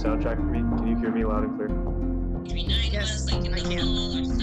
soundtrack for me? Can you hear me loud and clear? Yes, I can.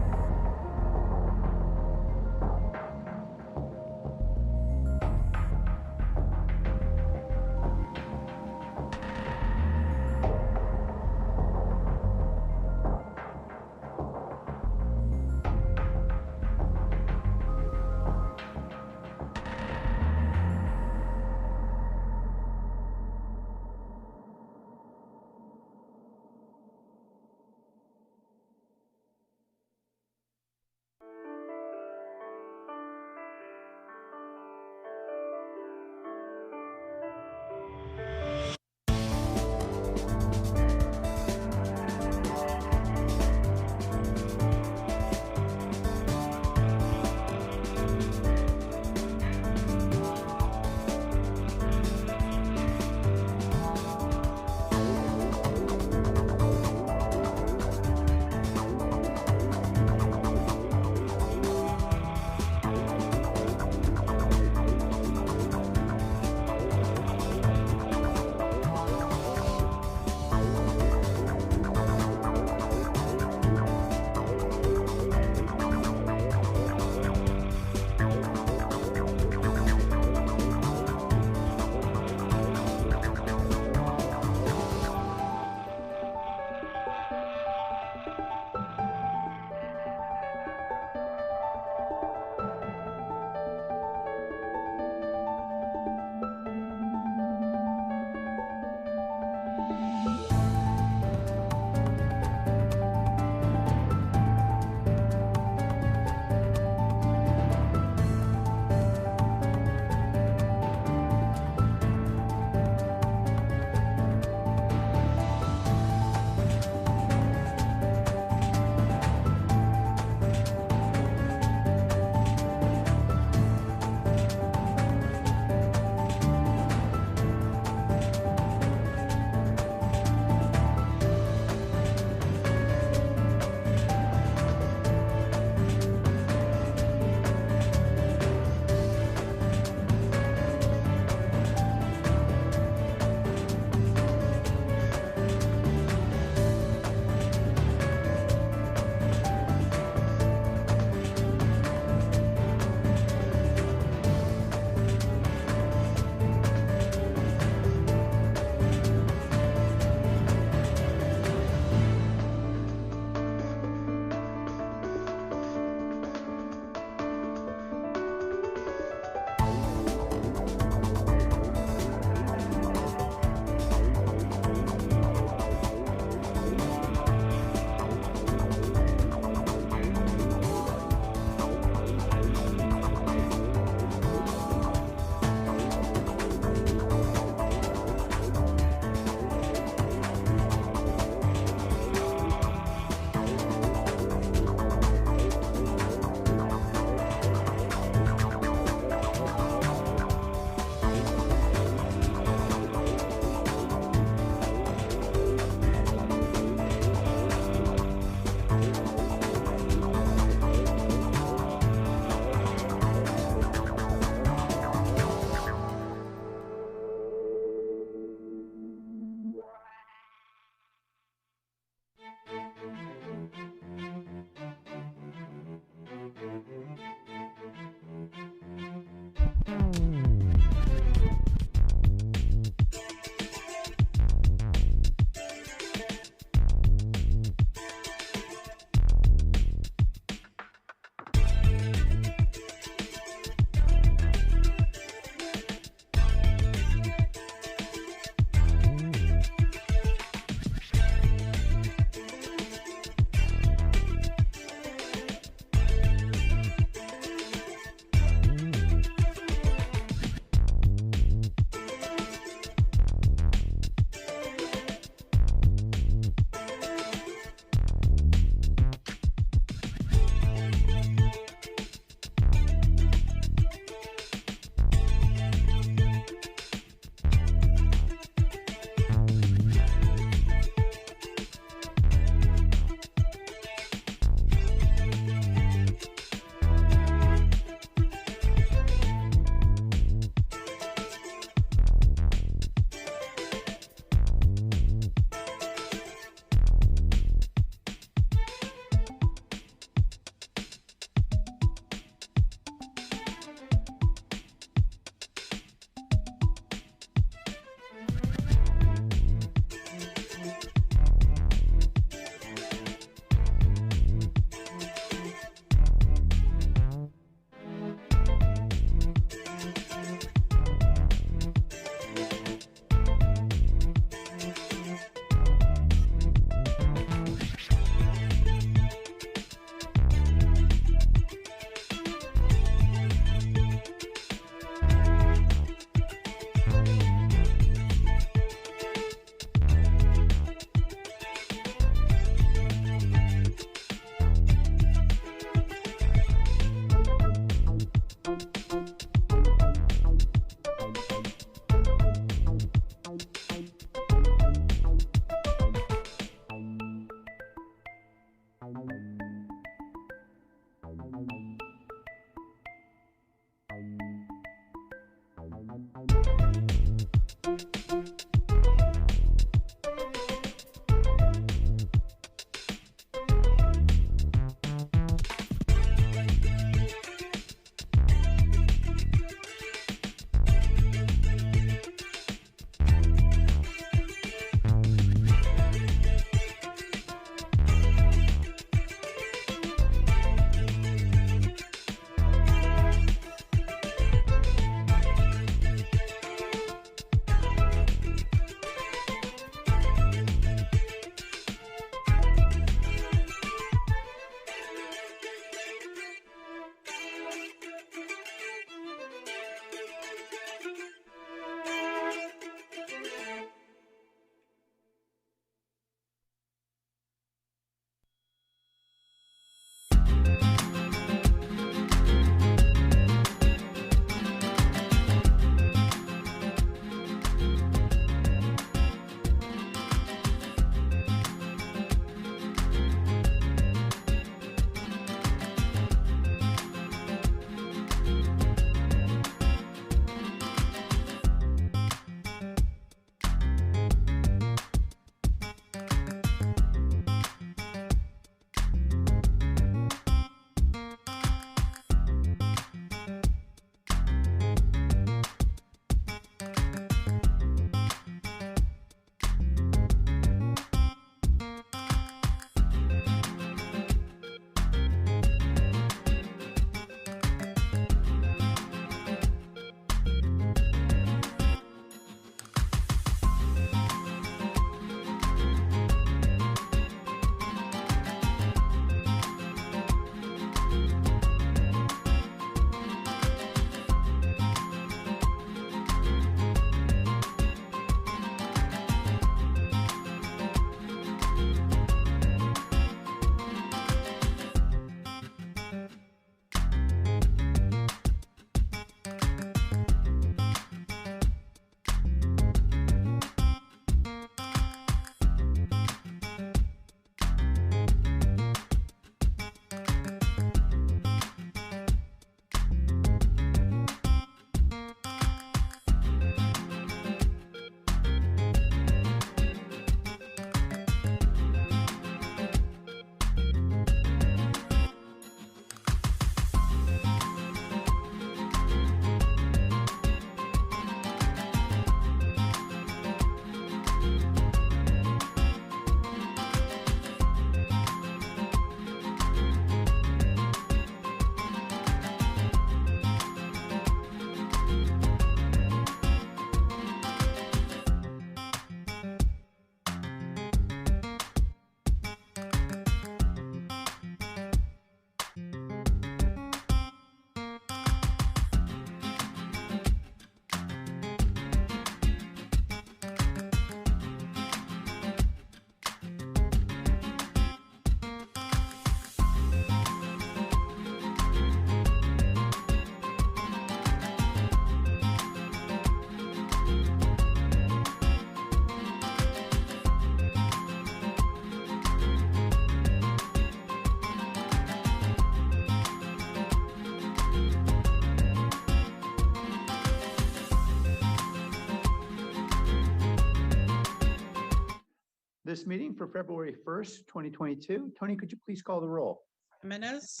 This meeting for February 1st, 2022. Tony, could you please call the roll? Jimenez.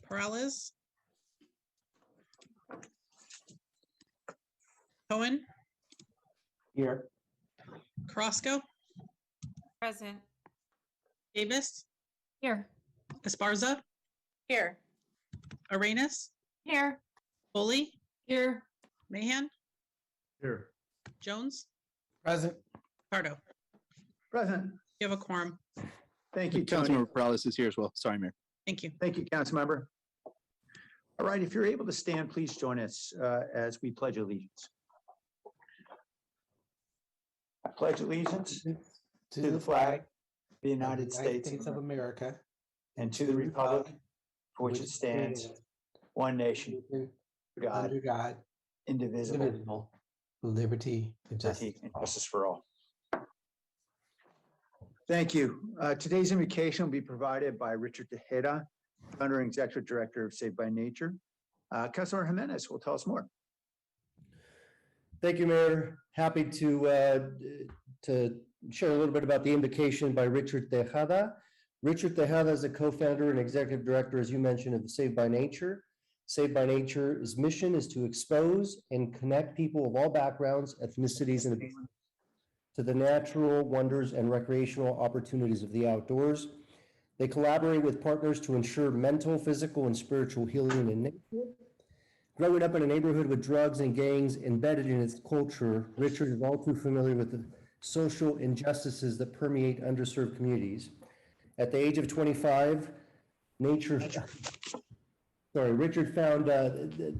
Perales. Cohen. Here. Carrasco. Present. Davis. Here. Esparza. Here. Arenas. Here. Foley. Here. Mahan. Here. Jones. Present. Pardo. Present. You have a quorum. Thank you, Tony. Councilmember Perales is here as well. Sorry, Mayor. Thank you. Thank you, Councilmember. All right, if you're able to stand, please join us as we pledge allegiance. I pledge allegiance to the flag of the United States of America and to the republic for which it stands, one nation, God, under God, indivisible, indivisible, liberty and justice. and justice for all. Thank you. Today's invocation will be provided by Richard Tejeda, founder and executive director of Saved by Nature. Councilor Jimenez will tell us more. Thank you, Mayor. Happy to share a little bit about the invocation by Richard Tejada. Richard Tejada is a co-founder and executive director, as you mentioned, of Saved by Nature. Saved by Nature's mission is to expose and connect people of all backgrounds, ethnicities, and abilities to the natural wonders and recreational opportunities of the outdoors. They collaborate with partners to ensure mental, physical, and spiritual healing in nature. Growing up in a neighborhood with drugs and gangs embedded in its culture, Richard is all too familiar with the social injustices that permeate underserved communities. At the age of 25, Richard found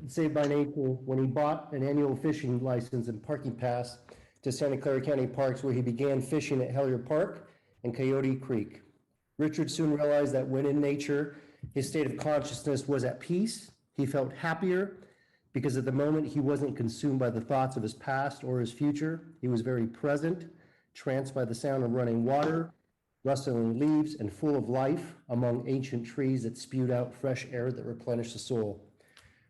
Saved by Nature when he bought an annual fishing license and parking pass to Santa Clara County Parks, where he began fishing at Hellier Park and Coyote Creek. Richard soon realized that when in nature, his state of consciousness was at peace. He felt happier because at the moment he wasn't consumed by the thoughts of his past or his future. He was very present, tranced by the sound of running water, rustling leaves, and full of life among ancient trees that spewed out fresh air that replenished the soul.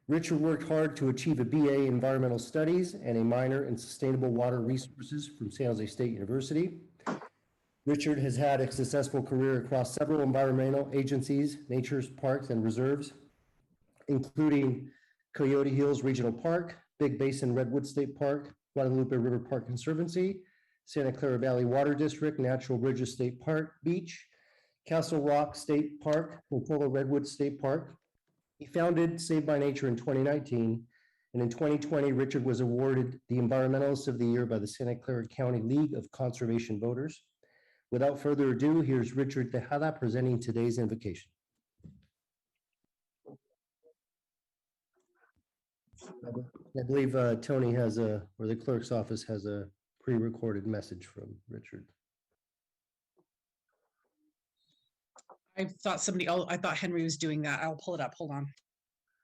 Richard worked hard to achieve a BA in Environmental Studies and a minor in Sustainable Water Resources from San Jose State University. Richard has had a successful career across several environmental agencies, nature's parks and reserves, including Coyote Hills Regional Park, Big Basin Redwood State Park, Guadalupe River Park Conservancy, Santa Clara Valley Water District, Natural Bridges State Park Beach, Castle Rock State Park, Coca-Cola Redwood State Park. He founded Saved by Nature in 2019, and in 2020, Richard was awarded the Environmentalist of the Year by the Santa Clara County League of Conservation Voters. Without further ado, here's Richard Tejada presenting today's invocation. I believe Tony has or the clerk's office has a pre-recorded message from Richard. I thought I thought Henry was doing that. I'll pull it up. Hold on.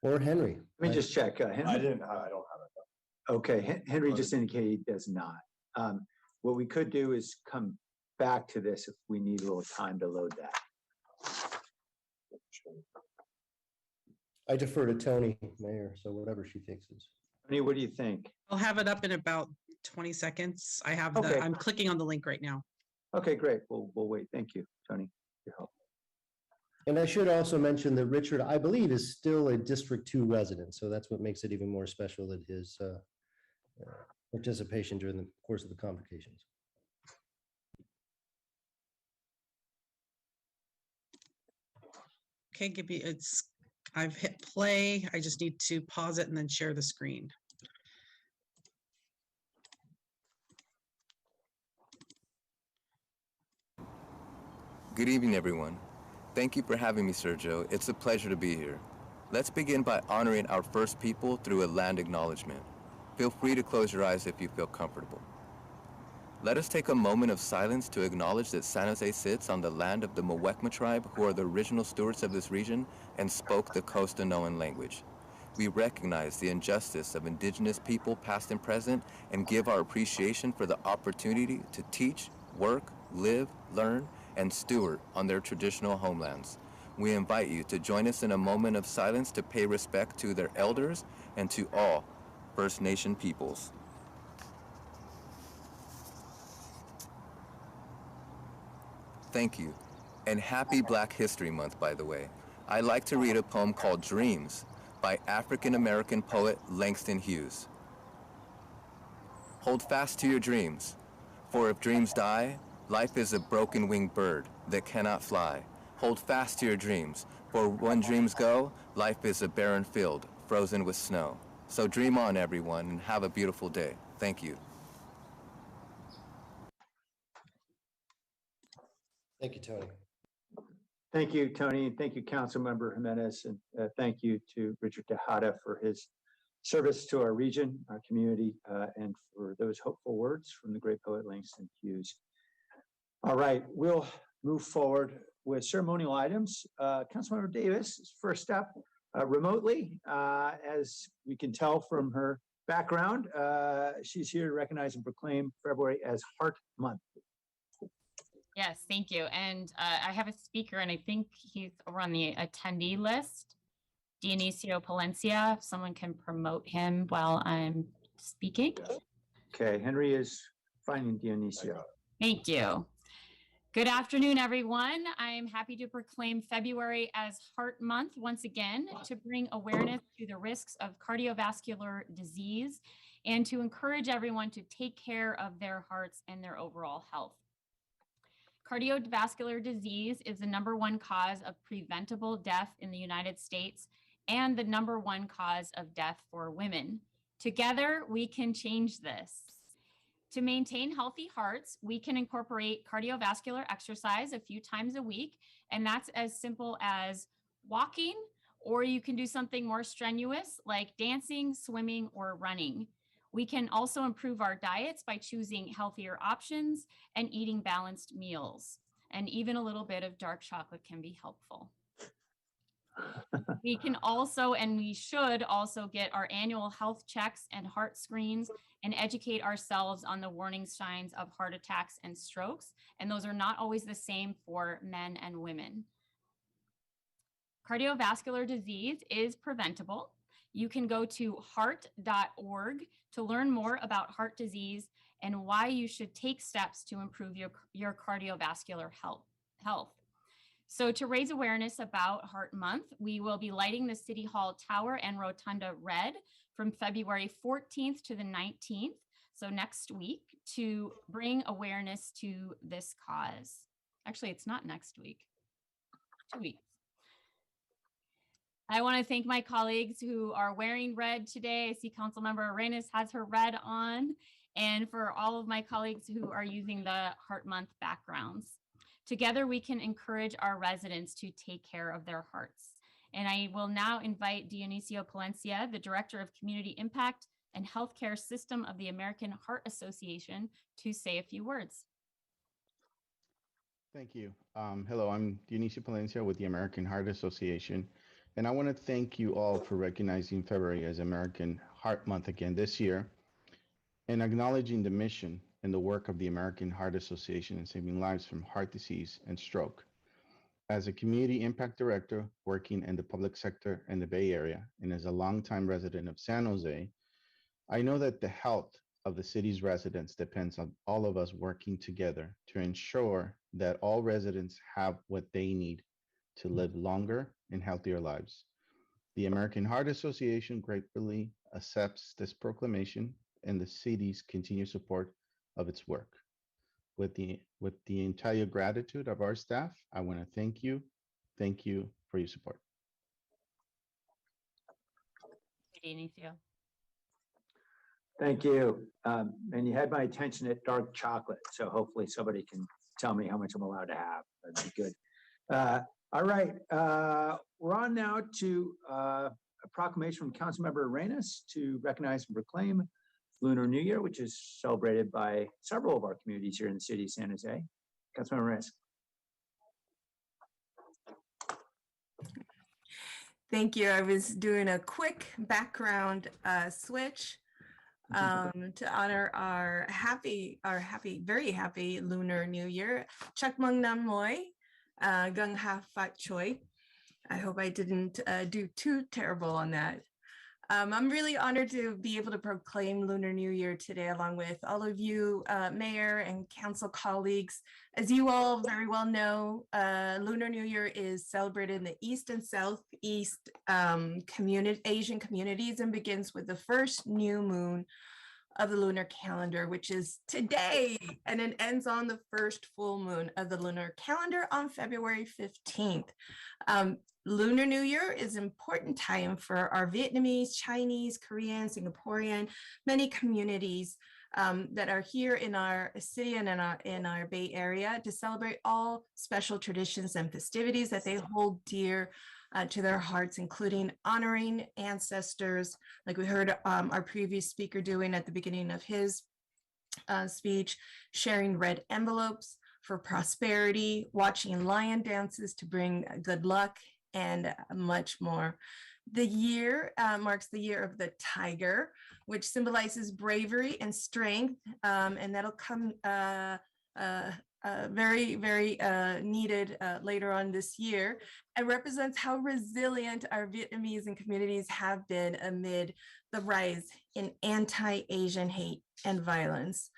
Or Henry. Let me just check. Henry? I don't have it. Okay, Henry just indicated he does not. What we could do is come back to this if we need a little time to load that. I defer to Tony, Mayor, so whatever she thinks is. Tony, what do you think? I'll have it up in about 20 seconds. I have Okay. I'm clicking on the link right now. Okay, great. We'll wait. Thank you, Tony, for your help. And I should also mention that Richard, I believe, is still a District 2 resident, so that's what makes it even more special that his participation during the course of the convocations. Okay, I've hit play. I just need to pause it and then share the screen. Good evening, everyone. Thank you for having me, Sergio. It's a pleasure to be here. Let's begin by honoring our first people through a land acknowledgement. Feel free to close your eyes if you feel comfortable. Let us take a moment of silence to acknowledge that San Jose sits on the land of the Muwekma tribe, who are the original stewards of this region and spoke the Costanoan language. We recognize the injustice of indigenous people past and present and give our appreciation for the opportunity to teach, work, live, learn, and steward on their traditional homelands. We invite you to join us in a moment of silence to pay respect to their elders and to all First Nation peoples. Thank you, and happy Black History Month, by the way. I like to read a poem called Dreams by African-American poet Langston Hughes. Hold fast to your dreams, for if dreams die, life is a broken-winged bird that cannot fly. Hold fast to your dreams, for when dreams go, life is a barren field frozen with snow. So dream on, everyone, and have a beautiful day. Thank you. Thank you, Tony. Thank you, Tony, and thank you, Councilmember Jimenez, and thank you to Richard Tejada for his service to our region, our community, and for those hopeful words from the great poet Langston Hughes. All right, we'll move forward with ceremonial items. Councilmember Davis is first up remotely. As we can tell from her background, she's here to recognize and proclaim February as Heart Month. Yes, thank you. And I have a speaker, and I think he's over on the attendee list, Dionisio Palencia. If someone can promote him while I'm speaking. Okay, Henry is finding Dionisio. Thank you. Good afternoon, everyone. I am happy to proclaim February as Heart Month once again to bring awareness to the risks of cardiovascular disease and to encourage everyone to take care of their hearts and their overall health. Cardiovascular disease is the #1 cause of preventable death in the United States and the #1 cause of death for women. Together, we can change this. To maintain healthy hearts, we can incorporate cardiovascular exercise a few times a week, and that's as simple as walking, or you can do something more strenuous like dancing, swimming, or running. We can also improve our diets by choosing healthier options and eating balanced meals. And even a little bit of dark chocolate can be helpful. We can also, and we should also get our annual health checks and heart screens and educate ourselves on the warning signs of heart attacks and strokes. And those are not always the same for men and women. Cardiovascular disease is preventable. You can go to heart.org to learn more about heart disease and why you should take steps to improve your cardiovascular health. So to raise awareness about Heart Month, we will be lighting the City Hall Tower and Rotunda red from February 14th to the 19th, so next week, to bring awareness to this cause. Actually, it's not next week, 2 weeks. I want to thank my colleagues who are wearing red today. I see Councilmember Arenas has her red on, and for all of my colleagues who are using the Heart Month backgrounds. Together, we can encourage our residents to take care of their hearts. And I will now invite Dionisio Palencia, the Director of Community Impact and Healthcare System of the American Heart Association, to say a few words. Thank you. Hello, I'm Dionisio Palencia with the American Heart Association. And I want to thank you all for recognizing February as American Heart Month again this year and acknowledging the mission and the work of the American Heart Association in saving lives from heart disease and stroke. As a community impact director working in the public sector in the Bay Area and as a longtime resident of San Jose, I know that the health of the city's residents depends on all of us working together to ensure that all residents have what they need to live longer and healthier lives. The American Heart Association gratefully accepts this proclamation and the city's continued support of its work. With the entire gratitude of our staff, I want to thank you for your support. Dionisio. Thank you. And you had my attention at dark chocolate, so hopefully somebody can tell me how much I'm allowed to have. That'd be good. All right, we're on now to a proclamation from Councilmember Arenas to recognize and proclaim Lunar New Year, which is celebrated by several of our communities here in the city of San Jose. Councilmember Arenas. Thank you. I was doing a quick background switch to honor our very happy Lunar New Year. Chak Mung Nam Moy, Gung Ha Fat Choi. I hope I didn't do too terrible on that. I'm really honored to be able to proclaim Lunar New Year today, along with all of you mayor and council colleagues. As you all very well know, Lunar New Year is celebrated in the East and Southeast Asian communities and begins with the first new moon of the lunar calendar, which is today, and it ends on the first full moon of the lunar calendar on February 15th. Lunar New Year is an important time for our Vietnamese, Chinese, Korean, Singaporean, many communities that are here in our city and in our Bay Area to celebrate all special traditions and festivities that they hold dear to their hearts, including honoring ancestors, like we heard our previous speaker doing at the beginning of his speech, sharing red envelopes for prosperity, watching lion dances to bring good luck, and much more. The year marks the year of the tiger, which symbolizes bravery and strength, and that'll come very, very needed later on this year, and represents how resilient our Vietnamese and communities have been amid the rise in anti-Asian hate and violence.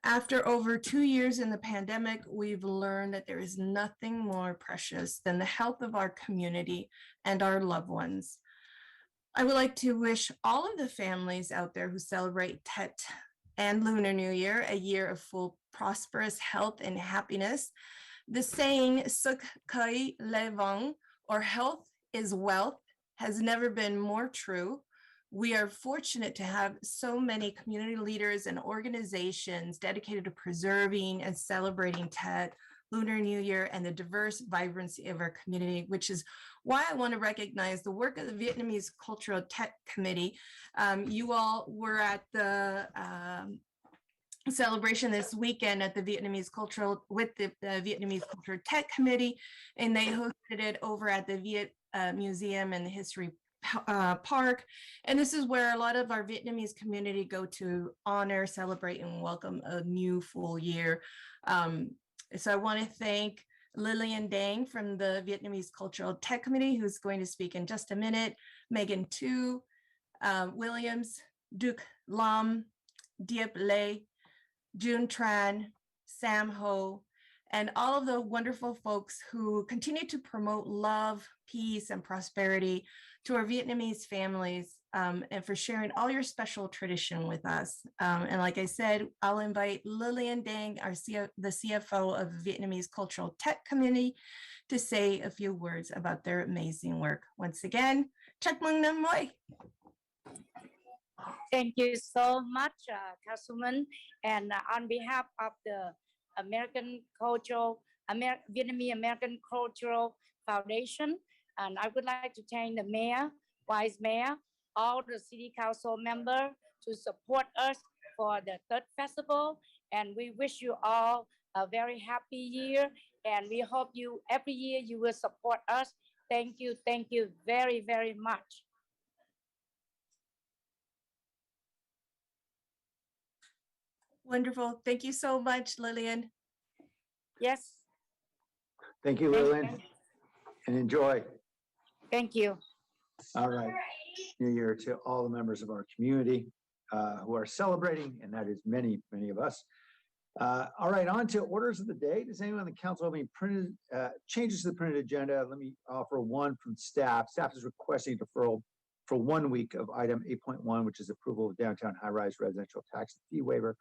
After over 2 years in the pandemic, we've learned that there is nothing more precious than the health of our community and our loved ones. I would like to wish all of the families out there who celebrate Tet and Lunar New Year a year of full prosperous health and happiness. The saying "Suk Kai Le Vong," or health is wealth, has never been more true. We are fortunate to have so many community leaders and organizations dedicated to preserving and celebrating Tet, Lunar New Year, and the diverse vibrancy of our community, which is why I want to recognize the work of the Vietnamese Cultural Tet Committee. You all were at the celebration this weekend at the Vietnamese Cultural, with the Vietnamese Cultural Tet Committee, and they hosted it over at the Viet Museum and the History Park. And this is where a lot of our Vietnamese community go to honor, celebrate, and welcome a new full year. So I want to thank Lillian Dang from the Vietnamese Cultural Tet Committee, who's going to speak in just a minute, Megan Tu, Williams, Duke Lam, Diep Lê, June Tran, Sam Ho, and all of the wonderful folks who continue to promote love, peace, and prosperity to our Vietnamese families, and for sharing all your special tradition with us. And like I said, I'll invite Lillian Dang, the CFO of the Vietnamese Cultural Tet Committee, to say a few words about their amazing work. Once again, Chak Mừng Năm Mới. Thank you so much, Councilman. And on behalf of the Vietnamese American Cultural Foundation, and I would like to thank the mayor, vice mayor, all the city council members to support us for the third festival. And we wish you all a very happy year. And we hope you every year you will support us. Thank you very, very much. Wonderful. Thank you so much, Lillian. Yes. Thank you, Lillian, and enjoy. Thank you. All right. New Year to all the members of our community who are celebrating, and that is many, many of us. All right, on to orders of the day. Does anyone on the council have any printed changes to the printed agenda? Let me offer one from staff. Staff is requesting deferral for 1 week of item 8.1, which is approval of downtown high-rise residential tax fee waiver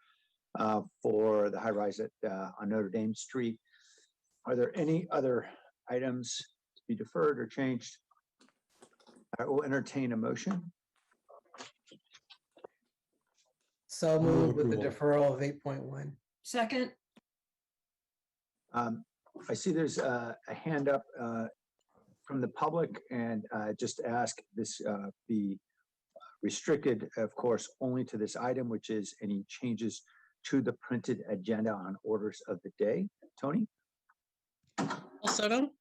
for the high-rise on Notre Dame Street. Are there any other items to be deferred or changed? I will entertain a motion. So moved with the deferral of 8.1. Second. I see there's a hand up from the public, and just ask this be restricted, of course, only to this item, which is any changes to the printed agenda on orders of the day. Tony? Soto?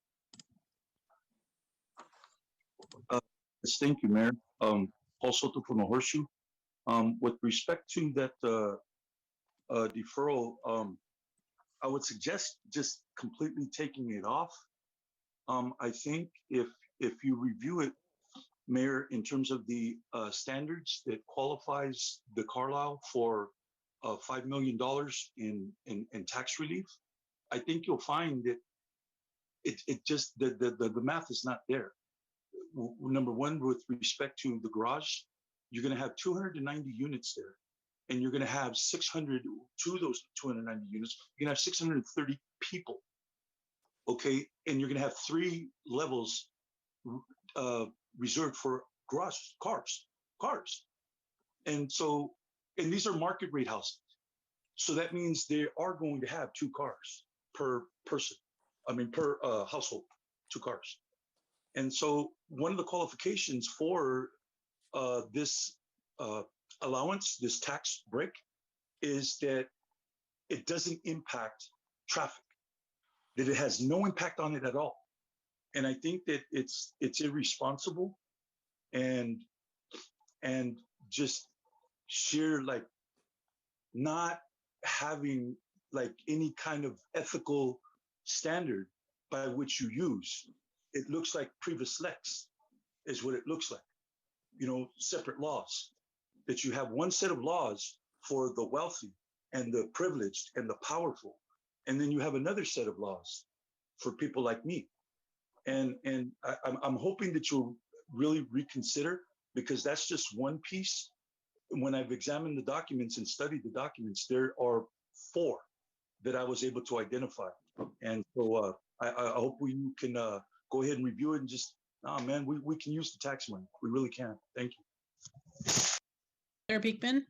Yes, thank you, Mayor. Paul Soto from the Horseshoe. With respect to that deferral, I would suggest just completely taking it off. I think if you review it, Mayor, in terms of the standards that qualifies the Carlisle for $5 million in tax relief, I think you'll find that it just the math is not there. Number one, with respect to the garage, you're going to have 290 units there, and you're going to have 600 to those 290 units. You're going to have 630 people. Okay, and you're going to have 3 levels reserved for garage cars, and so, and these are market rate houses. So that means they are going to have 2 cars per person. I mean, per household, 2 cars. And so one of the qualifications for this allowance, this tax break, is that it doesn't impact traffic, that it has no impact on it at all. And I think that it's irresponsible and just sheer, like, not having like any kind of ethical standard by which you use. It looks like previous lex is what it looks like. You know, separate laws, that you have one set of laws for the wealthy and the privileged and the powerful. And then you have another set of laws for people like me. And I'm hoping that you'll really reconsider, because that's just one piece. When I've examined the documents and studied the documents, there are 4 that I was able to identify. And so I hope we can go ahead and review it and just, man, we can use the tax money. We really can. Thank you. Blair Beekman.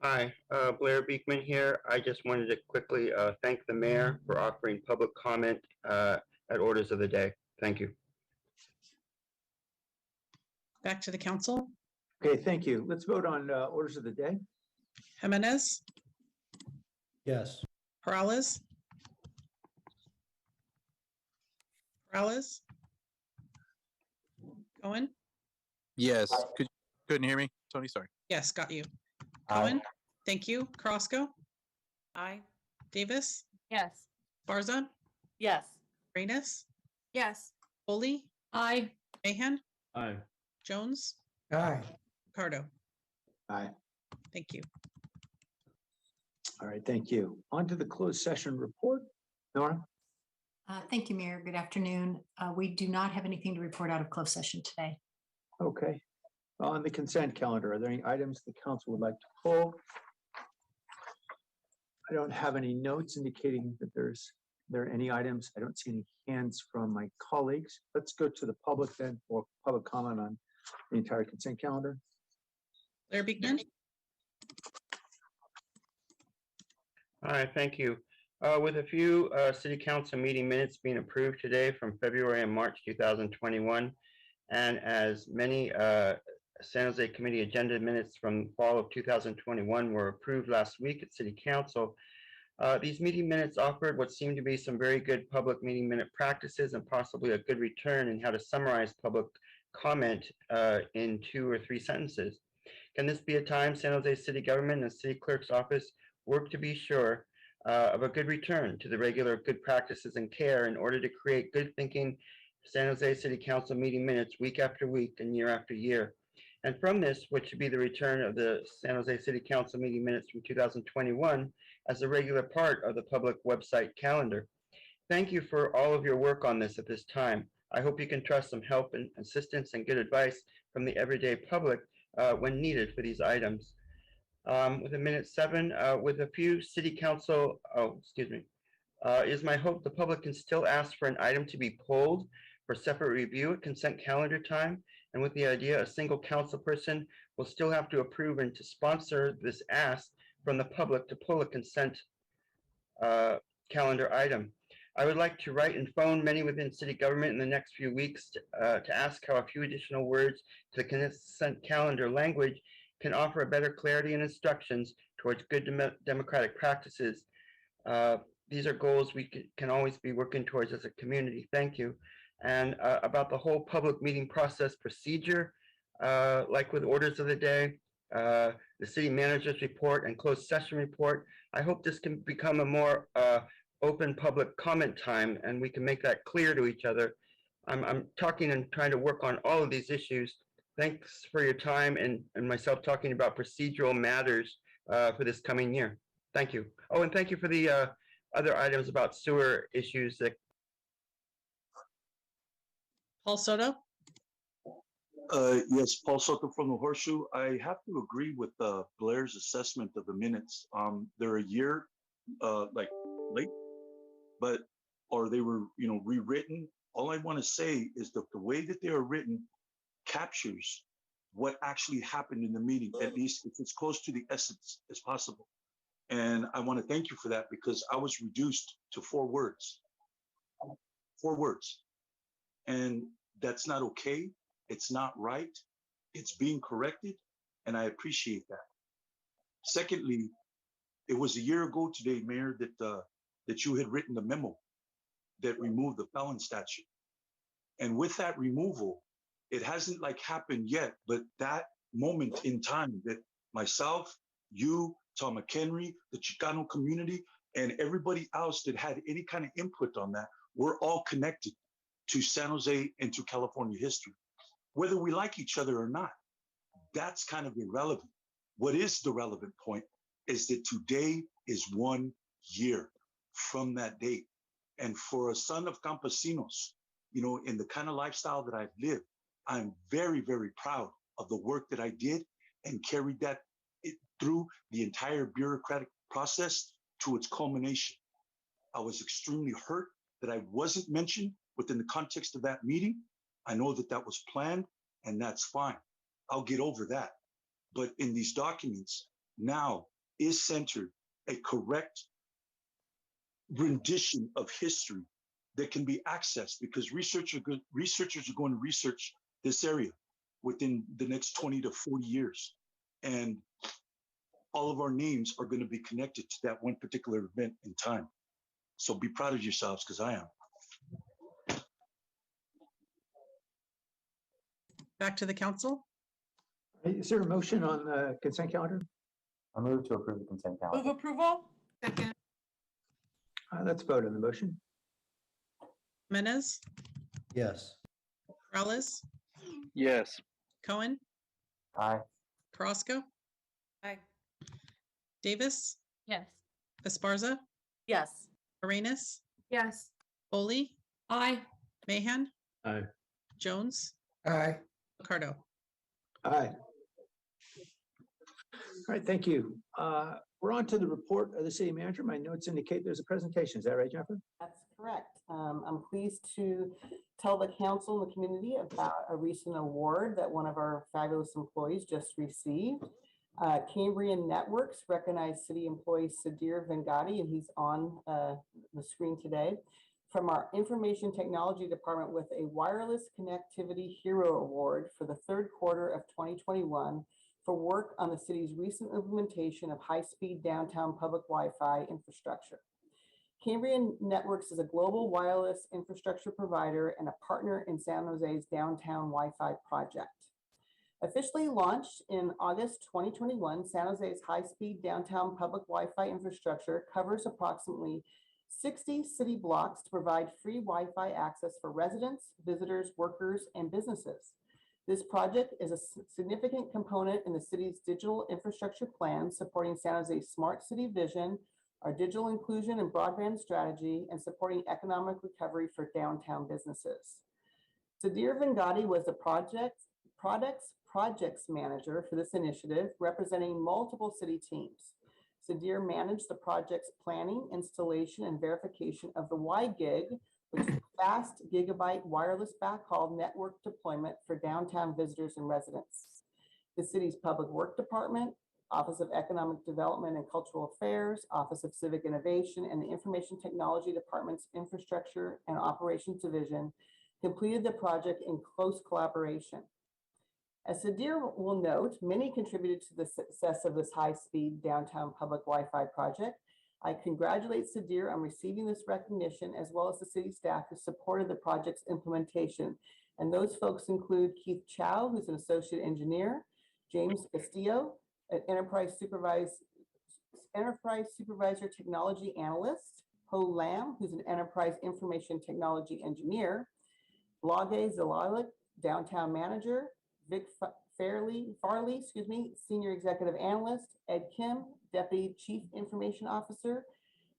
Hi, Blair Beekman here. I just wanted to quickly thank the mayor for offering public comment at orders of the day. Thank you. Back to the council. Okay, thank you. Let's vote on orders of the day. Jimenez, Yes. Peralez. Peralez. Cohen. Yes. Couldn't hear me? Tony, sorry. Yes, got you. Cohen. Thank you. Carrasco. Aye. Davis. Yes. Barzon. Yes. Reyes. Yes. Foley. Aye. Mahan. Aye. Jones. Aye. Ricardo. Aye. Thank you. All right, thank you. On to the closed session report. Nora? Thank you, Mayor. Good afternoon. We do not have anything to report out of closed session today. Okay. On the consent calendar, are there any items the council would like to pull? I don't have any notes indicating that there are any items. I don't see any hands from my colleagues. Let's go to the public then for public comment on the entire consent calendar. Blair Beekman. All right, thank you. With a few city council meeting minutes being approved today from February and March 2021, and as many San Jose Committee agenda minutes from fall of 2021 were approved last week at City Council, these meeting minutes offered what seemed to be some very good public meeting minute practices and possibly a good return in how to summarize public comment in 2 or 3 sentences. Can this be a time San Jose City Government and City Clerk's Office work to be sure of a good return to the regular good practices and care in order to create good thinking San Jose City Council meeting minutes week after week and year after year? And from this, which should be the return of the San Jose City Council meeting minutes from 2021 as a regular part of the public website calendar. Thank you for all of your work on this at this time. I hope you can trust some help and assistance and good advice from the everyday public when needed for these items. With a minute 7, with a few city council, it is my hope the public can still ask for an item to be pulled for separate review at consent calendar time, and with the idea a single council person will still have to approve and to sponsor this ask from the public to pull a consent calendar item. I would like to write and phone many within city government in the next few weeks to ask how a few additional words to the consent calendar language can offer a better clarity and instructions towards good democratic practices. These are goals we can always be working towards as a community. Thank you. And about the whole public meeting process procedure, like with orders of the day, the city manager's report and closed session report, I hope this can become a more open public comment time and we can make that clear to each other. I'm talking and trying to work on all of these issues. Thanks for your time and myself talking about procedural matters for this coming year. Thank you. Oh, and thank you for the other items about sewer issues. Paul Soto. Yes, Paul Soto from the Horseshoe. I have to agree with Blair's assessment of the minutes. They're a year like late, or they were rewritten. All I want to say is that the way that they are written captures what actually happened in the meeting, at least if it's close to the essence as possible. And I want to thank you for that, because I was reduced to 4 words. 4 words. And that's not okay. It's not right. It's being corrected. And I appreciate that. Secondly, it was a year ago today, Mayor, that you had written the memo that removed the felon statute. And with that removal, it hasn't happened yet, but that moment in time that myself, you, Tom McHenry, the Chicano community, and everybody else that had any kind of input on that, we're all connected to San Jose and to California history. Whether we like each other or not, that's kind of irrelevant. What is the relevant point is that today is 1 year from that date. And for a son of campesinos, you know, in the kind of lifestyle that I've lived, I'm very, very proud of the work that I did and carried that through the entire bureaucratic process to its culmination. I was extremely hurt that I wasn't mentioned within the context of that meeting. I know that that was planned, and that's fine. I'll get over that. But in these documents now is centered a correct rendition of history that can be accessed, because researchers are going to research this area within the next 20 to 40 years. And all of our names are going to be connected to that one particular event in time. So be proud of yourselves, because I am. Back to the council. Is there a motion on the consent calendar? I move to approve the consent Move calendar. approval. Second. Let's vote on the motion. Jimenez, Yes. Morales, Yes. Cohen, Aye. Carrasco. Aye. Davis, Yes. Esparza, Yes. Arenas, Yes. Foley, Aye. Mahan, Aye. Jones, Aye. Ricardo. Aye. All right, thank you. We're on to the report of the city manager. My notes indicate there's a presentation. Is that right, Jennifer? That's correct. I'm pleased to tell the council and the community about a recent award that one of our fabulous employees just received. Cambrian Networks recognized city employee Sadir Vengati, and he's on the screen today, from our Information Technology Department with a Wireless Connectivity Hero Award for the third quarter of 2021 for work on the city's recent implementation of high-speed downtown public Wi-Fi infrastructure. Cambrian Networks is a global wireless infrastructure provider and a partner in San Jose's downtown Wi-Fi project. Officially launched in August 2021, San Jose's high-speed downtown public Wi-Fi infrastructure covers approximately 60 city blocks to provide free Wi-Fi access for residents, visitors, workers, and businesses. This project is a significant component in the city's digital infrastructure plan, supporting San Jose's smart city vision, our digital inclusion and broadband strategy, and supporting economic recovery for downtown businesses. Sadir Vengati was the projects manager for this initiative, representing multiple city teams. Sadir managed the project's planning, installation, and verification of the WiGig, which is fast gigabyte wireless backhaul network deployment for downtown visitors and residents. The city's Public Work Department, Office of Economic Development and Cultural Affairs, Office of Civic Innovation, and the Information Technology Department's Infrastructure and Operations Division completed the project in close collaboration. As Sadir will note, many contributed to the success of this high-speed downtown public Wi-Fi project. I congratulate Sadir on receiving this recognition, as well as the city staff who supported the project's implementation. And those folks include Keith Chow, who's an associate engineer, James Castillo, an enterprise supervisor technology analyst, Ho Lam, who's an enterprise information technology engineer, Blage Zalalik, downtown manager, Vic Farley, senior executive analyst, Ed Kim, deputy chief information officer,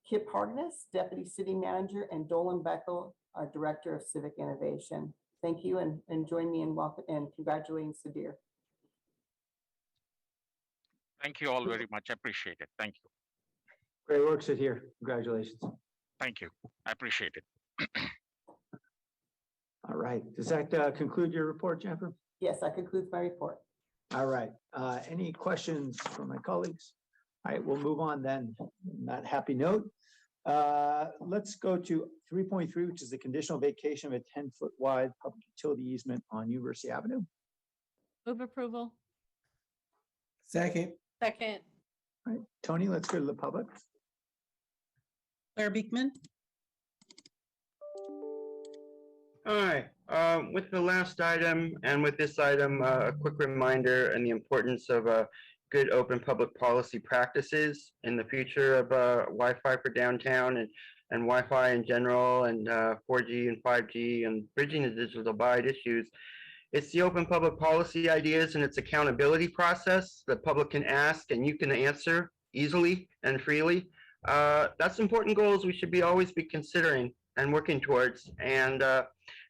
Kip Hargness, deputy city manager, and Dolan Beckel, our director of civic innovation. Thank you, and join me in welcome and congratulating Sadir. Thank you all very much. Appreciate it. Thank you. Great work, Sadir. Congratulations. Thank you. I appreciate it. All right. Does that conclude your report, Jennifer? Yes, that concludes my report. All right. Any questions from my colleagues? All right, we'll move on then. On that happy note. Let's go to 3.3, which is the conditional vacation of a 10-foot wide public utility easement on University Avenue. Move approval. Second. Second. All right, Tony, let's go to the public. Claire Beekman. All right, with the last item and with this item, a quick reminder and the importance of good open public policy practices in the future of Wi-Fi for downtown and Wi-Fi in general, and 4G and 5G and bridging the digital divide issues. It's the open public policy ideas and its accountability process that public can ask and you can answer easily and freely. That's important goals we should always be considering and working towards. And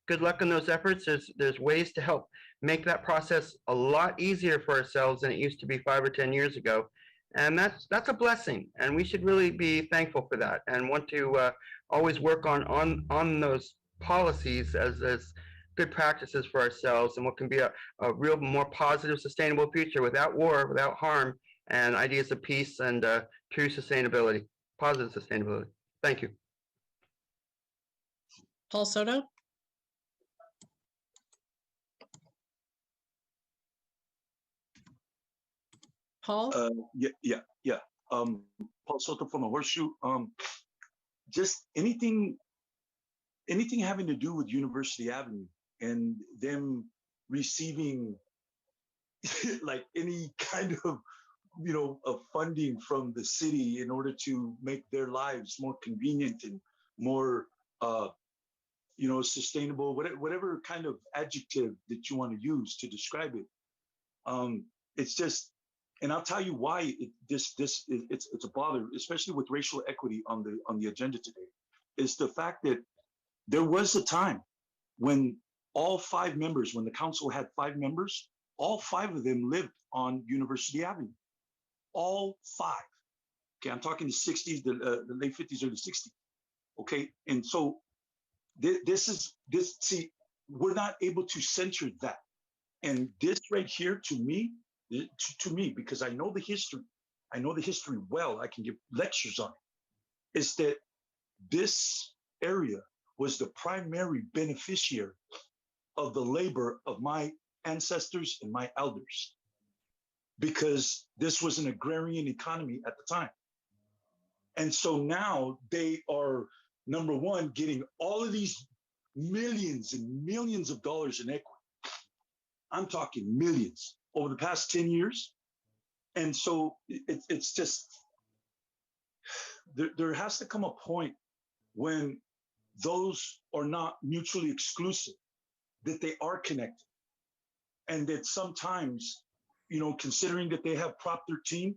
good luck in those efforts. There's ways to help make that process a lot easier for ourselves than it used to be 5 or 10 years ago. And that's a blessing. And we should really be thankful for that and want to always work on those policies as good practices for ourselves and what can be a real more positive, sustainable future without war, without harm, and ideas of peace and true sustainability, positive sustainability. Thank you. Paul Soto? Paul? Yeah. Paul Soto from the Horseshoe. Just anything having to do with University Avenue and them receiving like any kind of of funding from the city in order to make their lives more convenient and more sustainable, whatever kind of adjective that you want to use to describe it. It's just, and I'll tell you why it's a bother, especially with racial equity on the agenda today, is the fact that there was a time when all 5 members, when the council had 5 members, all 5 of them lived on University Avenue. All 5. Okay, I'm talking the 60s, the late 50s, early 60s. Okay, and so see, we're not able to censor that. And this right here, to me, because I know the history well, I can give lectures on it, is that this area was the primary beneficiary of the labor of my ancestors and my elders, because this was an agrarian economy at the time. And so now they are, number one, getting all of these millions and millions of dollars in equity. I'm talking millions over the past 10 years. And so it's just, there has to come a point when those are not mutually exclusive, that they are connected. And that sometimes, considering that they have Prop 13,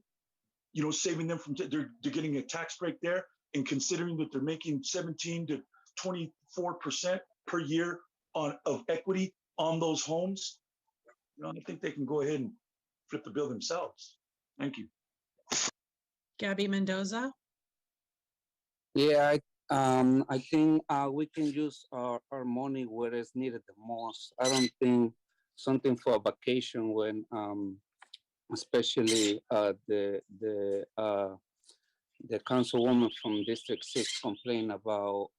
saving them from, they're getting a tax break there, and considering that they're making 17 to 24% per year of equity on those homes, I think they can go ahead and flip the bill themselves. Thank you. Gabby Mendoza? Yeah, I think we can use our money where it's needed the most. I don't think something for a vacation when, especially the councilwoman from District 6 complained about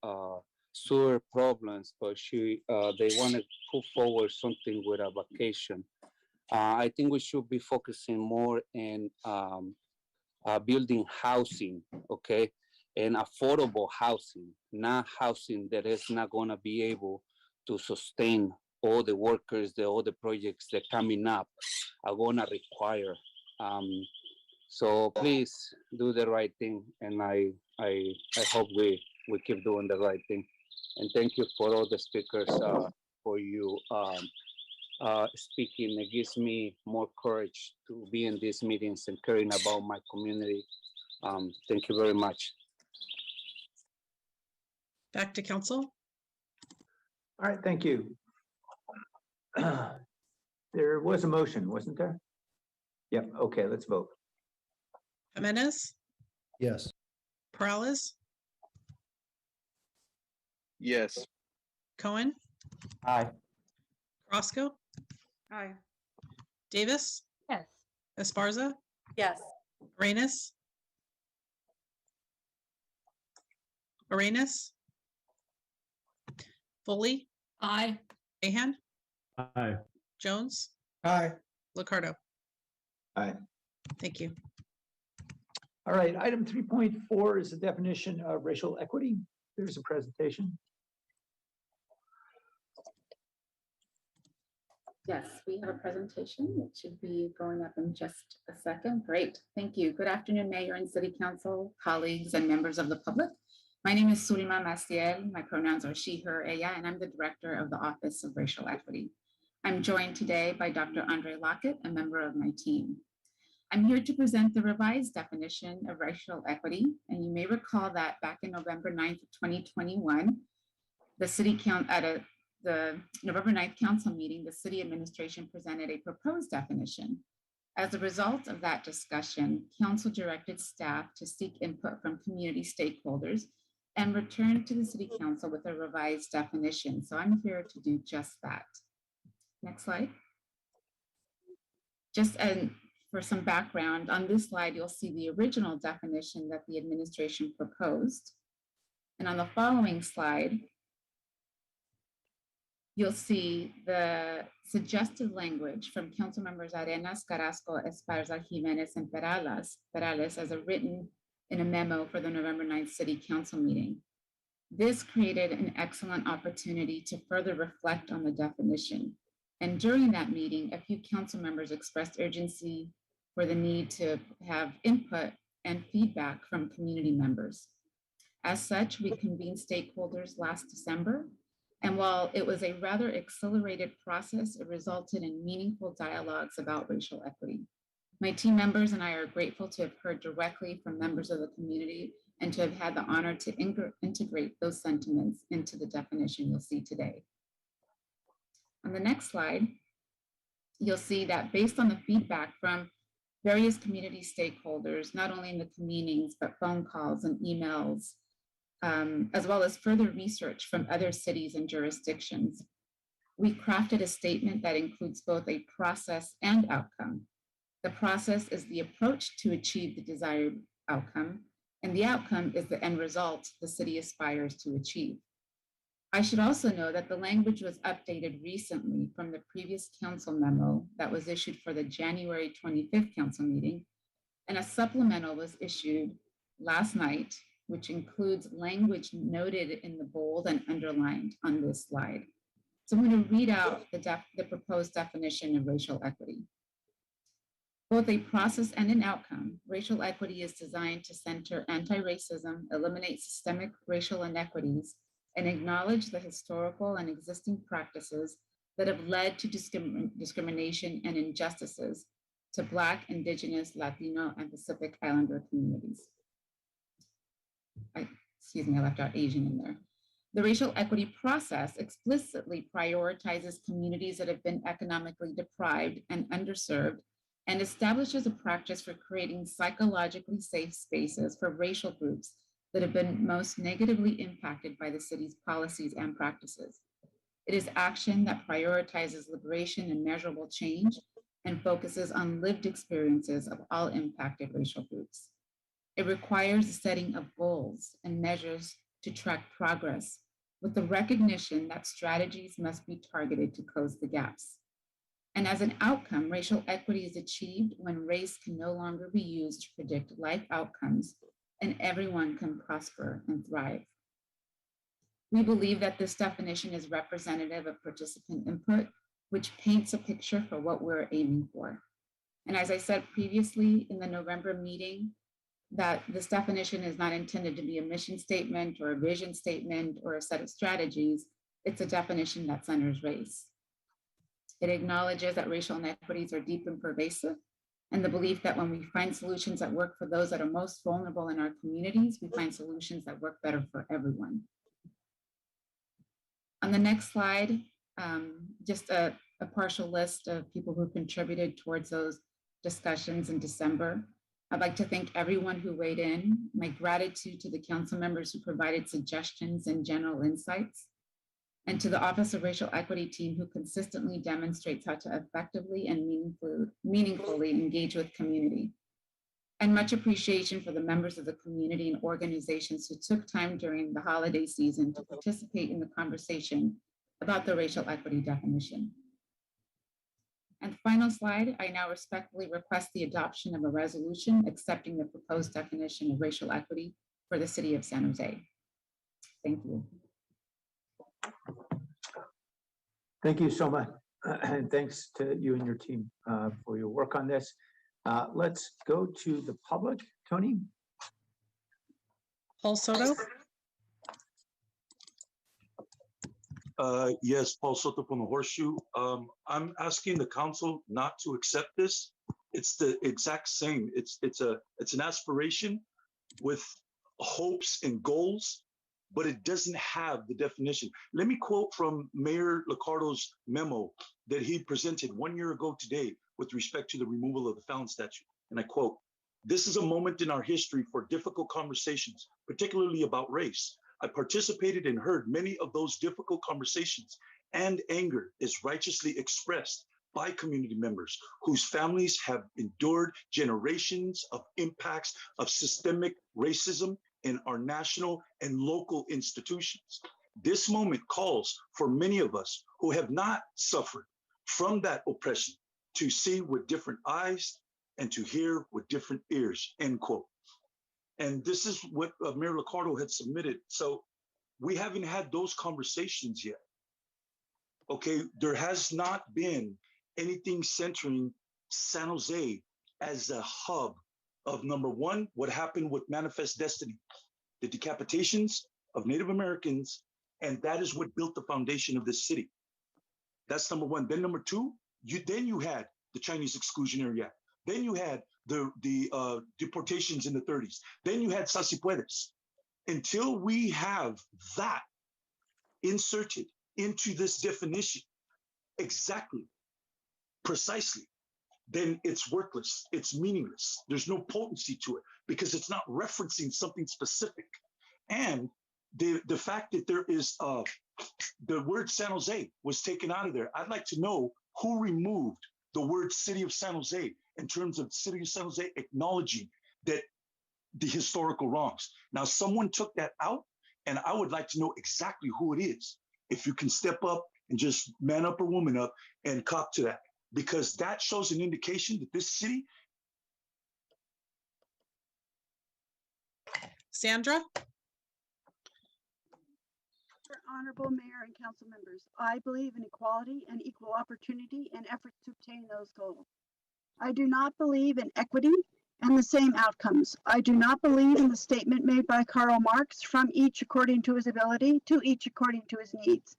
sewer problems, but they want to put forward something with a vacation. I think we should be focusing more in building housing, okay? And affordable housing, not housing that is not going to be able to sustain all the workers, all the projects that coming up are going to require. So please do the right thing, and I hope we keep doing the right thing. And thank you for all the speakers for you speaking. It gives me more courage to be in these meetings and caring about my community. Thank you very much. Back to council. All right, thank you. There was a motion, wasn't there? Yep, okay, let's vote. Jimenez? Yes. Peralez? Yes. Cohen? Aye. Roscoe? Aye. Davis? Yes. Esparza? Yes. Arenas? Arenas? Foley? Aye. Mahan? Aye. Jones? Aye. Liccardo? Aye. Thank you. All right, item 3.4 is the definition of racial equity. There's a presentation. Yes, we have a presentation. It should be going up in just a second. Great, thank you. Good afternoon, Mayor and City Council, colleagues, and members of the public. My name is Sulima Maciel. My pronouns are she, her, ella, and I'm the Director of the Office of Racial Equity. I'm joined today by Dr. Andre Lockett, a member of my team. I'm here to present the revised definition of racial equity, and you may recall that back in November 9th of 2021, the November 9th council meeting, the city administration presented a proposed definition. As a result of that discussion, council directed staff to seek input from community stakeholders and return to the city council with a revised definition. So I'm here to do just that. Next slide. For some background, on this slide, you'll see the original definition that the administration proposed. And on the following slide, you'll see the suggested language from council members Arenas, Carrasco, Esparza, Jimenez, and Perales as written in a memo for the November 9th City Council meeting. This created an excellent opportunity to further reflect on the definition. And during that meeting, a few council members expressed urgency for the need to have input and feedback from community members. As such, we convened stakeholders last December. And while it was a rather accelerated process, it resulted in meaningful dialogues about racial equity. My team members and I are grateful to have heard directly from members of the community and to have had the honor to integrate those sentiments into the definition you'll see today. On the next slide, you'll see that based on the feedback from various community stakeholders, not only in the convenings, but phone calls and emails, as well as further research from other cities and jurisdictions, we crafted a statement that includes both a process and outcome. The process is the approach to achieve the desired outcome, and the outcome is the end result the city aspires to achieve. I should also know that the language was updated recently from the previous council memo that was issued for the January 25th council meeting, and a supplemental was issued last night, which includes language noted in the bold and underlined on this slide. So I'm going to read out the proposed definition of racial equity. Both a process and an outcome, racial equity is designed to center anti-racism, eliminate systemic racial inequities, and acknowledge the historical and existing practices that have led to discrimination and injustices to Black, Indigenous, Latino, and Pacific Islander communities. I left out Asian in there. The racial equity process explicitly prioritizes communities that have been economically deprived and underserved and establishes a practice for creating psychologically safe spaces for racial groups that have been most negatively impacted by the city's policies and practices. It is action that prioritizes liberation and measurable change and focuses on lived experiences of all impacted racial groups. It requires the setting of goals and measures to track progress with the recognition that strategies must be targeted to close the gaps. And as an outcome, racial equity is achieved when race can no longer be used to predict life outcomes and everyone can prosper and thrive. We believe that this definition is representative of participant input, which paints a picture for what we're aiming for. And as I said previously in the November meeting, that this definition is not intended to be a mission statement or a vision statement or a set of strategies. It's a definition that centers race. It acknowledges that racial inequities are deep and pervasive, and the belief that when we find solutions that work for those that are most vulnerable in our communities, we find solutions that work better for everyone. On the next slide, just a partial list of people who contributed towards those discussions in December. I'd like to thank everyone who weighed in. My gratitude to the council members who provided suggestions and general insights, and to the Office of Racial Equity team who consistently demonstrates how to effectively and meaningfully engage with community. And much appreciation for the members of the community and organizations who took time during the holiday season to participate in the conversation about the racial equity definition. And final slide, I now respectfully request the adoption of a resolution accepting the proposed definition of racial equity for the city of San Jose. Thank you. Thank you so much. And thanks to you and your team for your work on this. Let's go to the public. Tony? Paul Soto? Yes, Paul Soto from the Horseshoe. I'm asking the council not to accept this. It's the exact same. It's an aspiration with hopes and goals, but it doesn't have the definition. Let me quote from Mayor Liccardo's memo that he presented 1 year ago today with respect to the removal of the Fountain statue. And I quote, "This is a moment in our history for difficult conversations, particularly about race. I participated and heard many of those difficult conversations, and anger is righteously expressed by community members whose families have endured generations of impacts of systemic racism in our national and local institutions. This moment calls for many of us who have not suffered from that oppression to see with different eyes and to hear with different ears," end quote. And this is what Mayor Liccardo had submitted. So we haven't had those conversations yet. Okay, there has not been anything centering San Jose as a hub of, number one, what happened with Manifest Destiny, the decapitations of Native Americans, and that is what built the foundation of this city. That's number one. Then number two, you had the Chinese Exclusionary Act. Then you had the deportations in the 30s. Then you had Sasipuedes. Until we have that inserted into this definition exactly, precisely, then it's worthless, it's meaningless. There's no potency to it because it's not referencing something specific. And the fact that there is the word San Jose was taken out of there. I'd like to know who removed the word City of San Jose in terms of City of San Jose acknowledging that the historical wrongs. Now, someone took that out, and I would like to know exactly who it is. If you can step up and just man up or woman up and cop to that, because that shows an indication that this city. Sandra? Honorable Mayor and council members, I believe in equality and equal opportunity and efforts to obtain those goals. I do not believe in equity and the same outcomes. I do not believe in the statement made by Karl Marx, from each according to his ability, to each according to his needs.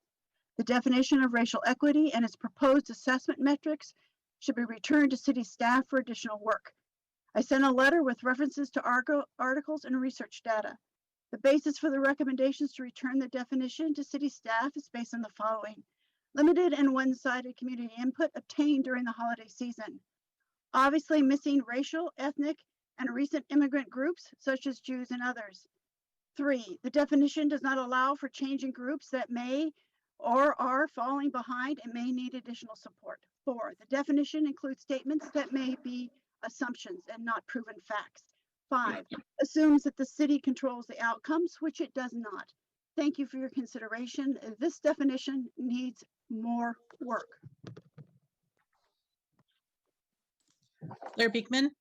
The definition of racial equity and its proposed assessment metrics should be returned to city staff for additional work. I sent a letter with references to articles and research data. The basis for the recommendations to return the definition to city staff is based on the following: limited and one-sided community input obtained during the holiday season. Obviously missing racial, ethnic, and recent immigrant groups such as Jews and others. 3, the definition does not allow for changing groups that may or are falling behind and may need additional support. 4, the definition includes statements that may be assumptions and not proven facts. 5, assumes that the city controls the outcomes, which it does not. Thank you for your consideration. This definition needs more work. Blair Beekman?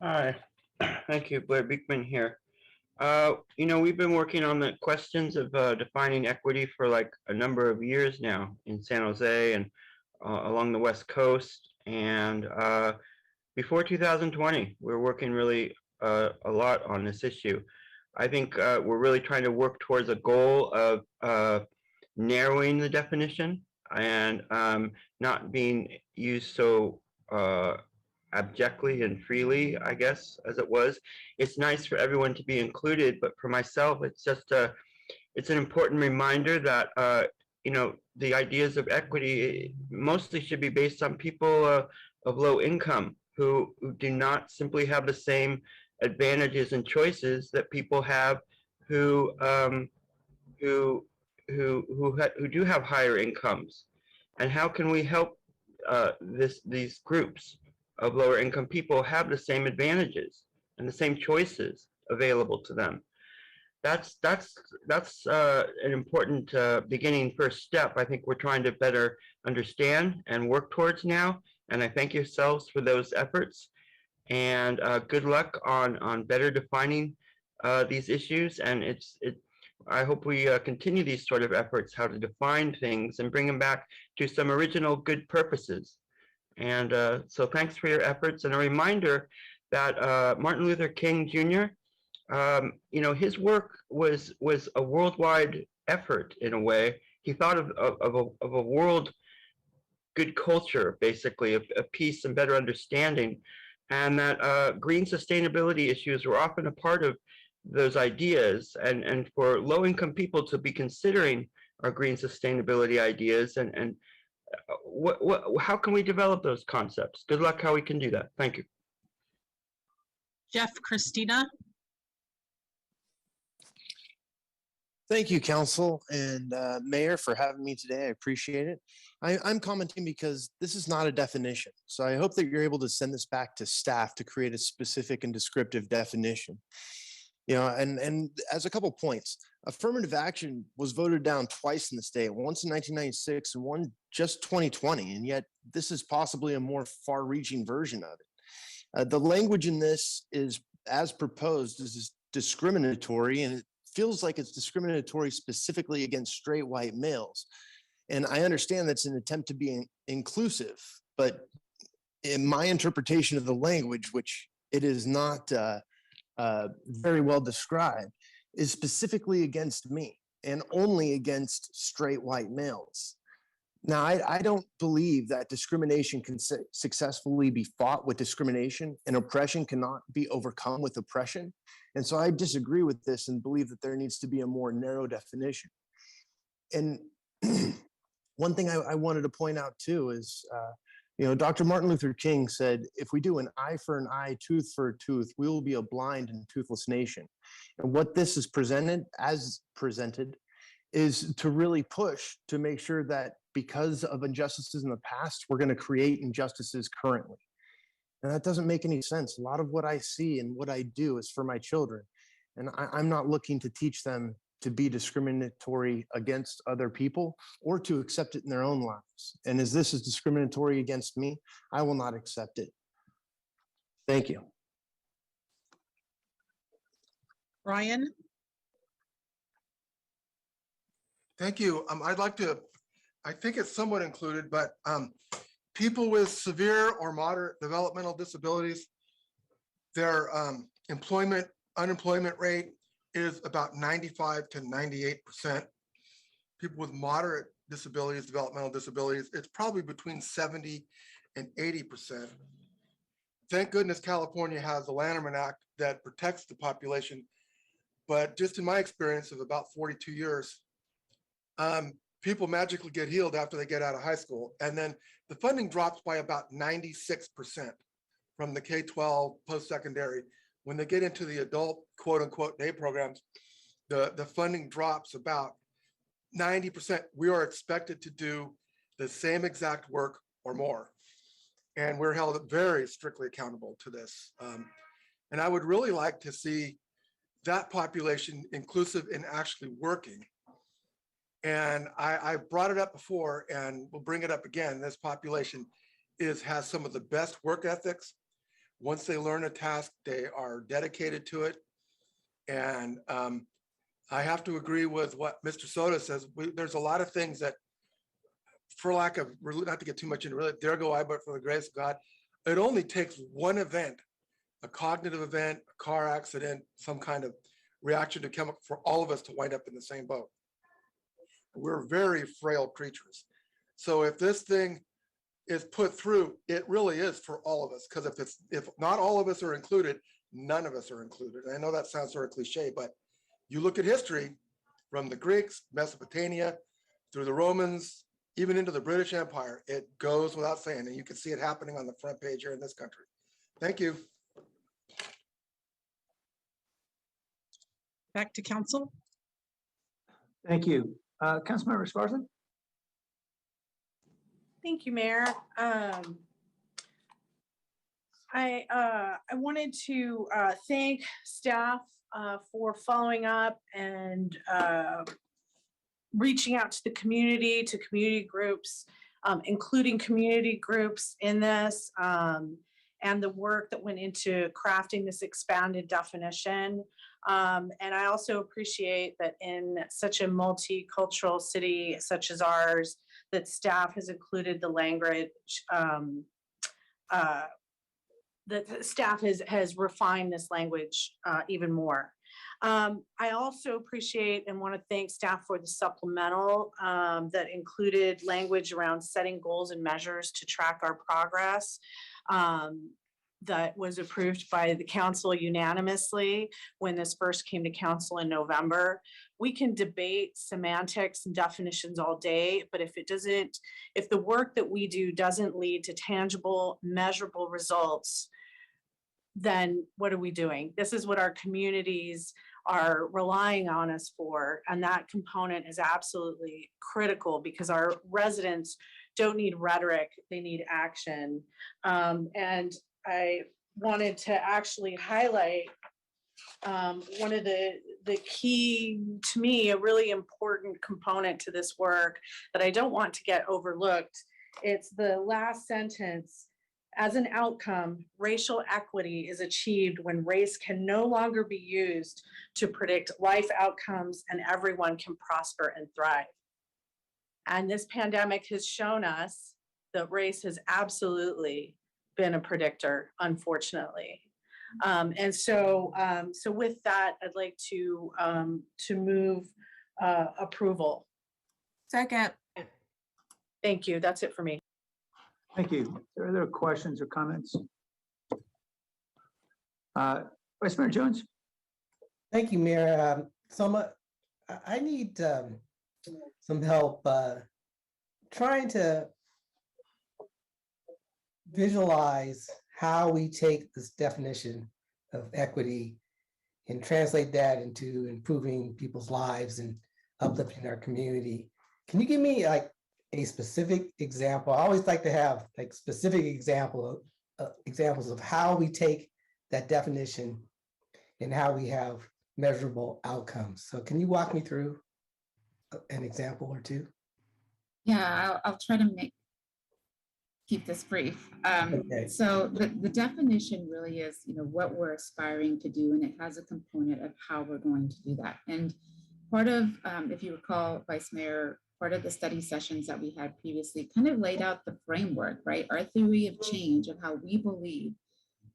Hi, thank you, Blair Beekman here. We've been working on the questions of defining equity for like a number of years now in San Jose and along the West Coast. And before 2020, we were working really a lot on this issue. I think we're really trying to work towards a goal of narrowing the definition and not being used so abjectly and freely, I guess, as it was. It's nice for everyone to be included, but for myself, it's just it's an important reminder that the ideas of equity mostly should be based on people of low income who do not simply have the same advantages and choices that people have who do have higher incomes. And how can we help these groups of lower income people have the same advantages and the same choices available to them? That's an important beginning first step. I think we're trying to better understand and work towards now. And I thank yourselves for those efforts. And good luck on better defining these issues. And I hope we continue these sort of efforts, how to define things and bring them back to some original good purposes. And so thanks for your efforts, and a reminder that Martin Luther King Jr., his work was a worldwide effort in a way. He thought of a world good culture, basically, of peace and better understanding, and that green sustainability issues were often a part of those ideas, and for low-income people to be considering our green sustainability ideas, and how can we develop those concepts? Good luck how we can do that. Thank you. Jeff, Christina. Thank you, Council and Mayor, for having me today. I appreciate it. I'm commenting because this is not a definition. So I hope that you're able to send this back to staff to create a specific and descriptive definition. And as a couple points, affirmative action was voted down twice in the state, once in 1996 and one just 2020. And yet this is possibly a more far-reaching version of it. The language in this is, as proposed, is discriminatory, and it feels like it's discriminatory specifically against straight white males. And I understand that's an attempt to be inclusive, but in my interpretation of the language, which it is not very well described, is specifically against me and only against straight white males. Now, I don't believe that discrimination can successfully be fought with discrimination, and oppression cannot be overcome with oppression. And so I disagree with this and believe that there needs to be a more narrow definition. And one thing I wanted to point out too is, Dr. Martin Luther King said, if we do an eye for an eye, tooth for a tooth, we will be a blind and toothless nation. And what this is presented, is to really push to make sure that because of injustices in the past, we're going to create injustices currently. And that doesn't make any sense. A lot of what I see and what I do is for my children. And I'm not looking to teach them to be discriminatory against other people or to accept it in their own lives. And as this is discriminatory against me, I will not accept it. Thank you. Ryan. Thank you. I'd like to, I think it's somewhat included, but people with severe or moderate developmental disabilities, their unemployment rate is about 95 to 98%. People with moderate disabilities, developmental disabilities, it's probably between 70 and 80%. Thank goodness California has the Lanterman Act that protects the population. But just in my experience of about 42 years, people magically get healed after they get out of high school. And then the funding drops by about 96% from the K-12 post-secondary. When they get into the adult, quote unquote, day programs, the funding drops about 90%. We are expected to do the same exact work or more. And we're held very strictly accountable to this. And I would really like to see that population inclusive in actually working. And I brought it up before and we'll bring it up again. This population has some of the best work ethics. Once they learn a task, they are dedicated to it. And I have to agree with what Mr. Soto says. There's a lot of things that, for lack of, not to get too much into really, there go I, but for the grace of God, it only takes one event, a cognitive event, a car accident, some kind of reaction to chemical for all of us to wind up in the same boat. We're very frail creatures. So if this thing is put through, it really is for all of us. Because if not all of us are included, none of us are included. And I know that sounds sort of cliche, but you look at history from the Greeks, Mesopotamia, through the Romans, even into the British Empire, it goes without saying, and you can see it happening on the front page here in this country. Thank you. Back to council. Thank you. Councilmember Sparson? Thank you, Mayor. I wanted to thank staff for following up and reaching out to the community, to community groups, including community groups in this, and the work that went into crafting this expanded definition. And I also appreciate that in such a multicultural city such as ours, that staff has included the language, that staff has refined this language even more. I also appreciate and want to thank staff for the supplemental that included language around setting goals and measures to track our progress. That was approved by the council unanimously when this first came to council in November. We can debate semantics and definitions all day, but if the work that we do doesn't lead to tangible, measurable results, then what are we doing? This is what our communities are relying on us for. And that component is absolutely critical because our residents don't need rhetoric, they need action. And I wanted to actually highlight one of the key, to me, a really important component to this work that I don't want to get overlooked. It's the last sentence. As an outcome, racial equity is achieved when race can no longer be used to predict life outcomes and everyone can prosper and thrive. And this pandemic has shown us that race has absolutely been a predictor, unfortunately. And so with that, I'd like to move approval. Second. Thank you. That's it for me. Thank you. Are there other questions or comments? Vice Mayor Jones? Thank you, Mayor. I need some help trying to visualize how we take this definition of equity and translate that into improving people's lives and uplifting our community. Can you give me like a specific example? I always like to have like specific examples of how we take that definition and how we have measurable outcomes. So can you walk me through an example or two? Yeah, I'll try to keep this brief. Okay. So the definition really is, what we're aspiring to do, and it has a component of how we're going to do that. And part of, if you recall, Vice Mayor, part of the study sessions that we had previously kind of laid out the framework, right? Our theory of change of how we believe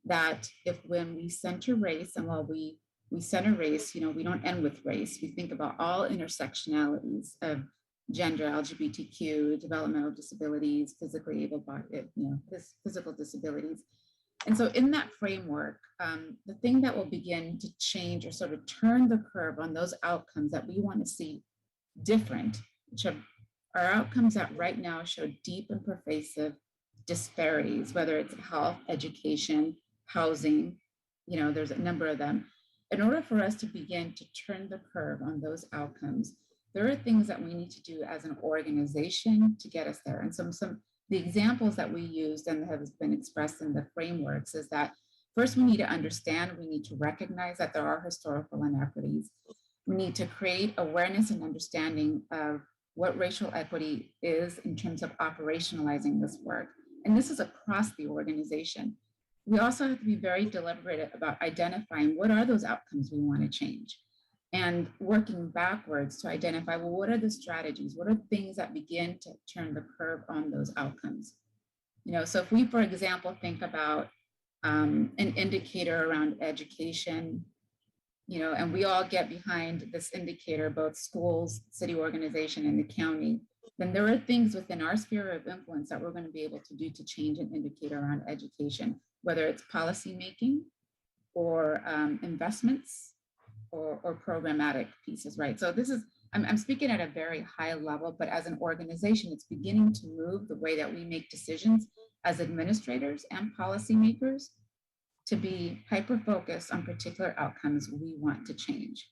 that when we center race, and while we center race, we don't end with race. We think about all intersectionalities of gender, LGBTQ, developmental disabilities, physically able-bodied, physical disabilities. And so in that framework, the thing that will begin to change or sort of turn the curve on those outcomes that we want to see different, which are outcomes that right now show deep and pervasive disparities, whether it's health, education, housing, there's a number of them. In order for us to begin to turn the curve on those outcomes, there are things that we need to do as an organization to get us there. And the examples that we used and have been expressed in the frameworks is that first we need to understand, we need to recognize that there are historical inequities. We need to create awareness and understanding of what racial equity is in terms of operationalizing this work. And this is across the organization. We also have to be very deliberate about identifying what are those outcomes we want to change, and working backwards to identify, well, what are the strategies? What are things that begin to turn the curve on those outcomes? So if we, for example, think about an indicator around education, and we all get behind this indicator, both schools, city organization, and the county, then there are things within our sphere of influence that we're going to be able to do to change an indicator around education, whether it's policymaking or investments or programmatic pieces, right? So this is, I'm speaking at a very high level, but as an organization, it's beginning to move the way that we make decisions as administrators and policymakers to be hyper-focused on particular outcomes we want to change.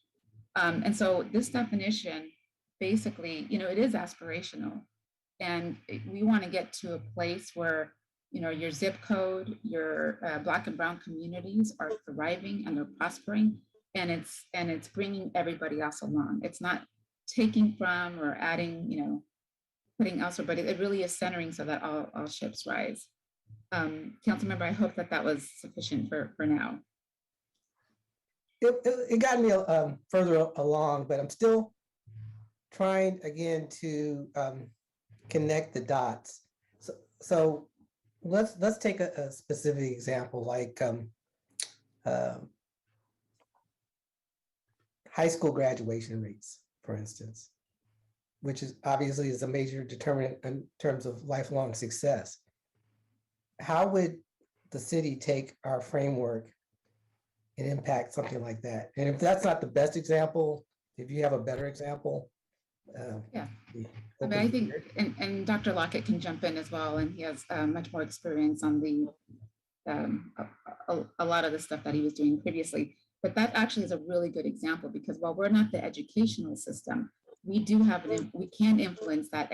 And so this definition, basically, it is aspirational. And we want to get to a place where, your zip code, your Black and Brown communities are thriving and they're prospering. And it's bringing everybody else along. It's not taking from or adding, putting elsewhere, but it really is centering so that all ships rise. Councilmember, I hope that that was sufficient for now. It got me further along, but I'm still trying again to connect the dots. So let's take a specific example, like high school graduation rates, for instance, which is obviously is a major determinant in terms of lifelong success. How would the city take our framework and impact something like that? And if that's not the best example, if you have a better example. Yeah, I mean, I think, and Dr. Lockett can jump in as well, and he has much more experience on the a lot of the stuff that he was doing previously. But that actually is a really good example, because while we're not the educational system, we do have we can influence that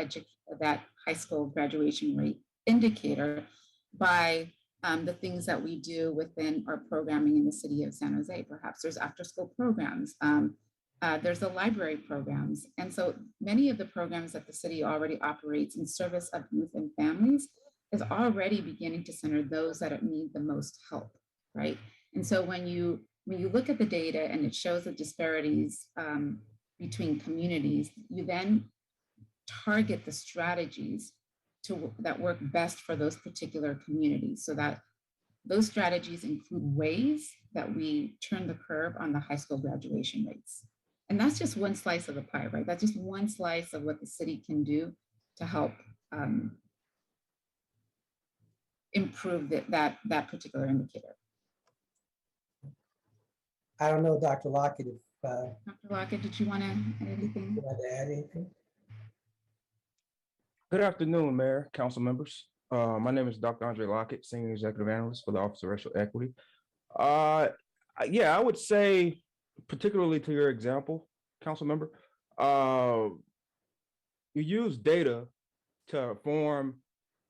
that high school graduation rate indicator by the things that we do within our programming in the city of San Jose. Perhaps there's after school programs, there's the library programs. And so many of the programs that the city already operates in service of youth and families is already beginning to center those that need the most help, right? And so when you look at the data and it shows the disparities between communities, you then target the strategies that work best for those particular communities, so that those strategies include ways that we turn the curve on the high school graduation rates. And that's just one slice of the pie, right? That's just one slice of what the city can do to help improve that particular indicator. I don't know, Dr. Lockett, if Dr. Lockett, did you want to add anything? you want to add anything? Good afternoon, Mayor, council members. My name is Dr. Andre Lockett, Senior Executive Analyst for the Office of Racial Equity. Yeah, I would say, particularly to your example, council member, you use data to form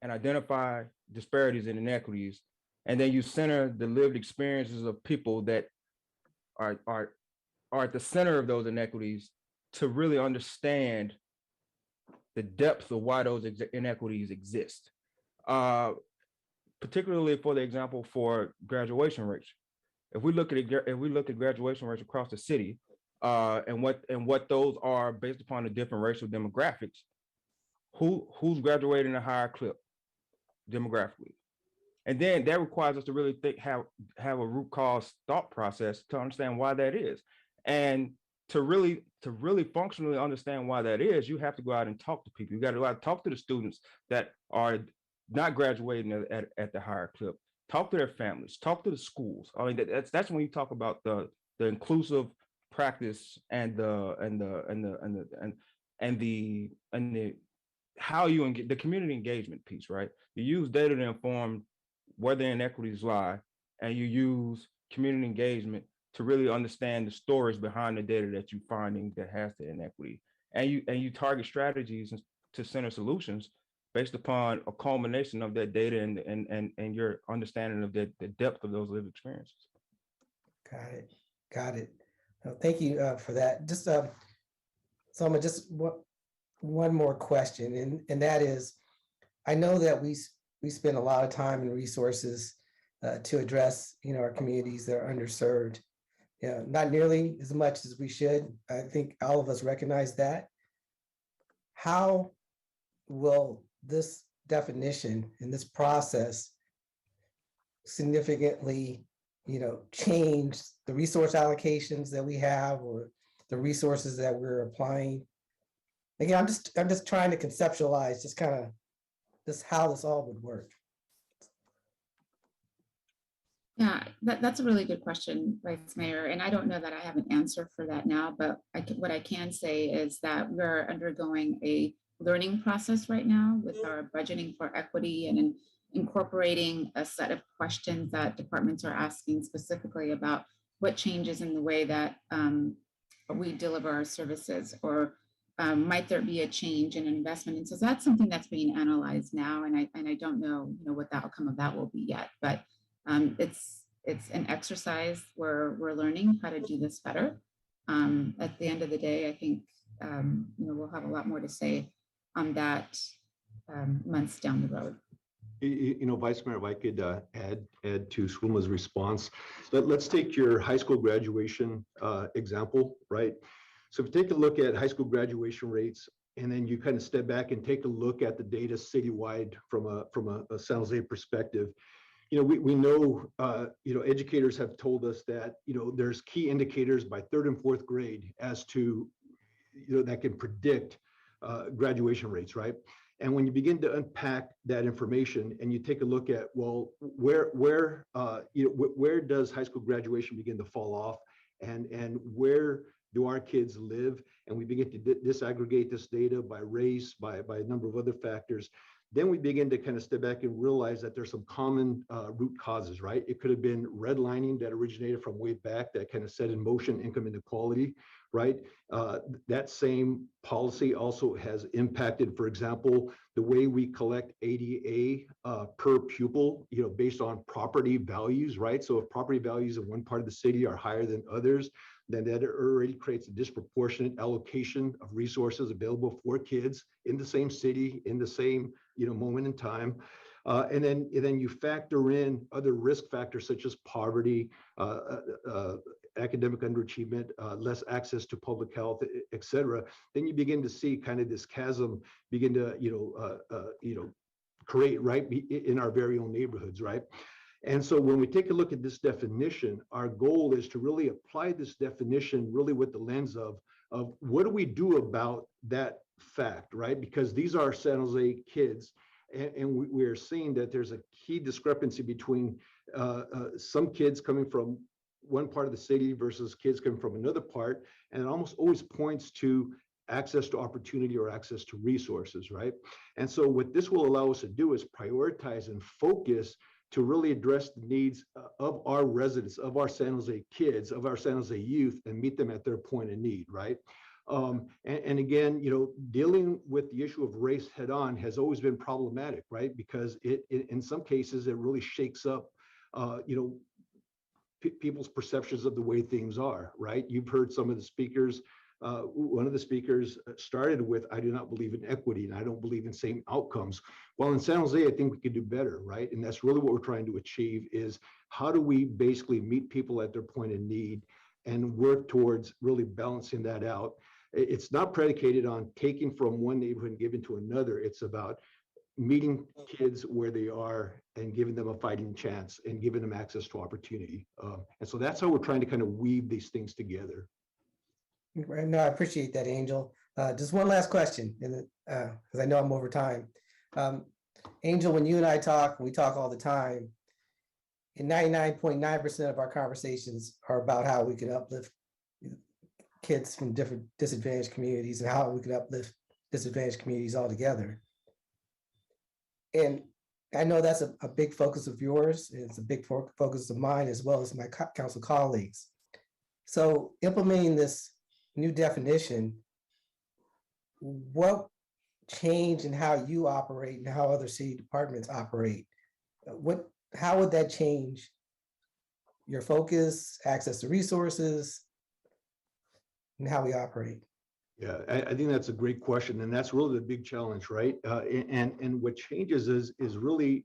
and identify disparities and inequities, and then you center the lived experiences of people that are at the center of those inequities to really understand the depth of why those inequities exist. Particularly for the example for graduation rates. If we look at graduation rates across the city, and what those are based upon the different racial demographics, who's graduating a higher clip demographically, and then that requires us to really have a root cause thought process to understand why that is, and to really functionally understand why that is, you have to go out and talk to people. You got to go out and talk to the students that are not graduating at the higher clip. Talk to their families. Talk to the schools. I mean, that's when you talk about the inclusive practice and the how you engage the community engagement piece, right? You use data to inform where the inequities lie, and you use community engagement to really understand the stories behind the data that you're finding that has the inequity, and you target strategies to center solutions based upon a culmination of that data and your understanding of the depth of those lived experiences. Got it. Thank you for that. Just Selma, just one more question, and that is, I know that we spend a lot of time and resources to address our communities that are underserved. Yeah, not nearly as much as we should. I think all of us recognize that. How will this definition and this process significantly, change the resource allocations that we have or the resources that we're applying? Again, I'm just trying to conceptualize just kind of how this all would work. Yeah, that's a really good question, Vice Mayor. And I don't know that I have an answer for that now, but what I can say is that we're undergoing a learning process right now with our budgeting for equity and incorporating a set of questions that departments are asking specifically about what changes in the way that we deliver our services, or might there be a change in investment? And so that's something that's being analyzed now, and I don't know, what the outcome of that will be yet, but it's an exercise where we're learning how to do this better. At the end of the day, I think we'll have a lot more to say on that months down the road. Vice Mayor, if I could add to Swilma's response. Let's take your high school graduation example, right? So if you take a look at high school graduation rates, and then you kind of step back and take a look at the data citywide from a San Jose perspective, we know, educators have told us that, there's key indicators by third and fourth grade as to, that can predict graduation rates, right? And when you begin to unpack that information and you take a look at, well, where does high school graduation begin to fall off, and where do our kids live? And we begin to disaggregate this data by race, by a number of other factors. Then we begin to kind of step back and realize that there's some common root causes, right? It could have been redlining that originated from way back that kind of set in motion income inequality, right? That same policy also has impacted, for example, the way we collect ADA per pupil, based on property values, right? So if property values in one part of the city are higher than others, then that already creates a disproportionate allocation of resources available for kids in the same city, in the same moment in time. And then you factor in other risk factors such as poverty, academic underachievement, less access to public health, et cetera. Then you begin to see kind of this chasm begin to create right in our very own neighborhoods, right? And so when we take a look at this definition, our goal is to really apply this definition really with the lens of what do we do about that fact, right? Because these are San Jose kids, and we are seeing that there's a key discrepancy between some kids coming from one part of the city versus kids coming from another part, and it almost always points to access to opportunity or access to resources, right? And so what this will allow us to do is prioritize and focus to really address the needs of our residents, of our San Jose kids, of our San Jose youth, and meet them at their point of need, right? And again, dealing with the issue of race head on has always been problematic, right? Because it in some cases, it really shakes up, people's perceptions of the way things are, right? You've heard some of the speakers. One of the speakers started with, I do not believe in equity and I don't believe in same outcomes. Well, in San Jose, I think we could do better, right? And that's really what we're trying to achieve is how do we basically meet people at their point of need and work towards really balancing that out. It's not predicated on taking from one neighborhood and giving to another. It's about meeting kids where they are and giving them a fighting chance and giving them access to opportunity. And so that's how we're trying to kind of weave these things together. No, I appreciate that, Angel. Just one last question, because I know I'm over time. Angel, when you and I talk, we talk all the time, and 99.9% of our conversations are about how we can uplift kids from different disadvantaged communities and how we can uplift disadvantaged communities altogether. And I know that's a big focus of yours. And it's a big focus of mine as well as my council colleagues. So implementing this new definition, what change in how you operate and how other city departments operate? How would that change your focus, access to resources, and how we operate? Yeah, I think that's a great question, and that's really the big challenge, right? And what changes is really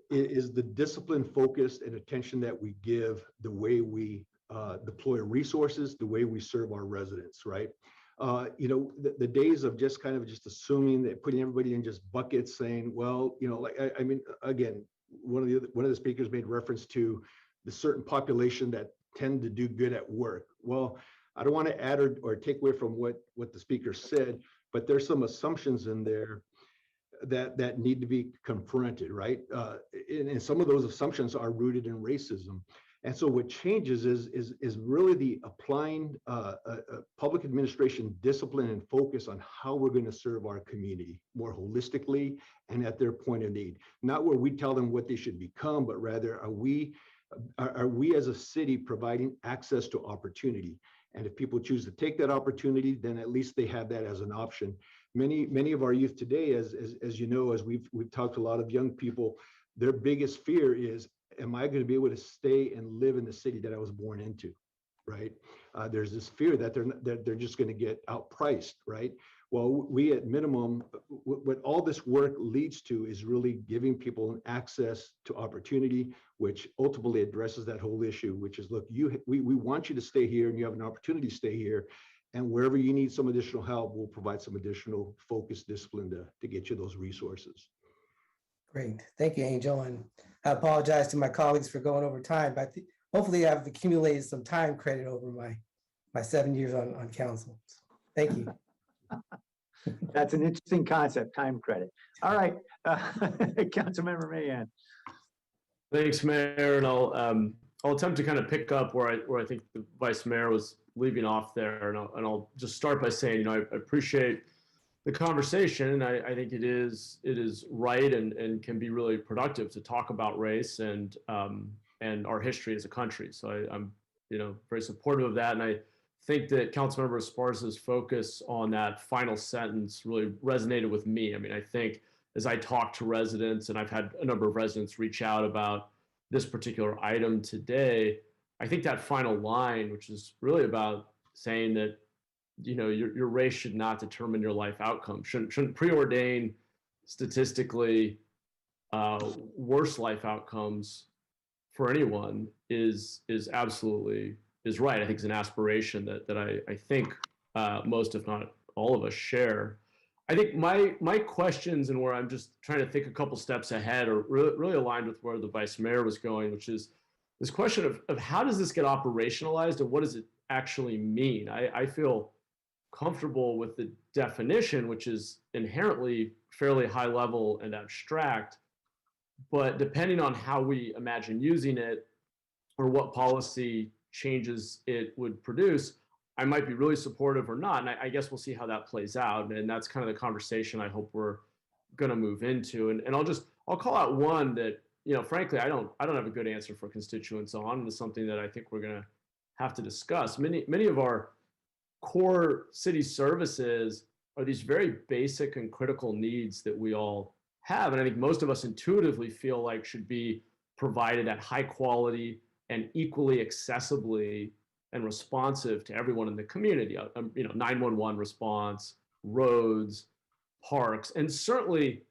the discipline, focus, and attention that we give the way we deploy resources, the way we serve our residents, right? The days of just kind of just assuming that putting everybody in just buckets, saying, well, I mean, again, one of the speakers made reference to the certain population that tend to do good at work. Well, I don't want to add or take away from what the speaker said, but there's some assumptions in there that need to be confronted, right? And some of those assumptions are rooted in racism. And so what changes is really the applying public administration discipline and focus on how we're going to serve our community more holistically and at their point of need. Not where we tell them what they should become, but rather are we as a city providing access to opportunity? And if people choose to take that opportunity, then at least they have that as an option. Many of our youth today, as you know, as we've talked to a lot of young people, their biggest fear is, am I going to be able to stay and live in the city that I was born into? right? There's this fear that they're just going to get outpriced, right? Well, we at minimum, what all this work leads to is really giving people access to opportunity, which ultimately addresses that whole issue, which is, look, we want you to stay here and you have an opportunity to stay here. And wherever you need some additional help, we'll provide some additional focus discipline to get you those resources. Great. Thank you, Angel. And I apologize to my colleagues for going over time, but hopefully I've accumulated some time credit over my 7 years on council. Thank you. That's an interesting concept, time credit. All right, Councilmember Mayan. Thanks, Mayor, and I'll attempt to kind of pick up where I think the Vice Mayor was leaving off there, and I'll just start by saying, I appreciate the conversation, and I think it is right and can be really productive to talk about race and our history as a country. So I'm very supportive of that, and I think that Councilmember Esparza's focus on that final sentence really resonated with me. I mean, I think as I talk to residents, and I've had a number of residents reach out about this particular item today, I think that final line, which is really about saying that, your race should not determine your life outcome, shouldn't preordain statistically worse life outcomes for anyone is absolutely is right. I think it's an aspiration that I think most, if not all of us, share. I think my questions and where I'm just trying to think a couple steps ahead are really aligned with where the Vice Mayor was going, which is this question of how does this get operationalized and what does it actually mean? I feel comfortable with the definition, which is inherently fairly high level and abstract, but depending on how we imagine using it or what policy changes it would produce, I might be really supportive or not. And I guess we'll see how that plays out. And that's kind of the conversation I hope we're going to move into. And I'll call out one that, frankly, I don't have a good answer for constituents on. And it's something that I think we're going to have to discuss. Many of our core city services are these very basic and critical needs that we all have. And I think most of us intuitively feel like should be provided at high quality and equally accessibly and responsive to everyone in the community. 911 response, roads, parks, and certainly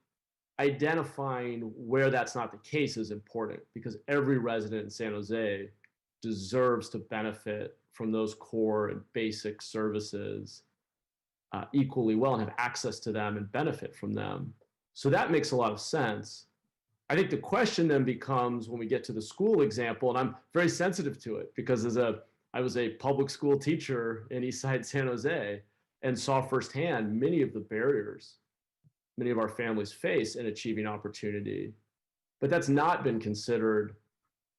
identifying where that's not the case is important, because every resident in San Jose deserves to benefit from those core and basic services equally well and have access to them and benefit from them. So that makes a lot of sense. I think the question then becomes when we get to the school example, and I'm very sensitive to it because I was a public school teacher in Eastside San Jose and saw firsthand many of the barriers many of our families face in achieving opportunity. But that's not been considered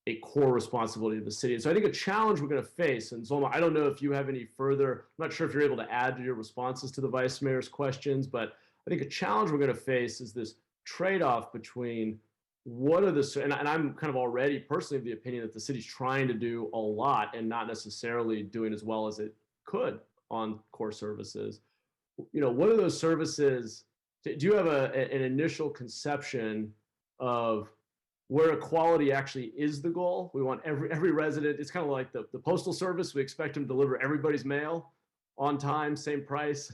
a core responsibility of the city. And so I think a challenge we're going to face, and Zolma, I don't know if you have any further, I'm not sure if you're able to add to your responses to the Vice Mayor's questions, but I think a challenge we're going to face is this trade-off between what are the, and I'm kind of already personally of the opinion that the city's trying to do a lot and not necessarily doing as well as it could on core services. What are those services? Do you have an initial conception of where equality actually is the goal? We want every resident, it's kind of like the Postal Service. We expect them to deliver everybody's mail on time, same price,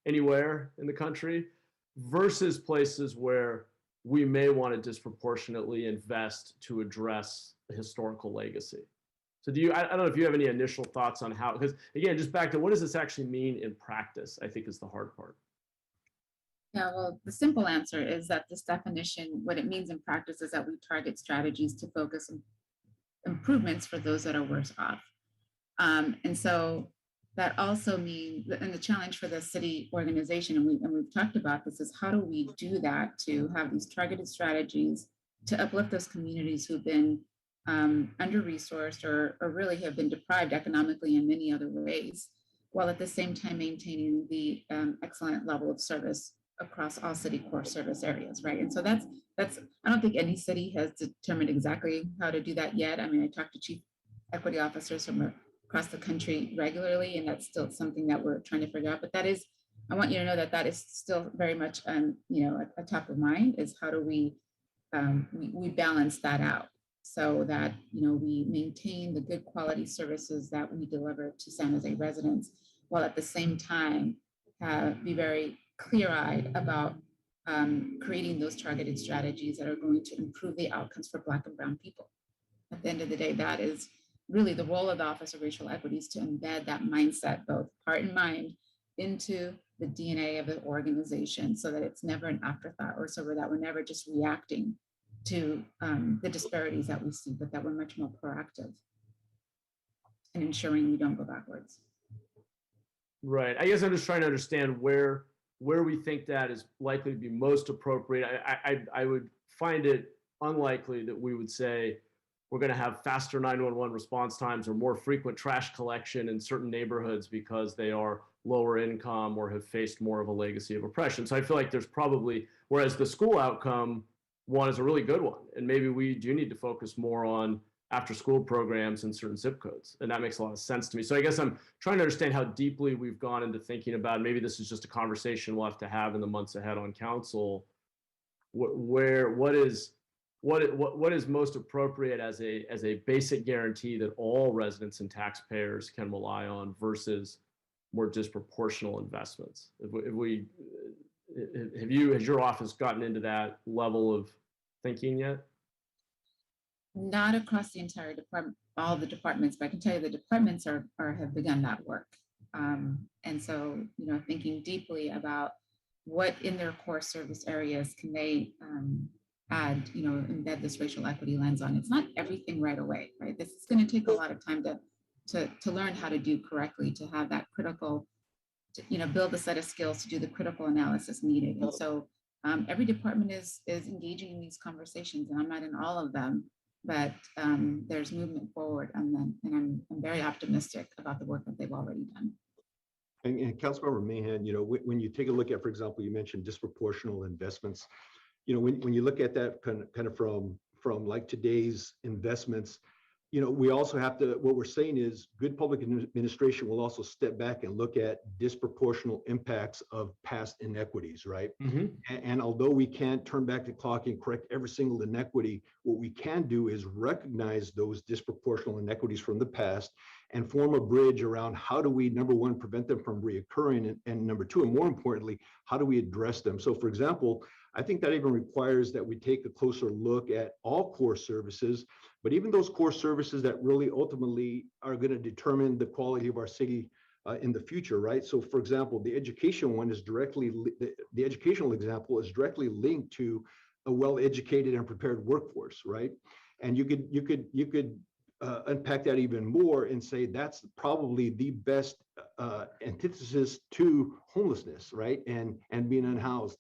anywhere in the country, versus places where we may want to disproportionately invest to address the historical legacy. So I don't know if you have any initial thoughts on how, because again, just back to what does this actually mean in practice, I think is the hard part. Yeah, well, the simple answer is that this definition, what it means in practice is that we target strategies to focus on improvements for those that are worse off. And so that also means, and the challenge for the city organization, and we've talked about this, is how do we do that to have these targeted strategies to uplift those communities who've been under-resourced or really have been deprived economically in many other ways, while at the same time maintaining the excellent level of service across all city core service areas, right? And so that's I don't think any city has determined exactly how to do that yet. I mean, I talk to chief equity officers from across the country regularly, and that's still something that we're trying to figure out. But that is, I want you to know that that is still very much, a top of mind, is how do we balance that out. so that, we maintain the good quality services that we deliver to San Jose residents, while at the same time be very clear-eyed about creating those targeted strategies that are going to improve the outcomes for Black and Brown people. At the end of the day, that is really the role of the Office of Racial Equity, is to embed that mindset, both heart and mind, into the DNA of the organization, so that it's never an afterthought, or so that we're never just reacting to the disparities that we see, but that we're much more proactive in ensuring we don't go backwards. Right. I guess I'm just trying to understand where we think that is likely to be most appropriate. I would find it unlikely that we would say we're going to have faster 911 response times or more frequent trash collection in certain neighborhoods because they are lower income or have faced more of a legacy of oppression. So I feel like there's probably, whereas the school outcome one is a really good one, and maybe we do need to focus more on after school programs in certain zip codes. And that makes a lot of sense to me. So I guess I'm trying to understand how deeply we've gone into thinking about, maybe this is just a conversation we'll have to have in the months ahead on council, what is most appropriate as a basic guarantee that all residents and taxpayers can rely on versus more disproportional investments. Has your office gotten into that level of thinking yet? Not across the entire department, all the departments, but I can tell you the departments have begun that work. And so, thinking deeply about what in their core service areas can they add, embed this racial equity lens on. It's not everything right away, right? This is going to take a lot of time to learn how to do correctly, to have that critical, build a set of skills to do the critical analysis needed. And so every department is engaging in these conversations, and I'm not in all of them, but there's movement forward on them, and I'm very optimistic about the work that they've already done. And Councilmember Mahan, when you take a look at, for example, you mentioned disproportional investments. When you look at that kind of from like today's investments, we also have to, what we're saying is good public administration will also step back and look at disproportional impacts of past inequities, right? Mm-hmm. And although we can't turn back the clock and correct every single inequity, what we can do is recognize those disproportional inequities from the past and form a bridge around how do we, number one, prevent them from reoccurring, and number two, and more importantly, how do we address them? So for example, I think that even requires that we take a closer look at all core services, but even those core services that really ultimately are going to determine the quality of our city in the future, right? So for example, the education one is directly, the educational example is directly linked to a well-educated and prepared workforce, right? And you could unpack that even more and say that's probably the best antithesis to homelessness, right? And being unhoused.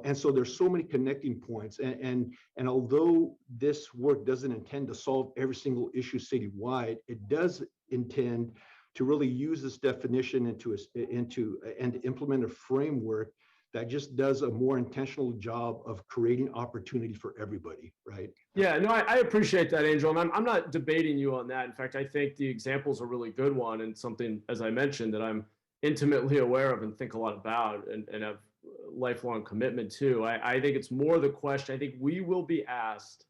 And so there's so many connecting points. And although this work doesn't intend to solve every single issue citywide, it does intend to really use this definition and implement a framework that just does a more intentional job of creating opportunity for everybody, right? Yeah, no, I appreciate that, Angel. And I'm not debating you on that. In fact, I think the example's a really good one, and something, as I mentioned, that I'm intimately aware of and think a lot about and have lifelong commitment to. I think it's more the question. I think we will be asked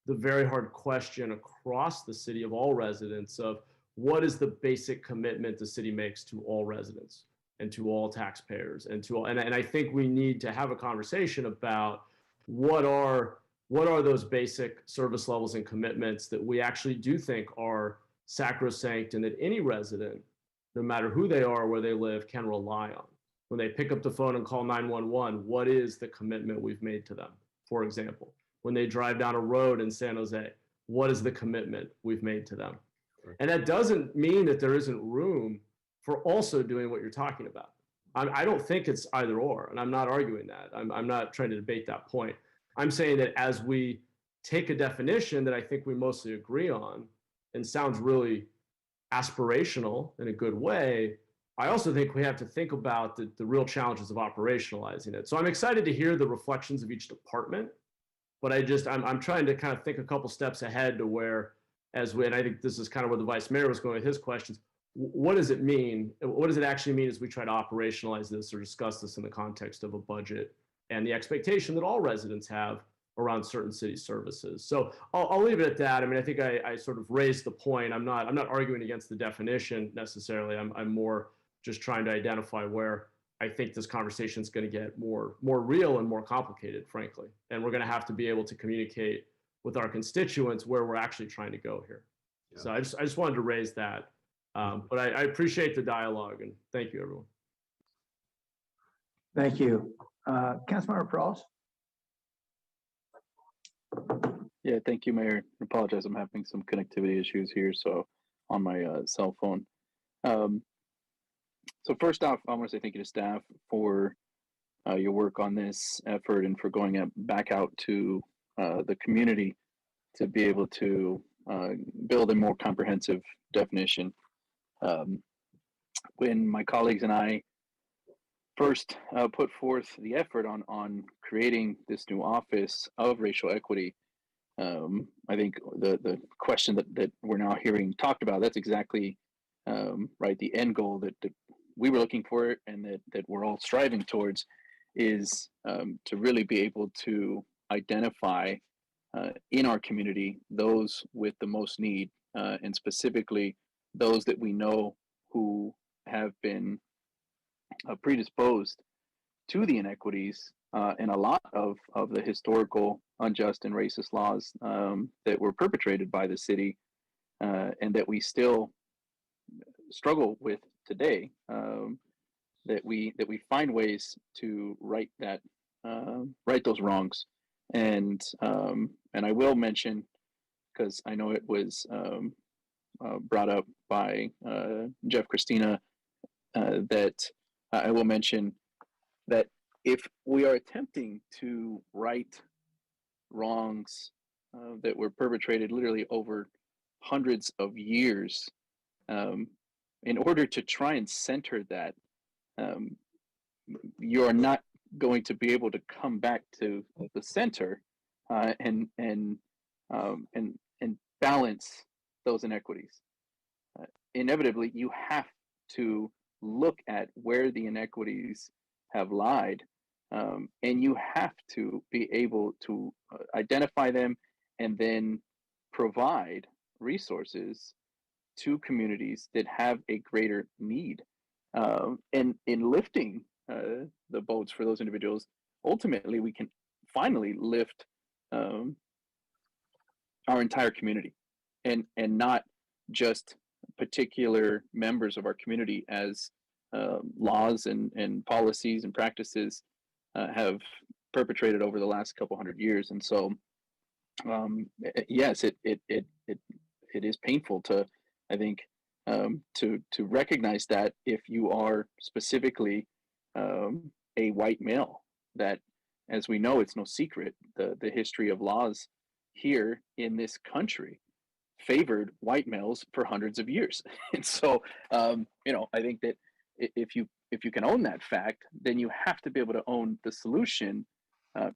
the very hard question across the city of all residents of what is the basic commitment the city makes to all residents and to all taxpayers and to all, and I think we need to have a conversation about what are those basic service levels and commitments that we actually do think are sacrosanct and that any resident, no matter who they are, where they live, can rely on. When they pick up the phone and call 911, what is the commitment we've made to them? For example, when they drive down a road in San Jose, what is the commitment we've made to them? And that doesn't mean that there isn't room for also doing what you're talking about. I don't think it's either or, and I'm not arguing that. I'm not trying to debate that point. I'm saying that as we take a definition that I think we mostly agree on and sounds really aspirational in a good way, I also think we have to think about the real challenges of operationalizing it. So I'm excited to hear the reflections of each department, but I'm trying to kind of think a couple steps ahead to where, and I think this is kind of where the Vice Mayor was going with his questions. What does it mean? What does it actually mean as we try to operationalize this or discuss this in the context of a budget and the expectation that all residents have around certain city services. So I'll leave it at that. I mean, I think I sort of raised the point. I'm not arguing against the definition necessarily. I'm more just trying to identify where I think this conversation is going to get more real and more complicated, frankly. And we're going to have to be able to communicate with our constituents where we're actually trying to go here. Yeah. So I just wanted to raise that. But I appreciate the dialogue, and thank you, everyone. Thank you. Councilmember Prowse. Yeah, thank you, Mayor. I apologize, I'm having some connectivity issues here, so on my cell phone. So first off, I want to say thank you to staff for your work on this effort and for going back out to the community to be able to build a more comprehensive definition. When my colleagues and I first put forth the effort on creating this new office of racial equity, I think the question that we're now hearing talked about, that's exactly right, the end goal that we were looking for and that we're all striving towards is to really be able to identify in our community those with the most need, and specifically those that we know who have been predisposed to the inequities and a lot of the historical unjust and racist laws that were perpetrated by the city and that we still struggle with today, that we find ways to right those wrongs. And I will mention, because I know it was brought up by Jeff Christina, that I will mention that if we are attempting to right wrongs that were perpetrated literally over hundreds of years, in order to try and center that, you are not going to be able to come back to the center and balance those inequities. Inevitably, you have to look at where the inequities have lied, and you have to be able to identify them and then provide resources to communities that have a greater need. And in lifting the boats for those individuals, ultimately we can finally lift our entire community, and not just particular members of our community, as laws and policies and practices have perpetrated over the last couple hundred years. And so, yes, it is painful to, I think, to recognize that if you are specifically a white male, that, as we know, it's no secret, the history of laws here in this country favored white males for hundreds of years. And so, I think that if you can own that fact, then you have to be able to own the solution.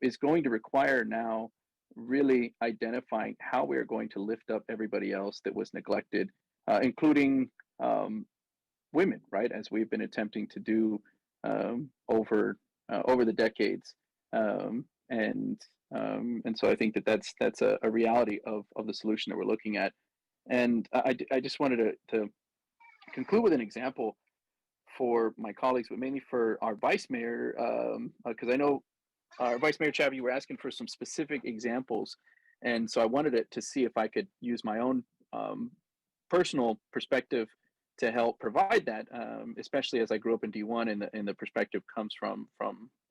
Is going to require now really identifying how we are going to lift up everybody else that was neglected, including women, right, as we've been attempting to do over the decades. And so I think that's a reality of the solution that we're looking at. And I just wanted to conclude with an example for my colleagues, but mainly for our vice mayor, because I know our Vice Mayor Chavez, you were asking for some specific examples. And so I wanted to see if I could use my own personal perspective to help provide that, especially as I grew up in D1 and the perspective comes from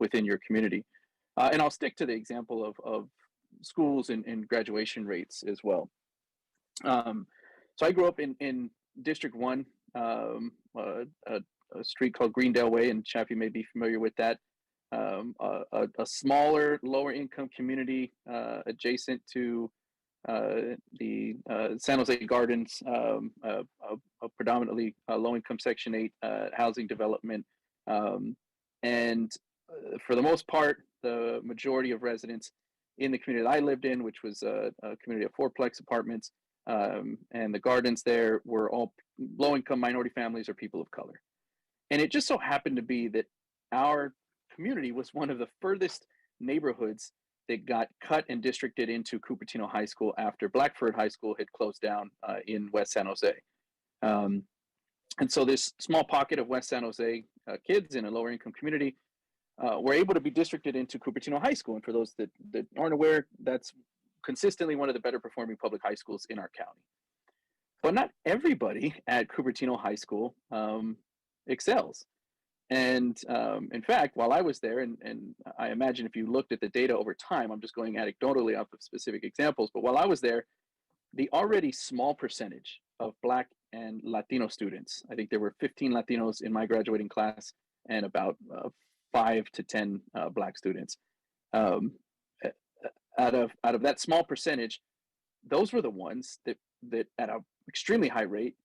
within your community. And I'll stick to the example of schools and graduation rates as well. So I grew up in District 1, a street called Greendale Way, and Chaffee may be familiar with that. A smaller, lower income community adjacent to the San Jose Gardens, a predominantly low income Section 8 housing development. And for the most part, the majority of residents in the community that I lived in, which was a community of fourplex apartments, and the gardens there were all low income minority families or people of color. And it just so happened to be that our community was one of the furthest neighborhoods that got cut and districted into Cupertino High School after Blackford High School had closed down in West San Jose. And so this small pocket of West San Jose kids in a lower income community were able to be districted into Cupertino High School. And for those that aren't aware, that's consistently one of the better performing public high schools in our county. But not everybody at Cupertino High School excels. And in fact, while I was there, and I imagine if you looked at the data over time, I'm just going anecdotally off of specific examples, but while I was there, the already small percentage of Black and Latino students, I think there were 15 Latinos in my graduating class and about 5 to 10 Black students. Out of that small percentage, those were the ones that at an extremely high rate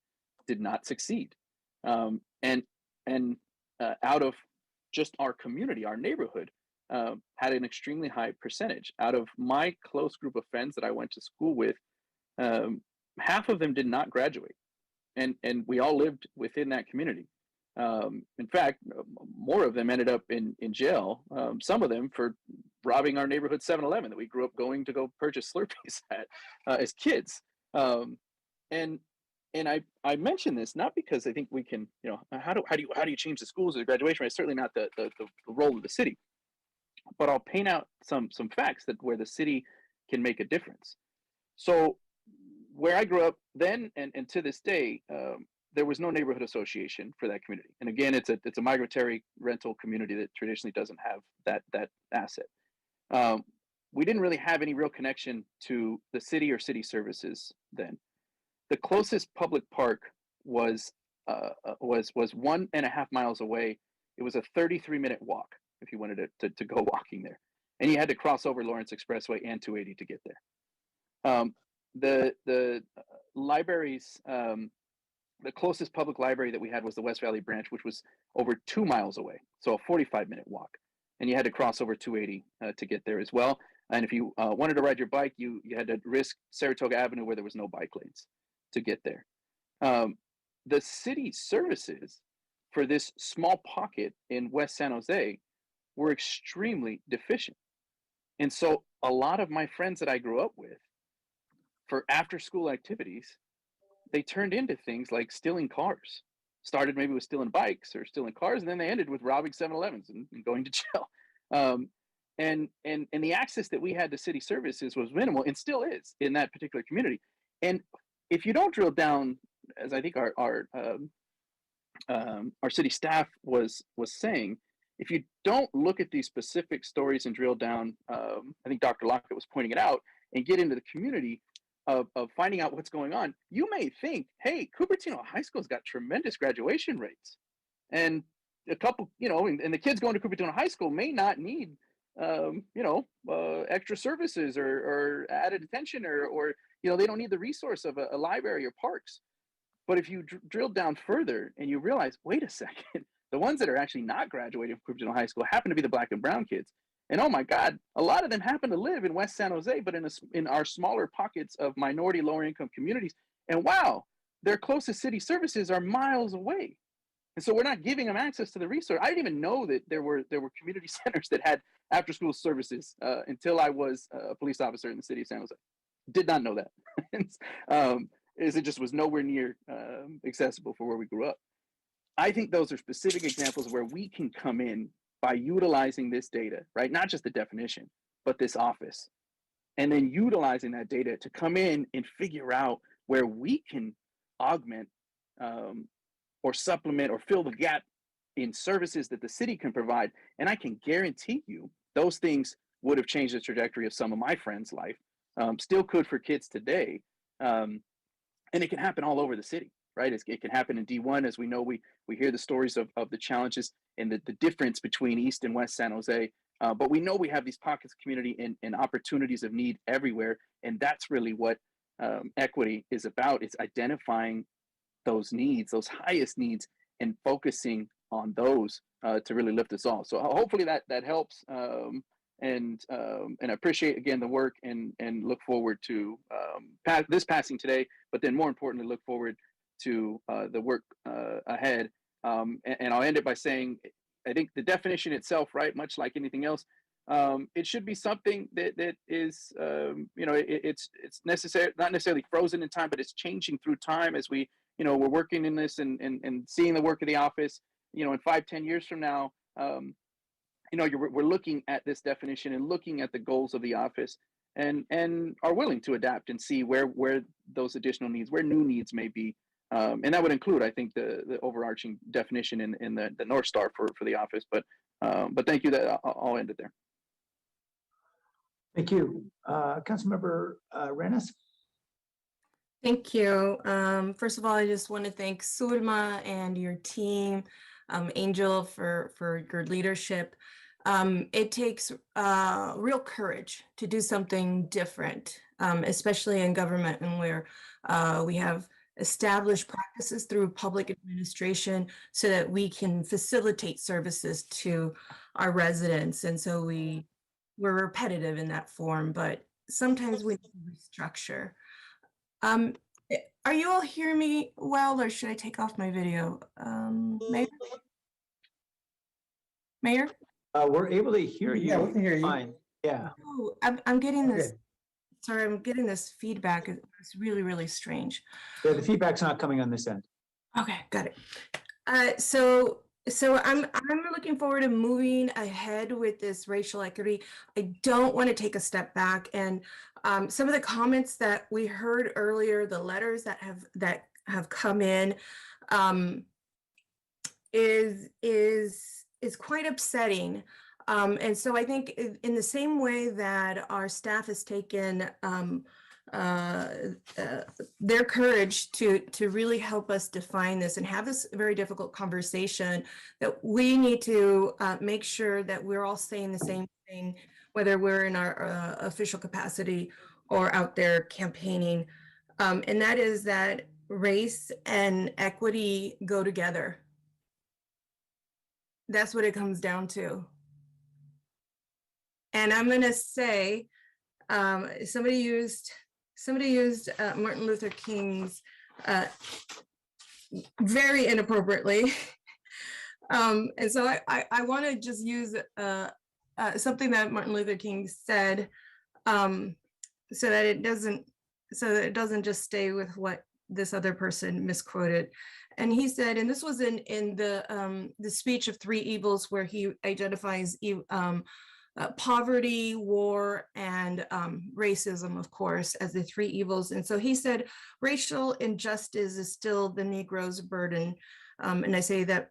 did not succeed. And out of just our community, our neighborhood, had an extremely high percentage. Out of my close group of friends that I went to school with, half of them did not graduate. And we all lived within that community. In fact, more of them ended up in jail, some of them for robbing our neighborhood 7-Eleven that we grew up going to go purchase Slurpees at as kids. And I mention this not because I think we can, how do you change the schools or the graduation rate? It's certainly not the role of the city. But I'll paint out some facts that where the city can make a difference. So where I grew up then and to this day, there was no neighborhood association for that community. And again, it's a migratory rental community that traditionally doesn't have that asset. We didn't really have any real connection to the city or city services then. The closest public park was 1.5 miles away. It was a 33-minute walk if you wanted to go walking there, and you had to cross over Lawrence Expressway and 280 to get there. The libraries, the closest public library that we had was the West Valley branch, which was over 2 miles away, so a 45-minute walk, and you had to cross over 280 to get there as well. And if you wanted to ride your bike, you had to risk Saratoga Avenue where there was no bike lanes to get there. The city services for this small pocket in West San Jose were extremely deficient. And so a lot of my friends that I grew up with, for after school activities, they turned into things like stealing cars. Started maybe with stealing bikes or stealing cars, and then they ended with robbing 7-Elevens and going to jail. And the access that we had to city services was minimal, and still is in that particular community. And if you don't drill down, as I think our city staff was saying, if you don't look at these specific stories and drill down, I think Dr. Lockett was pointing it out, and get into the community of finding out what's going on, you may think, hey, Cupertino High School's got tremendous graduation rates. And a couple, and the kids going to Cupertino High School may not need, extra services or added attention or they don't need the resource of a library or parks. But if you drill down further and you realize, wait a second, the ones that are actually not graduating from Cupertino High School happen to be the Black and brown kids. And oh my God, a lot of them happen to live in West San Jose, but in our smaller pockets of minority, lower income communities. And wow, their closest city services are miles away. And so we're not giving them access to the resource. I didn't even know that there were community centers that had after school services until I was a police officer in the city of San Jose. Did not know that. It just was nowhere near accessible for where we grew up. I think those are specific examples where we can come in by utilizing this data, right? Not just the definition, but this office. And then utilizing that data to come in and figure out where we can augment or supplement or fill the gap in services that the city can provide. And I can guarantee you those things would have changed the trajectory of some of my friends' life, still could for kids today. And it can happen all over the city, right? It can happen in D1, as we know, we hear the stories of the challenges and the difference between East and West San Jose. But we know we have these pockets of community and opportunities of need everywhere. And that's really what equity is about. It's identifying those needs, those highest needs, and focusing on those to really lift us all. So hopefully that helps. And I appreciate, again, the work and look forward to this passing today, but then more importantly, look forward to the work ahead. And I'll end it by saying, I think the definition itself, right, much like anything else, it should be something that is, it's necessary, not necessarily frozen in time, but it's changing through time as we, we're working in this and seeing the work of the office, in 5-10 years from now, we're looking at this definition and looking at the goals of the office and are willing to adapt and see where those additional needs, where new needs may be. And that would include, I think, the overarching definition in the North Star for the office. But thank you. That I'll end it there. Thank you. Councilmember Rennes. Thank you. First of all, I just want to thank Surma and your team, Angel, for your leadership. It takes real courage to do something different, especially in government and where we have established practices through public administration so that we can facilitate services to our residents. And so we're repetitive in that form, but sometimes we need to restructure. Are you all hearing me well, or should I take off my video? Mayor? We're able to hear you. Yeah, we can hear you. Fine. Yeah. Oh, I'm getting this. Good. Sorry, I'm getting this feedback. It's really, really strange. Yeah, the feedback's not coming on this end. Okay, got it. So I'm looking forward to moving ahead with this racial equity. I don't want to take a step back, and some of the comments that we heard earlier, the letters that have come in, is quite upsetting. And so I think in the same way that our staff has taken their courage to really help us define this and have this very difficult conversation, that we need to make sure that we're all saying the same thing, whether we're in our official capacity or out there campaigning. And that is that race and equity go together. That's what it comes down to. And I'm going to say, somebody used Martin Luther King's very inappropriately. And so I want to just use something that Martin Luther King said, so that it doesn't just stay with what this other person misquoted. And he said, and this was in the speech of three evils, where he identifies poverty, war, and racism, of course, as the three evils. And so he said, racial injustice is still the Negro's burden. And I say that,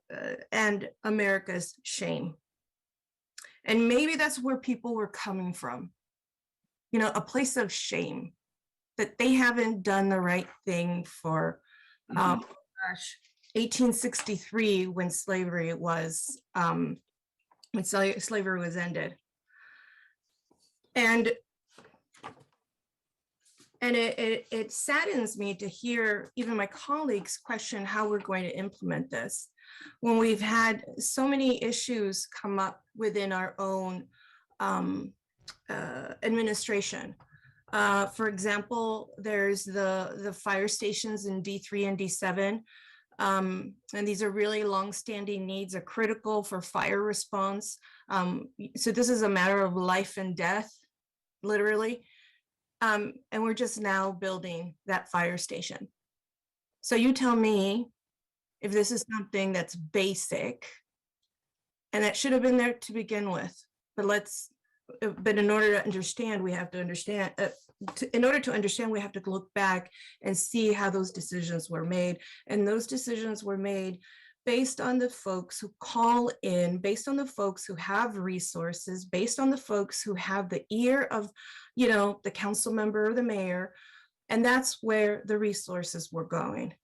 and America's shame. And maybe that's where people were coming from, a place of shame, that they haven't done the right thing for, 1863, when slavery was ended. And it saddens me to hear even my colleagues question how we're going to implement this, when we've had so many issues come up within our own administration. For example, there's the fire stations in D3 and D7. And these are really long-standing needs, are critical for fire response. So this is a matter of life and death, literally. And we're just now building that fire station. So you tell me if this is something that's basic and that should have been there to begin with. But in order to understand, we have to understand, in order to understand, we have to look back and see how those decisions were made. And those decisions were made based on the folks who call in, based on the folks who have resources, based on the folks who have the ear of, the council member or the mayor. And that's where the resources were going.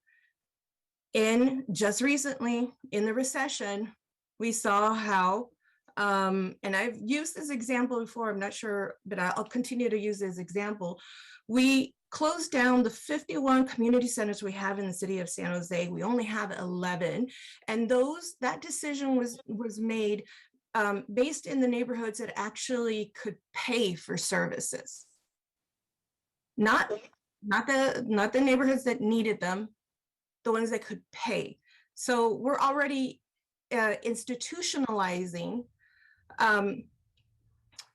Just recently, in the recession, we saw how, and I've used this example before, I'm not sure, but I'll continue to use this example. We closed down the 51 community centers we have in the city of San Jose. We only have 11. And that decision was made based in the neighborhoods that actually could pay for services. Not the neighborhoods that needed them, the ones that could pay. So we're already institutionalizing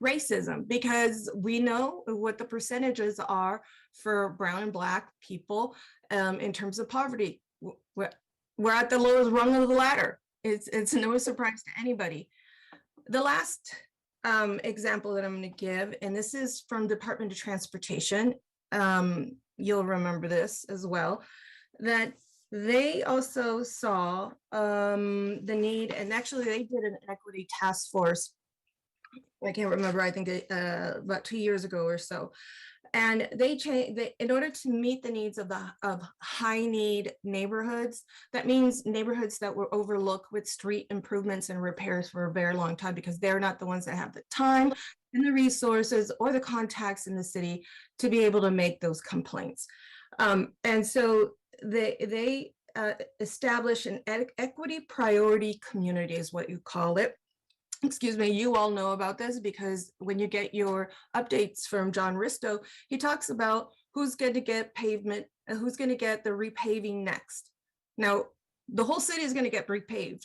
racism, because we know what the percentages are for brown and black people in terms of poverty. We're at the lowest rung of the ladder. It's no surprise to anybody. The last example that I'm going to give, and this is from Department of Transportation. You'll remember this as well, that they also saw the need, and actually they did an equity task force. I can't remember, I think about 2 years ago or so. And they changed, in order to meet the needs of high need neighborhoods, that means neighborhoods that were overlooked with street improvements and repairs for a very long time, because they're not the ones that have the time and the resources or the contacts in the city to be able to make those complaints. And so they establish an equity priority community is what you call it. Excuse me, you all know about this because when you get your updates from John Risto, he talks about who's going to get pavement and who's going to get the repaving next. Now, the whole city is going to get repaved,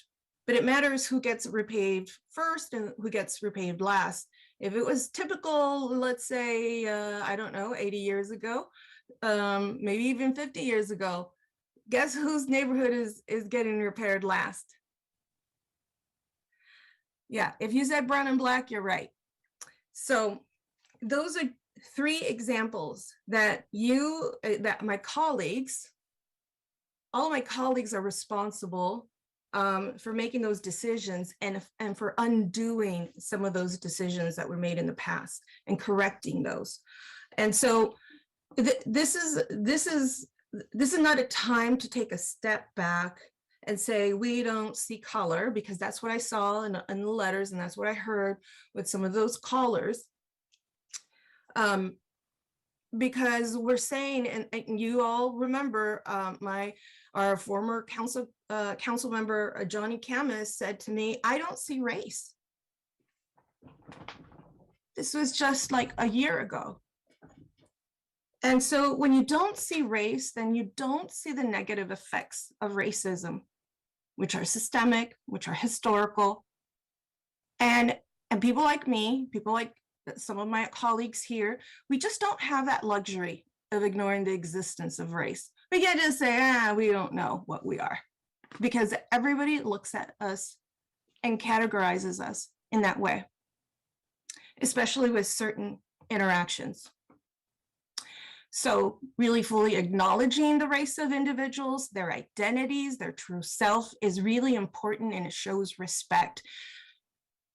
but it matters who gets repaved first and who gets repaved last. If it was typical, let's say, I don't know, 80 years ago, maybe even 50 years ago, guess whose neighborhood is getting repaired last? Yeah, if you said brown and black, you're right. So those are 3 examples that my colleagues, all my colleagues are responsible for making those decisions and for undoing some of those decisions that were made in the past and correcting those. And so this is not a time to take a step back and say, we don't see color, because that's what I saw in the letters, and that's what I heard with some of those callers. Because we're saying, and you all remember our former council member, Johnny Camus, said to me, I don't see race. This was just like a year ago. And so when you don't see race, then you don't see the negative effects of racism, which are systemic, which are historical. And people like me, people like some of my colleagues here, we just don't have that luxury of ignoring the existence of race. We can't just say, we don't know what we are, because everybody looks at us and categorizes us in that way, especially with certain interactions. So really fully acknowledging the race of individuals, their identities, their true self is really important, and it shows respect.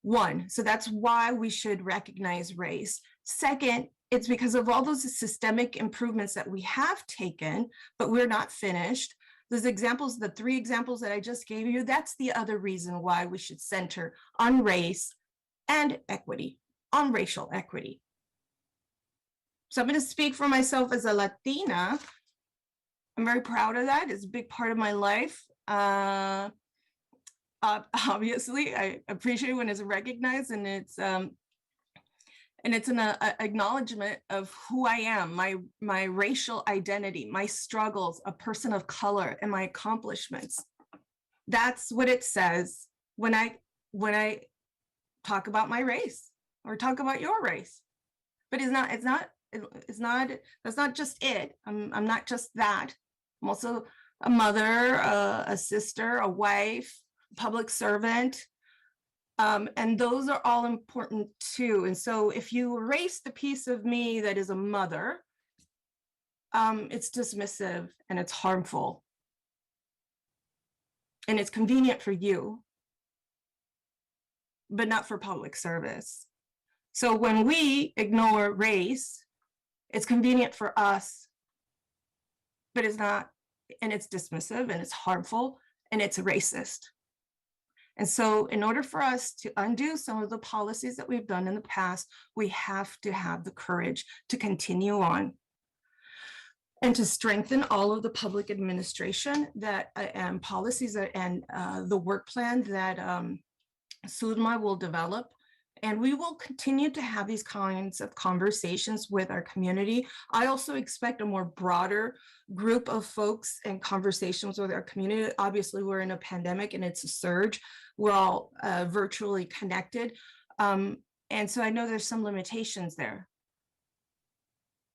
1, so that's why we should recognize race. 2nd, it's because of all those systemic improvements that we have taken, but we're not finished. Those examples, the 3 examples that I just gave you, that's the other reason why we should center on race and equity, on racial equity. So I'm going to speak for myself as a Latina. I'm very proud of that. It's a big part of my life. Obviously, I appreciate when it's recognized, and it's an acknowledgement of who I am, my racial identity, my struggles, a person of color, and my accomplishments. That's what it says when I talk about my race or talk about your race. But that's not just it. I'm not just that. I'm also a mother, a sister, a wife, public servant. And those are all important too. And so if you erase the piece of me that is a mother, it's dismissive and it's harmful. And it's convenient for you, but not for public service. So when we ignore race, it's convenient for us, but it's not, and it's dismissive and it's harmful and it's racist. And so in order for us to undo some of the policies that we've done in the past, we have to have the courage to continue on and to strengthen all of the public administration that and policies and the work plan that SUDMA will develop. And we will continue to have these kinds of conversations with our community. I also expect a more broader group of folks and conversations with our community. Obviously, we're in a pandemic and it's a surge. We're all virtually connected. And so I know there's some limitations there.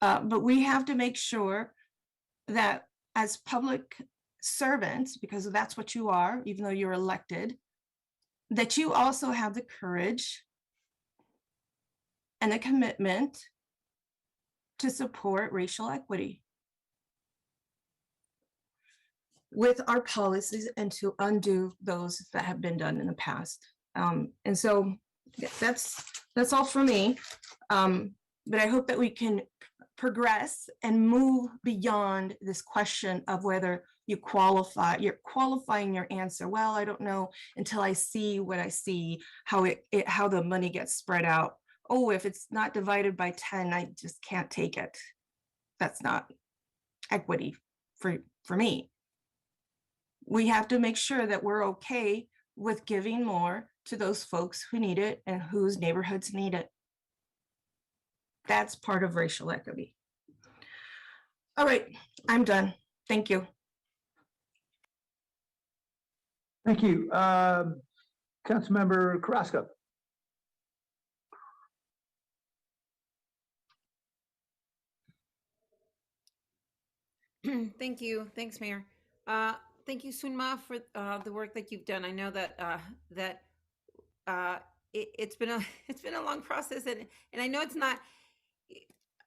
But we have to make sure that as public servants, because that's what you are, even though you're elected, that you also have the courage and the commitment to support racial equity with our policies and to undo those that have been done in the past. And so that's all for me. But I hope that we can progress and move beyond this question of whether you're qualifying your answer. Well, I don't know until I see what I see, how how the money gets spread out. Oh, if it's not divided by 10, I just can't take it. That's not equity for me. We have to make sure that we're okay with giving more to those folks who need it and whose neighborhoods need it. That's part of racial equity. All right, I'm done. Thank you. Thank you. Councilmember Carrasco. Thank you. Thanks, Mayor. Thank you, Sunma, for the work that you've done. I know that it's been a long process, and I know it's not.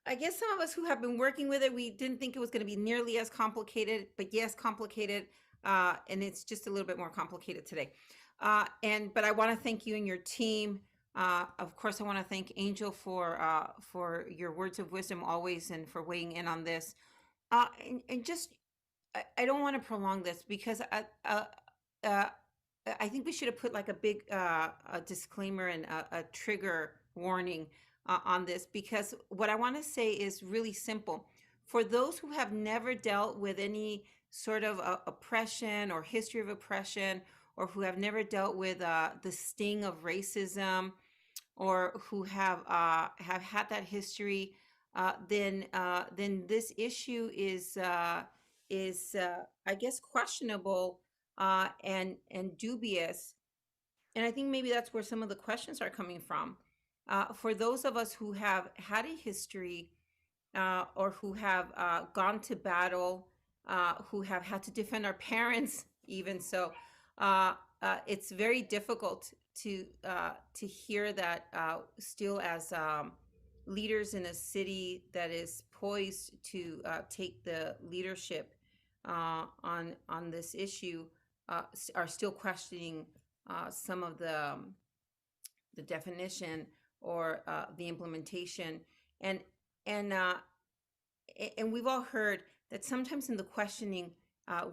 I guess some of us who have been working with it, we didn't think it was going to be nearly as complicated, but yes, complicated, and it's just a little bit more complicated today. But I want to thank you and your team. Of course, I want to thank Angel for your words of wisdom always and for weighing in on this. And just, I don't want to prolong this because I think we should have put like a big a disclaimer and a trigger warning on this, because what I want to say is really simple. For those who have never dealt with any sort of oppression or history of oppression, or who have never dealt with the sting of racism, or who have had that history, then this issue is I guess questionable and dubious. And I think maybe that's where some of the questions are coming from. For those of us who have had a history or who have gone to battle, who have had to defend our parents, even so, it's very difficult to hear that still as leaders in a city that is poised to take the leadership on this issue are still questioning some of the definition or the implementation, and we've all heard that sometimes in the questioning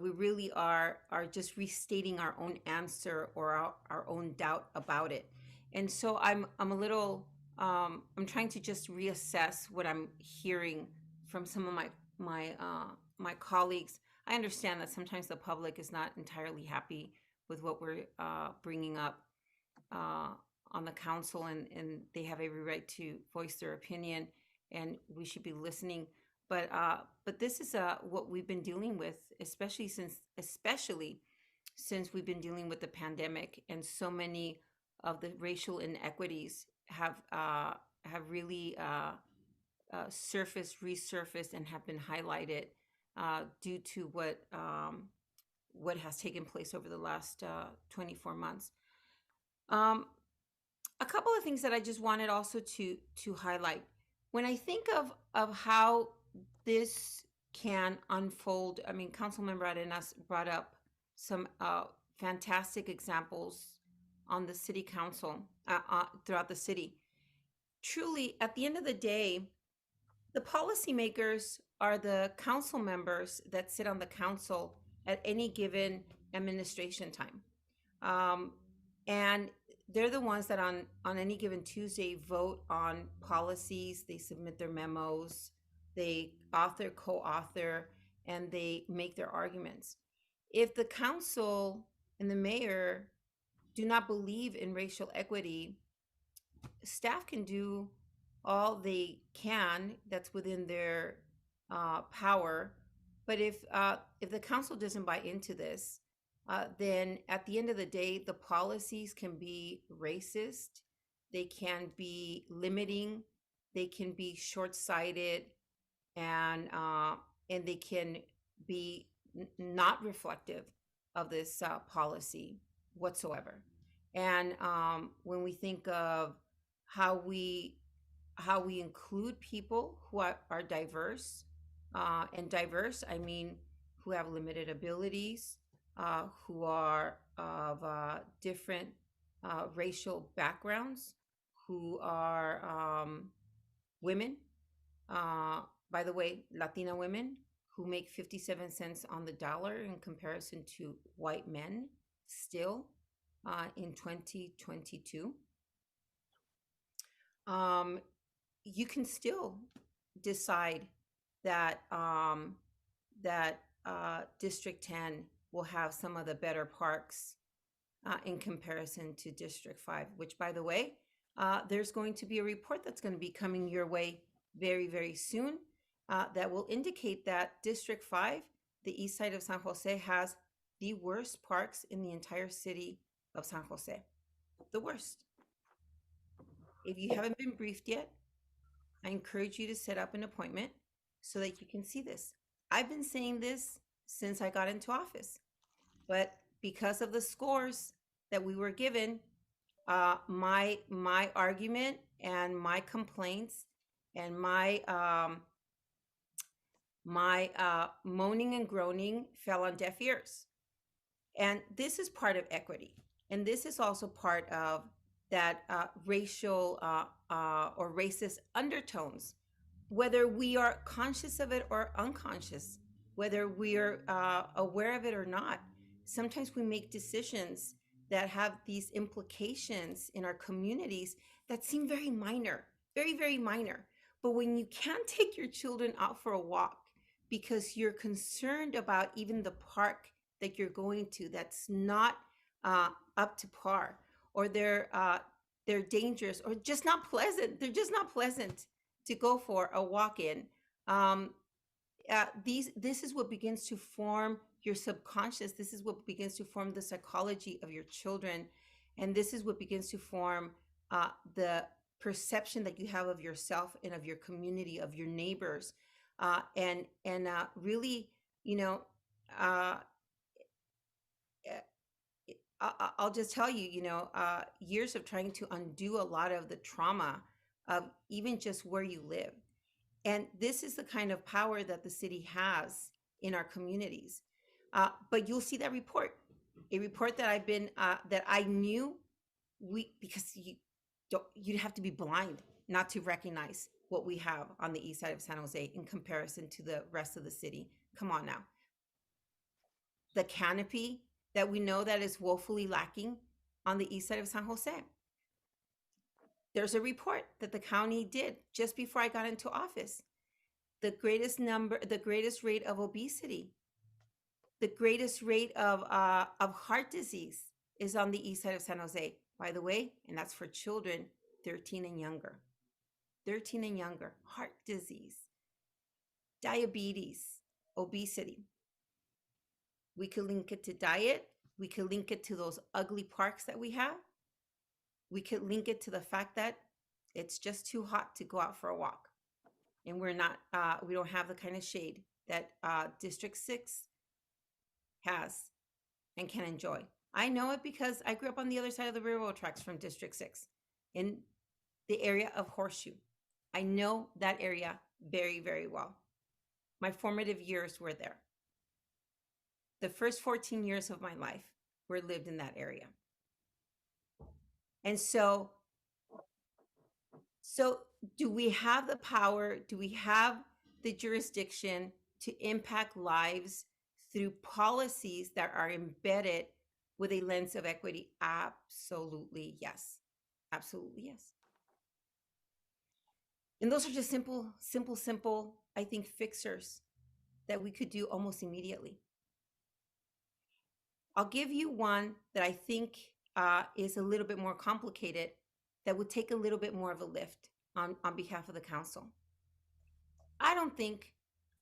we really are just restating our own answer or our own doubt about it. And so I'm a little I'm trying to just reassess what I'm hearing from some of my colleagues. I understand that sometimes the public is not entirely happy with what we're bringing up on the council, and they have every right to voice their opinion, and we should be listening. But this is what we've been dealing with, especially since we've been dealing with the pandemic, and so many of the racial inequities have really resurfaced, and have been highlighted due to what has taken place over the last 24 months. A couple of things that I just wanted also to highlight. When I think of how this can unfold, I mean, Councilmember Arenas brought up some fantastic examples on the city council, throughout the city. Truly, at the end of the day, the policymakers are the council members that sit on the council at any given administration time. And they're the ones that on any given Tuesday vote on policies, they submit their memos, they author, co-author, and they make their arguments. If the council and the mayor do not believe in racial equity, staff can do all they can that's within their power. But if the council doesn't buy into this, then at the end of the day, the policies can be racist, they can be limiting, they can be short-sighted, and they can be not reflective of this policy whatsoever. And when we think of how we include people who are diverse, and diverse, I mean, who have limited abilities, who are of different racial backgrounds, who are women, by the way, Latina women who make 57 cents on the dollar in comparison to white men still in 2022. You can still decide that District 10 will have some of the better parks in comparison to District 5, which, by the way, there's going to be a report that's going to be coming your way very, very soon that will indicate that District 5, the east side of San Jose, has the worst parks in the entire city of San Jose. The worst. If you haven't been briefed yet, I encourage you to set up an appointment so that you can see this. I've been saying this since I got into office, but because of the scores that we were given, my argument and my complaints and my moaning and groaning fell on deaf ears. And this is part of equity. And this is also part of that racial or racist undertones, whether we are conscious of it or unconscious, whether we're aware of it or not. Sometimes we make decisions that have these implications in our communities that seem very minor, very, very minor. But when you can't take your children out for a walk because you're concerned about even the park that you're going to that's not up to par, or they're dangerous, or just not pleasant, they're just not pleasant to go for a walk in. This is what begins to form your subconscious. This is what begins to form the psychology of your children. And this is what begins to form the perception that you have of yourself and of your community, of your neighbors. And really, you know, I'll just tell you, you know, years of trying to undo a lot of the trauma of even just where you live. And this is the kind of power that the city has in our communities. But you'll see that report, a report that I've been, that I knew because you'd have to be blind not to recognize what we have on the east side of San Jose in comparison to the rest of the city. Come on now. The canopy that we know that is woefully lacking on the east side of San Jose. There's a report that the county did just before I got into office. The greatest rate of obesity, the greatest rate of heart disease is on the east side of San Jose, by the way, and that's for children 13 and younger. 13 and younger, heart disease, diabetes, obesity. We could link it to diet. We could link it to those ugly parks that we have. We could link it to the fact that it's just too hot to go out for a walk. And we don't have the kind of shade that District 6 has and can enjoy. I know it because I grew up on the other side of the railroad tracks from District 6 in the area of Horseshoe. I know that area very, very well. My formative years were there. The first 14 years of my life were lived in that area. And so do we have the power? Do we have the jurisdiction to impact lives through policies that are embedded with a lens of equity? Absolutely yes. Absolutely yes. And those are just simple, I think, fixers that we could do almost immediately. I'll give you one that I think is a little bit more complicated, that would take a little bit more of a lift on behalf of the council. I don't think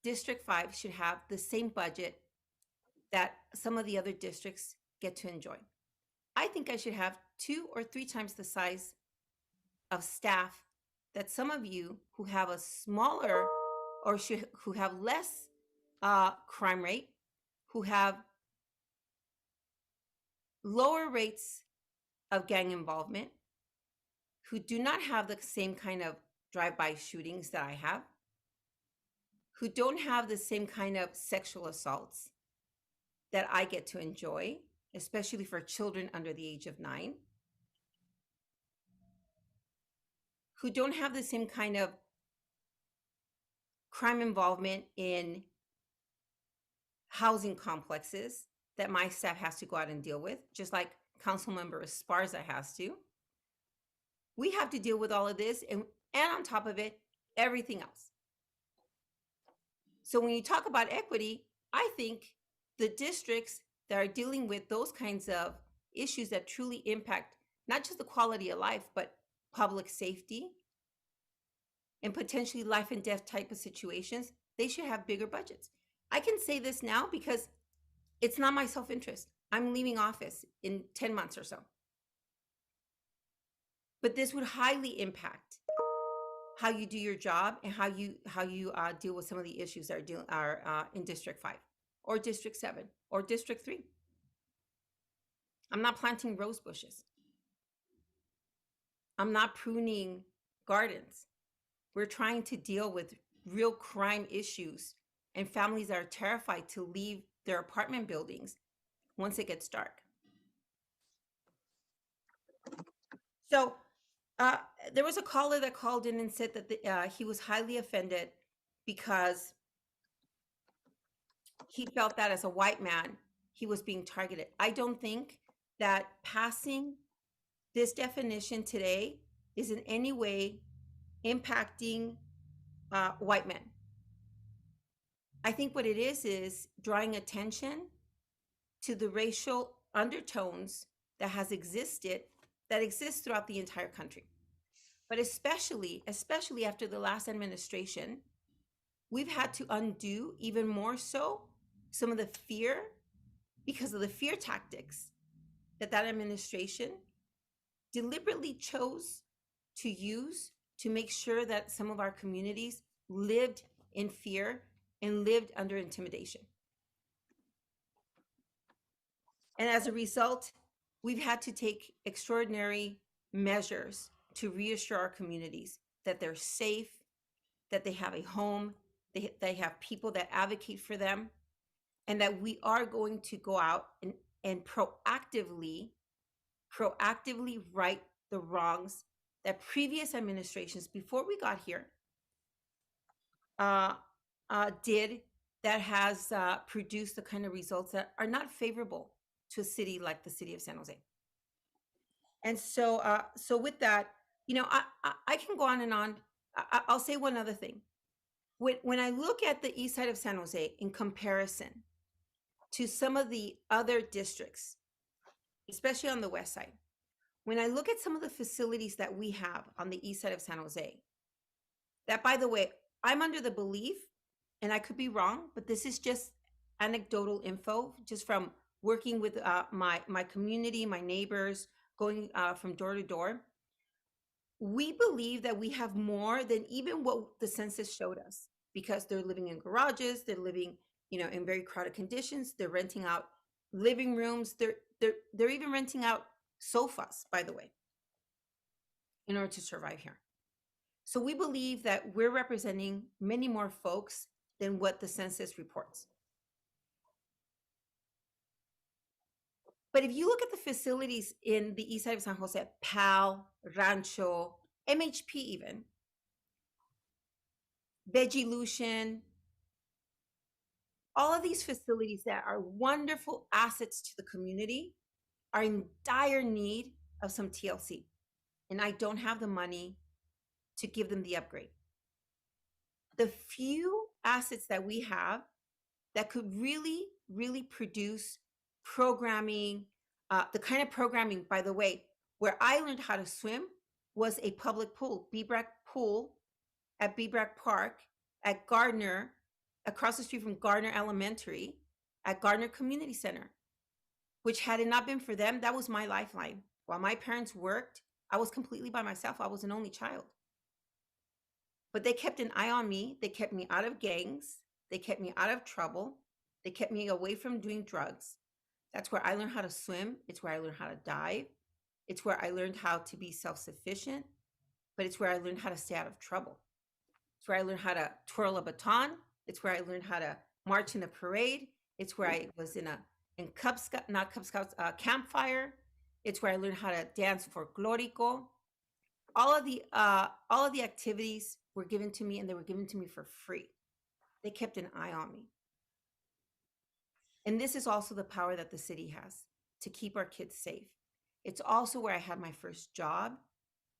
District 5 should have the same budget that some of the other districts get to enjoy. I think I should have 2 or 3 times the size of staff that some of you who have a smaller or who have less crime rate, who have lower rates of gang involvement, who do not have the same kind of drive-by shootings that I have, who don't have the same kind of sexual assaults that I get to enjoy, especially for children under the age of 9, who don't have the same kind of crime involvement in housing complexes that my staff has to go out and deal with, just like Councilmember Esparza has to. We have to deal with all of this, and on top of it, everything else. So when you talk about equity, I think the districts that are dealing with those kinds of issues that truly impact not just the quality of life, but public safety and potentially life and death type of situations, they should have bigger budgets. I can say this now because it's not my self-interest. I'm leaving office in 10 months or so. But this would highly impact how you do your job and how you deal with some of the issues that are in District 5 or District 7 or District 3. I'm not planting rose bushes. I'm not pruning gardens. We're trying to deal with real crime issues, and families are terrified to leave their apartment buildings once it gets dark. So there was a caller that called in and said that he was highly offended because he felt that as a white man, he was being targeted. I don't think that passing this definition today is in any way impacting white men. I think what it is drawing attention to the racial undertones that exist throughout the entire country. But especially after the last administration, we've had to undo even more so some of the fear, because of the fear tactics that administration deliberately chose to use to make sure that some of our communities lived in fear and lived under intimidation. And as a result, we've had to take extraordinary measures to reassure our communities that they're safe, that they have a home, they have people that advocate for them, and that we are going to go out and proactively right the wrongs that previous administrations before we got here did, that has produced the kind of results that are not favorable to a city like the city of San Jose. And so with that, I can go on and on. I'll say one other thing. When I look at the east side of San Jose in comparison to some of the other districts, especially on the west side, when I look at some of the facilities that we have on the east side of San Jose, that, by the way, I'm under the belief, and I could be wrong, but this is just anecdotal info, just from working with my community, my neighbors, going from door to door. We believe that we have more than even what the census showed us, because they're living in garages, they're living, in very crowded conditions. They're renting out living rooms. They're even renting out sofas, by the way, in order to survive here. So we believe that we're representing many more folks than what the census reports. But if you look at the facilities in the east side of San Jose, PAL, Rancho, MHP even, Vegilution, all of these facilities that are wonderful assets to the community are in dire need of some TLC. And I don't have the money to give them the upgrade. The few assets that we have that could really, really produce programming, the kind of programming, by the way, where I learned how to swim was a public pool, BBRAC pool at BBRAC Park at Gardner, across the street from Gardner Elementary, at Gardner Community Center, which, had it not been for them, that was my lifeline. While my parents worked, I was completely by myself. I was an only child. But they kept an eye on me. They kept me out of gangs. They kept me out of trouble. They kept me away from doing drugs. That's where I learned how to swim. It's where I learned how to dive. It's where I learned how to be self-sufficient, but it's where I learned how to stay out of trouble. It's where I learned how to twirl a baton. It's where I learned how to march in a parade. It's where I was in Cub Scout, not Cub Scouts, campfire. It's where I learned how to dance for Glorico. All of the activities were given to me, and they were given to me for free. They kept an eye on me. And this is also the power that the city has to keep our kids safe. It's also where I had my first job.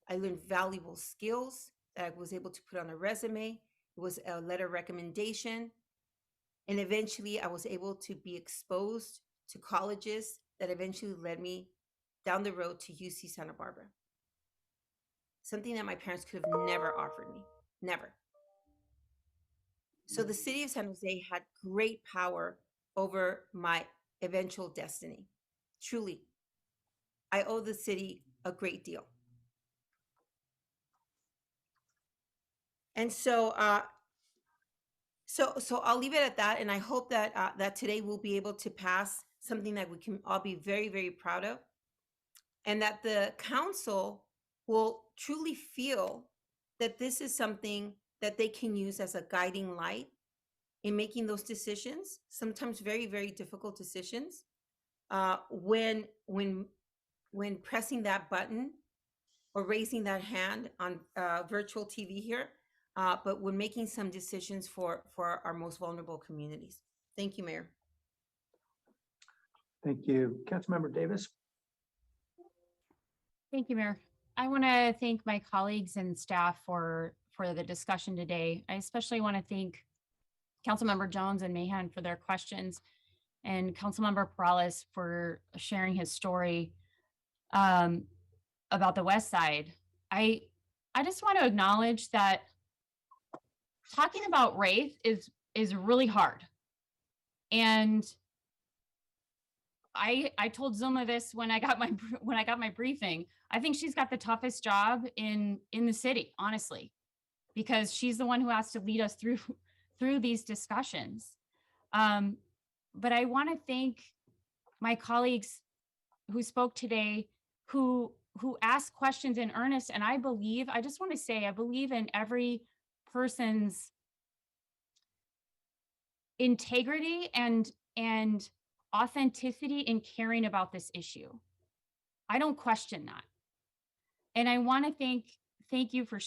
I learned valuable skills that I was able to put on a resume. It was a letter of recommendation. And eventually I was able to be exposed to colleges that eventually led me down the road to UC Santa Barbara. Something that my parents could have never offered me, never. So the city of San Jose had great power over my eventual destiny. Truly, I owe the city a great deal. And so I'll leave it at that. And I hope that that today we'll be able to pass something that we can all be very, very proud of, and that the council will truly feel that this is something that they can use as a guiding light in making those decisions, sometimes very, very difficult decisions, when pressing that button or raising that hand on virtual TV here, but when making some decisions for our most vulnerable communities. Thank you, Mayor. Thank you. Councilmember Davis. Thank you, Mayor. I want to thank my colleagues and staff for the discussion today. I especially want to thank Councilmember Jones and Mahan for their questions, and Councilmember Perales for sharing his story about the West Side. I just want to acknowledge that talking about race is really hard. And I told Zuma this when I got my briefing. I think she's got the toughest job in the city, honestly, because she's the one who has to lead us through these discussions. But I want to thank my colleagues who spoke today, who asked questions in earnest. And I just want to say, I believe in every person's integrity and authenticity in caring about this issue. I don't question that. And I want to thank you for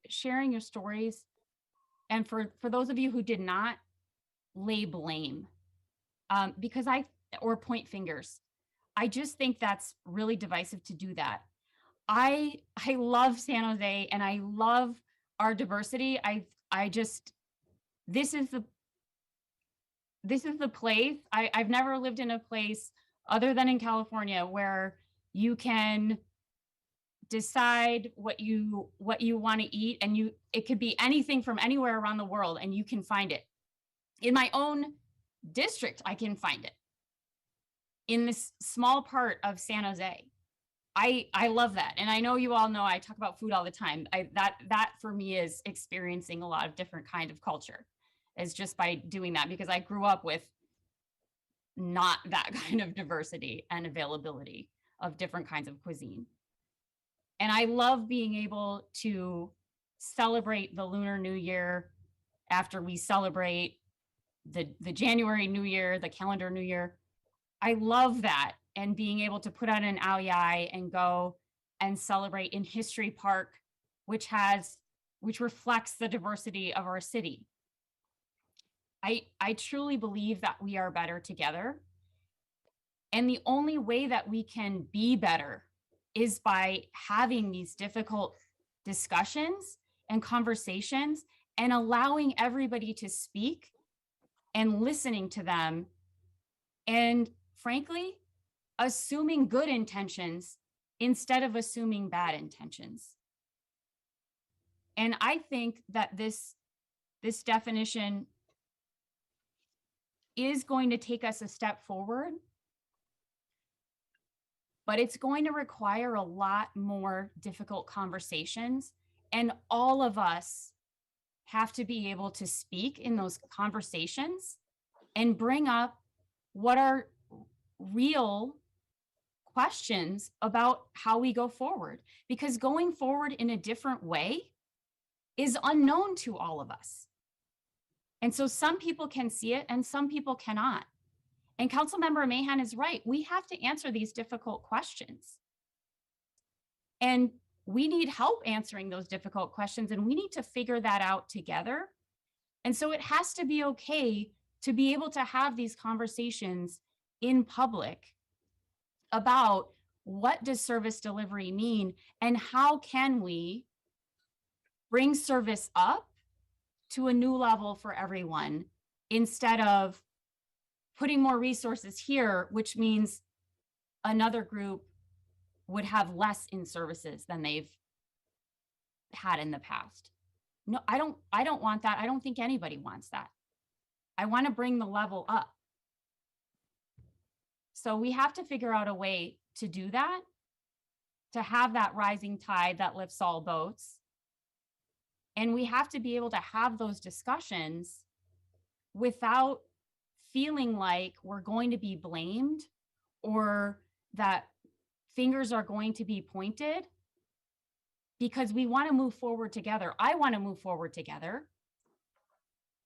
sharing your stories. And for those of you who did not lay blame, or point fingers, I just think that's really divisive to do that. I love San Jose and I love our diversity. This is the place. I've never lived in a place other than in California where you can decide what you want to eat, and it could be anything from anywhere around the world, and you can find it. In my own district, I can find it. In this small part of San Jose. I love that. And I know you all know I talk about food all the time. That for me is experiencing a lot of different kind of culture, is just by doing that, because I grew up with not that kind of diversity and availability of different kinds of cuisine. And I love being able to celebrate the Lunar New Year after we celebrate the January New Year, the calendar New Year. I love that, and being able to put on an Aoyai and go and celebrate in History Park, which reflects the diversity of our city. I truly believe that we are better together. And the only way that we can be better is by having these difficult discussions and conversations and allowing everybody to speak and listening to them. And frankly, assuming good intentions instead of assuming bad intentions. And I think that this definition is going to take us a step forward. but it's going to require a lot more difficult conversations. And all of us have to be able to speak in those conversations and bring up what are real questions about how we go forward, because going forward in a different way is unknown to all of us. And so some people can see it and some people cannot. And Councilmember Mahan is right. We have to answer these difficult questions. And we need help answering those difficult questions, and we need to figure that out together. And so it has to be okay to be able to have these conversations in public about what does service delivery mean and how can we bring service up to a new level for everyone instead of putting more resources here, which means another group would have less in services than they've had in the past. No, I don't want that. I don't think anybody wants that. I want to bring the level up. So we have to figure out a way to do that, to have that rising tide that lifts all boats. And we have to be able to have those discussions without feeling like we're going to be blamed or that fingers are going to be pointed, because we want to move forward together. I want to move forward together.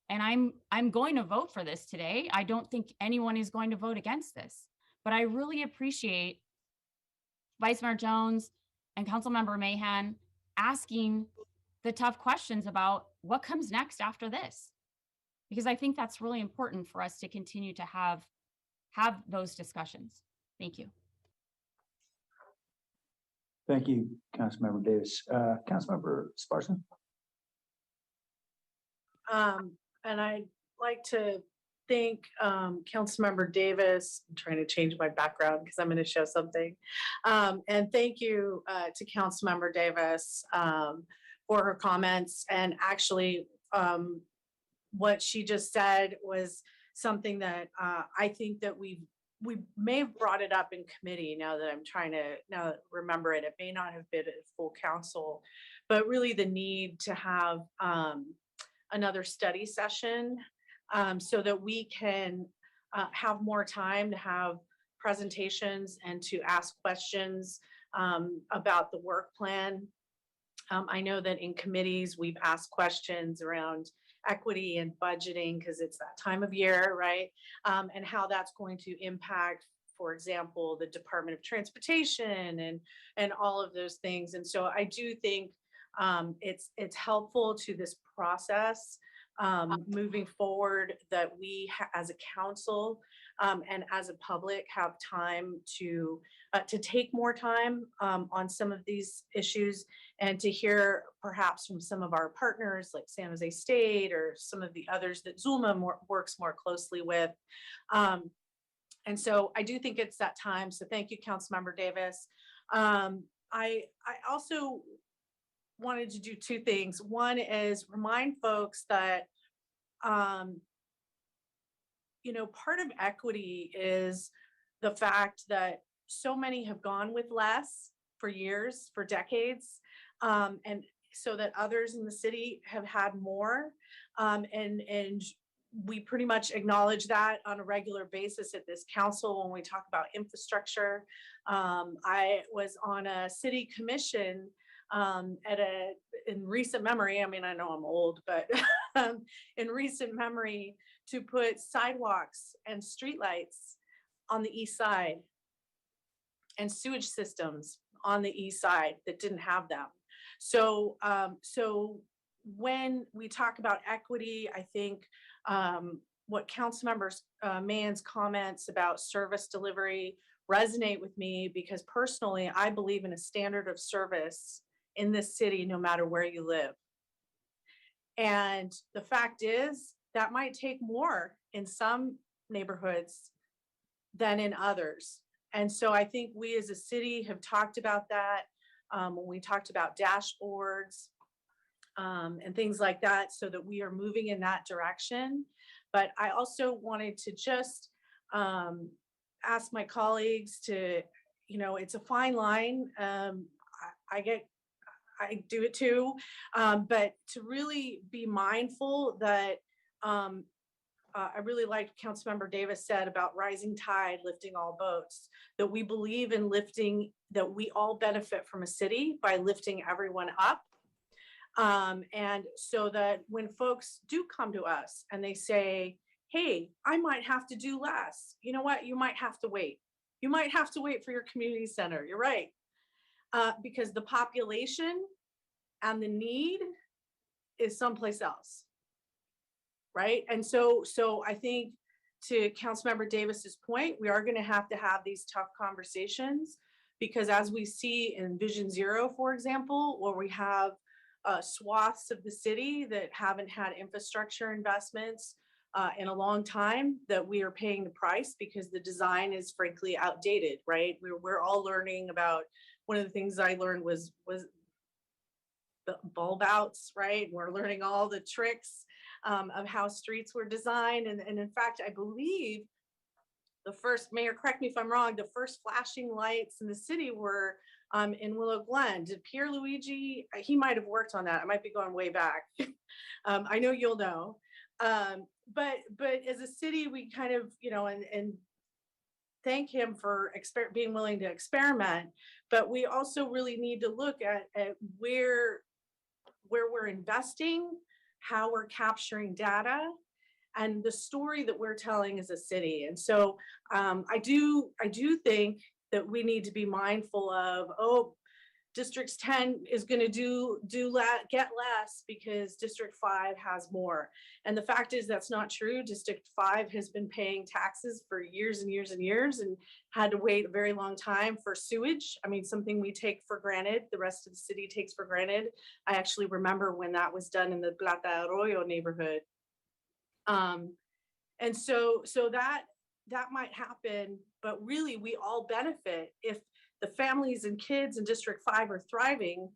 And I'm going to vote for this today. I don't think anyone is going to vote against this, but I really appreciate Vice Mayor Jones and Councilmember Mahan asking the tough questions about what comes next after this, because I think that's really important for us to continue to have those discussions. Thank you. Thank you, Councilmember Davis. Councilmember Sparson? And I'd like to thank Councilmember Davis. I'm trying to change my background because I'm going to show something. And thank you to Councilmember Davis for her comments. And actually, what she just said was something that I think that we may have brought it up in committee. Now that I'm trying to remember it, it may not have been at full council, but really the need to have another study session so that we can have more time to have presentations and to ask questions about the work plan. I know that in committees, we've asked questions around equity and budgeting because it's that time of year, right? And how that's going to impact, for example, the Department of Transportation and all of those things. And so I do think it's helpful to this process moving forward that we as a council and as a public have time to take more time on some of these issues and to hear perhaps from some of our partners like San Jose State or some of the others that Zulma works more closely with. And so I do think it's that time. So thank you, Councilmember Davis. I also wanted to do two things. One is remind folks that, you know, part of equity is the fact that so many have gone with less for years, for decades, and so that others in the city have had more. And we pretty much acknowledge that on a regular basis at this council when we talk about infrastructure. I was on a city commission in recent memory, I mean, I know I'm old, but in recent memory to put sidewalks and streetlights on the east side and sewage systems on the east side that didn't have them. So, so when we talk about equity, I think what Councilmember Mahan's comments about service delivery resonate with me because personally, I believe in a standard of service in this city, no matter where you live. And the fact is that might take more in some neighborhoods than in others. And so I think we as a city have talked about that when we talked about dashboards and things like that, so that we are moving in that direction. But I also wanted to just ask my colleagues to, you know, it's a fine line. I do it too. But to really be mindful that, I really liked Councilmember Davis said about rising tide, lifting all boats, that we believe in lifting, that we all benefit from a city by lifting everyone up. And so that when folks do come to us and they say, hey, I might have to do less, you know what? You might have to wait. You might have to wait for your community center. You're right. Because the population and the need is someplace else. Right. And so I think to Councilmember Davis's point, we are going to have these tough conversations, because as we see in Vision Zero, for example, where we have swaths of the city that haven't had infrastructure investments in a long time, that we are paying the price because the design is frankly outdated, right? We're all learning about, one of the things I learned was bulb outs, right? We're learning all the tricks of how streets were designed. And in fact, I believe the first, Mayor, correct me if I'm wrong, the first flashing lights in the city were in Willow Glen. Did Pierluigi, he might have worked on that. I might be going way back. I know you'll know. But as a city, we kind of, you know, and thank him for being willing to experiment, but we also really need to look at where we're investing, how we're capturing data, and the story that we're telling as a city. And so I do think that we need to be mindful of, District 10 is going to get less because District 5 has more. And the fact is that's not true. District 5 has been paying taxes for years and years and years and had to wait a very long time for sewage. I mean, something we take for granted, the rest of the city takes for granted. I actually remember when that was done in the Plata Arroyo neighborhood. And so that might happen, but really we all benefit if the families and kids in District 5 are thriving,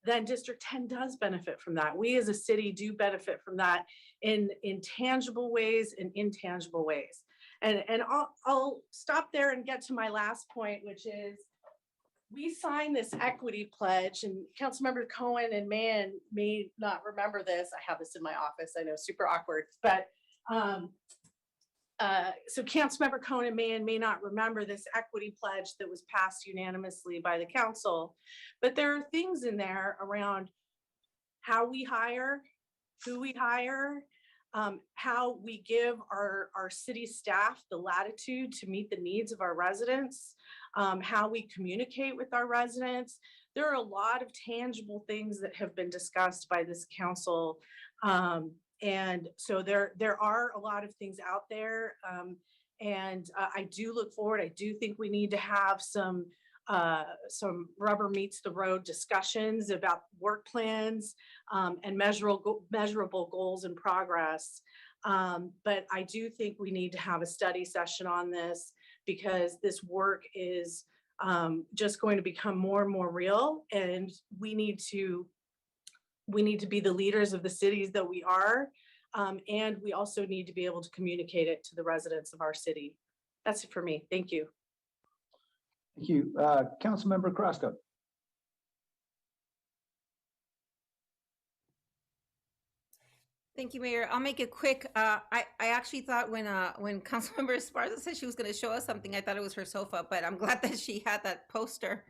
then District 10 does benefit from that. We as a city do benefit from that in tangible ways and intangible ways. And I'll stop there and get to my last point, which is we signed this equity pledge, and Councilmember Cohen and Mann may not remember this. I have this in my office. I know, super awkward, but so Councilmember Cohen and Mann may not remember this equity pledge that was passed unanimously by the council, but there are things in there around how we hire, who we hire, how we give our city staff the latitude to meet the needs of our residents, how we communicate with our residents. There are a lot of tangible things that have been discussed by this council. And so there are a lot of things out there. And I do look forward. I do think we need to have some rubber meets the road discussions about work plans and measurable goals and progress. But I do think we need to have a study session on this, because this work is just going to become more and more real, and we need to be the leaders of the cities that we are. And we also need to be able to communicate it to the residents of our city. That's it for me. Thank you. Thank you. Councilmember Krasko. Thank you, Mayor. I'll make it quick. I actually thought when Councilmember Esparza said she was going to show us something, I thought it was her sofa, but I'm glad that she had that poster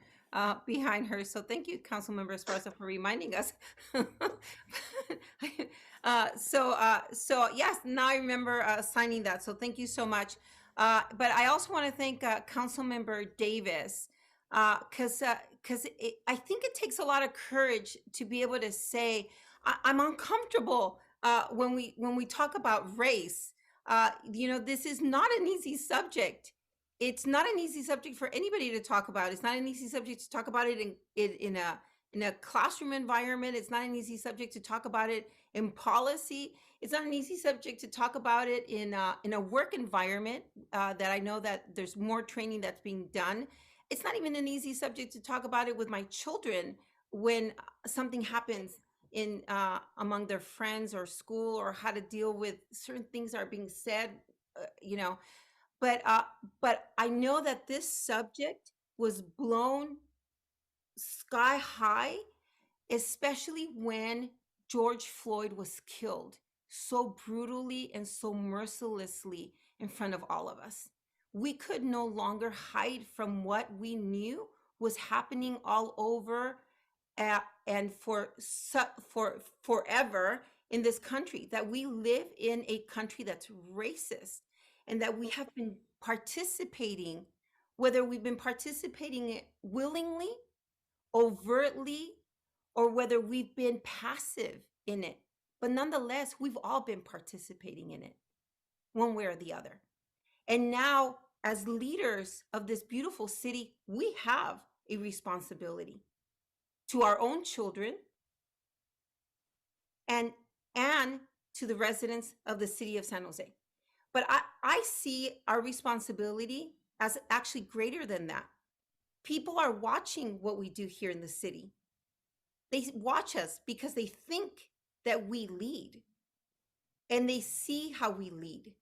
behind her. So thank you, Councilmember Esparza, for reminding us. So yes, now I remember signing that. So thank you so much. But I also want to thank Councilmember Davis, because I think it takes a lot of courage to be able to say, I'm uncomfortable when we talk about race. You know, this is not an easy subject. It's not an easy subject for anybody to talk about. It's not an easy subject to talk about it in a classroom environment. It's not an easy subject to talk about it in policy. It's not an easy subject to talk about it in a work environment that I know that there's more training that's being done. It's not even an easy subject to talk about it with my children when something happens in among their friends or school, or how to deal with certain things that are being said, you know. But I know that this subject was blown sky high, especially when George Floyd was killed so brutally and so mercilessly in front of all of us. We could no longer hide from what we knew was happening all over and for forever in this country, that we live in a country that's racist, and that we have been participating, whether we've been participating it willingly, overtly, or whether we've been passive in it. But nonetheless, we've all been participating in it, one way or the other. And now, as leaders of this beautiful city, we have a responsibility to our own children and to the residents of the city of San Jose. But I see our responsibility as actually greater than that. People are watching what we do here in the city. They watch us because they think that we lead, and they see how we lead.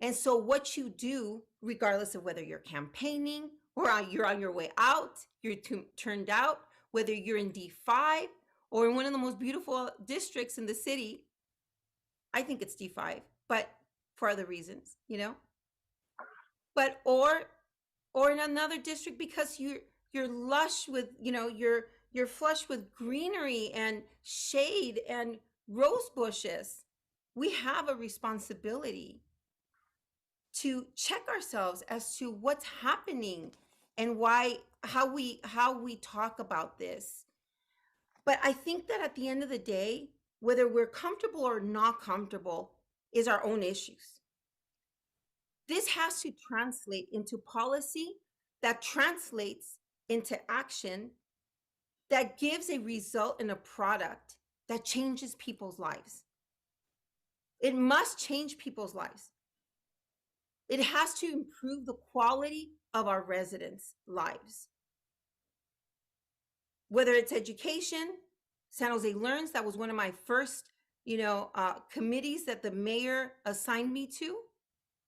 And so what you do, regardless of whether you're campaigning or you're on your way out, you're turned out, whether you're in D5 or in one of the most beautiful districts in the city, I think it's D5, but for other reasons, you know, but, or in another district because you're lush with, you know, you're flush with greenery and shade and rose bushes. We have a responsibility to check ourselves as to what's happening and how we talk about this. But I think that at the end of the day, whether we're comfortable or not comfortable is our own issues. This has to translate into policy that translates into action that gives a result in a product that changes people's lives. It must change people's lives. It has to improve the quality of our residents' lives. Whether it's education, San Jose Learns, that was one of my first, committees that the mayor assigned me to,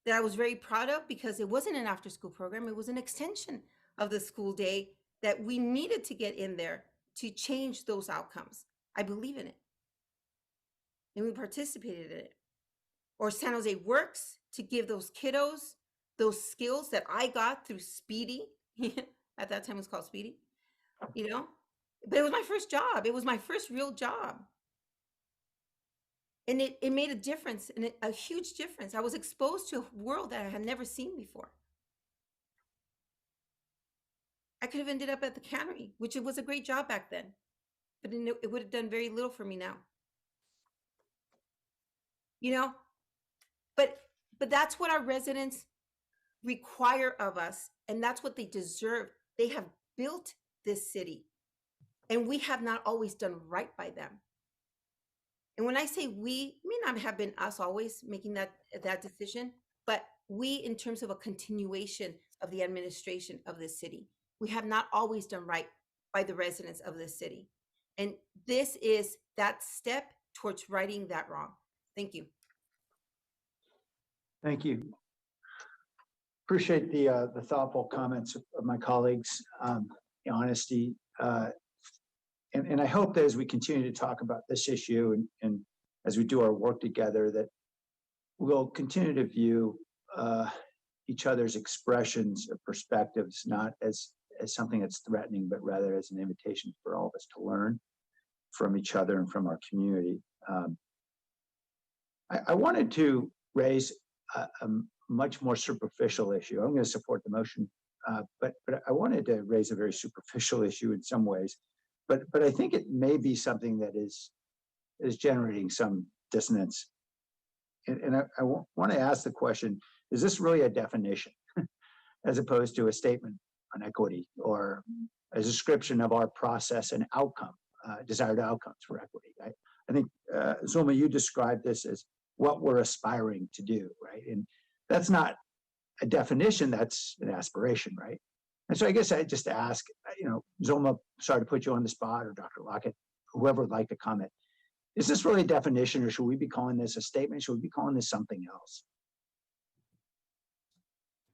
that I was very proud of because it wasn't an after-school program. It was an extension of the school day that we needed to get in there to change those outcomes. I believe in it. And we participated in it. Or San Jose Works, to give those kiddos those skills that I got through Speedy. At that time it was called Speedy, but it was my first job. It was my first real job. And it made a difference, and a huge difference. I was exposed to a world that I had never seen before. I could have ended up at the cannery, which it was a great job back then, but it would have done very little for me now. But that's what our residents require of us, and that's what they deserve. They have built this city, and we have not always done right by them. And when I say we, it may not have been us always making that decision, but we, in terms of a continuation of the administration of this city, we have not always done right by the residents of this city. And this is that step towards righting that wrong. Thank you. Thank you. Appreciate the thoughtful comments of my colleagues, the honesty. And I hope that as we continue to talk about this issue and as we do our work together, that we'll continue to view each other's expressions of perspectives, not as something that's threatening, but rather as an invitation for all of us to learn from each other and from our community. I wanted to raise a much more superficial issue. I'm going to support the motion, but I wanted to raise a very superficial issue in some ways. But I think it may be something that is generating some dissonance. And I want to ask the question, is this really a definition as opposed to a statement on equity or a description of our process and outcome, desired outcomes for equity? I think, Zulma, you described this as what we're aspiring to do, right? And that's not a definition, that's an aspiration, right? And so I guess I just ask, Zulma, sorry to put you on the spot, or Dr. Lockett, whoever would like to comment. Is this really a definition, or should we be calling this a statement? Should we be calling this something else?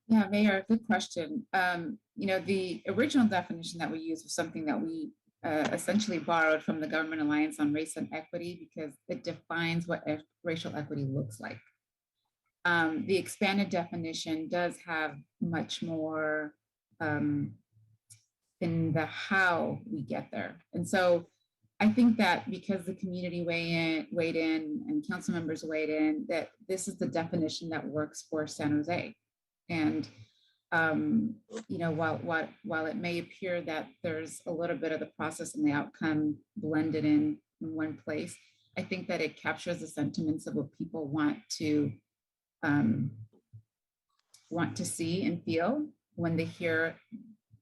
Yeah, Mayor, good question. the original definition that we used was something that we essentially borrowed from the Government Alliance on Race and Equity because it defines what racial equity looks like. The expanded definition does have much more in the how we get there. And so I think that because the community weighed in and council members weighed in, that this is the definition that works for San Jose. And while it may appear that there's a little bit of the process and the outcome blended in one place, I think that it captures the sentiments of what people want to see and feel when they hear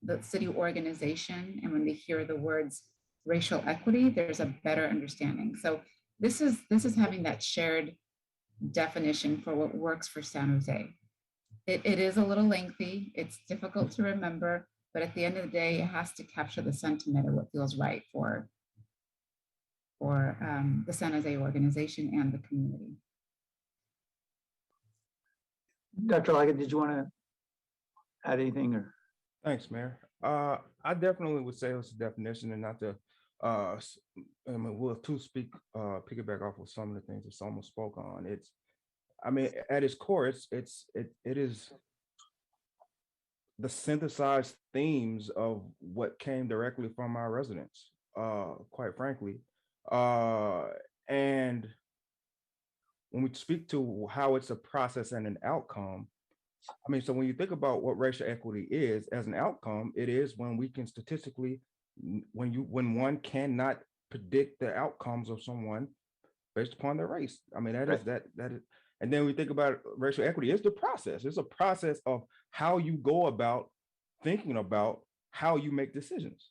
the city organization and when they hear the words racial equity. There's a better understanding. So this is having that shared definition for what works for San Jose. It is a little lengthy, it's difficult to remember, but at the end of the day, it has to capture the sentiment of what feels right for the San Jose organization and the community. Dr. Liggett, did you want to add anything? Or Thanks, Mayor. I definitely would say it's a definition and not to, piggyback off of some of the things that someone spoke on. At its core, it is the synthesized themes of what came directly from our residents, quite frankly. And when we speak to how it's a process and an outcome, so when you think about what racial equity is as an outcome, it is when we can statistically, when one cannot predict the outcomes of someone based upon their race. That is. And then we think about racial equity, it's the process. It's a process of how you go about thinking about how you make decisions.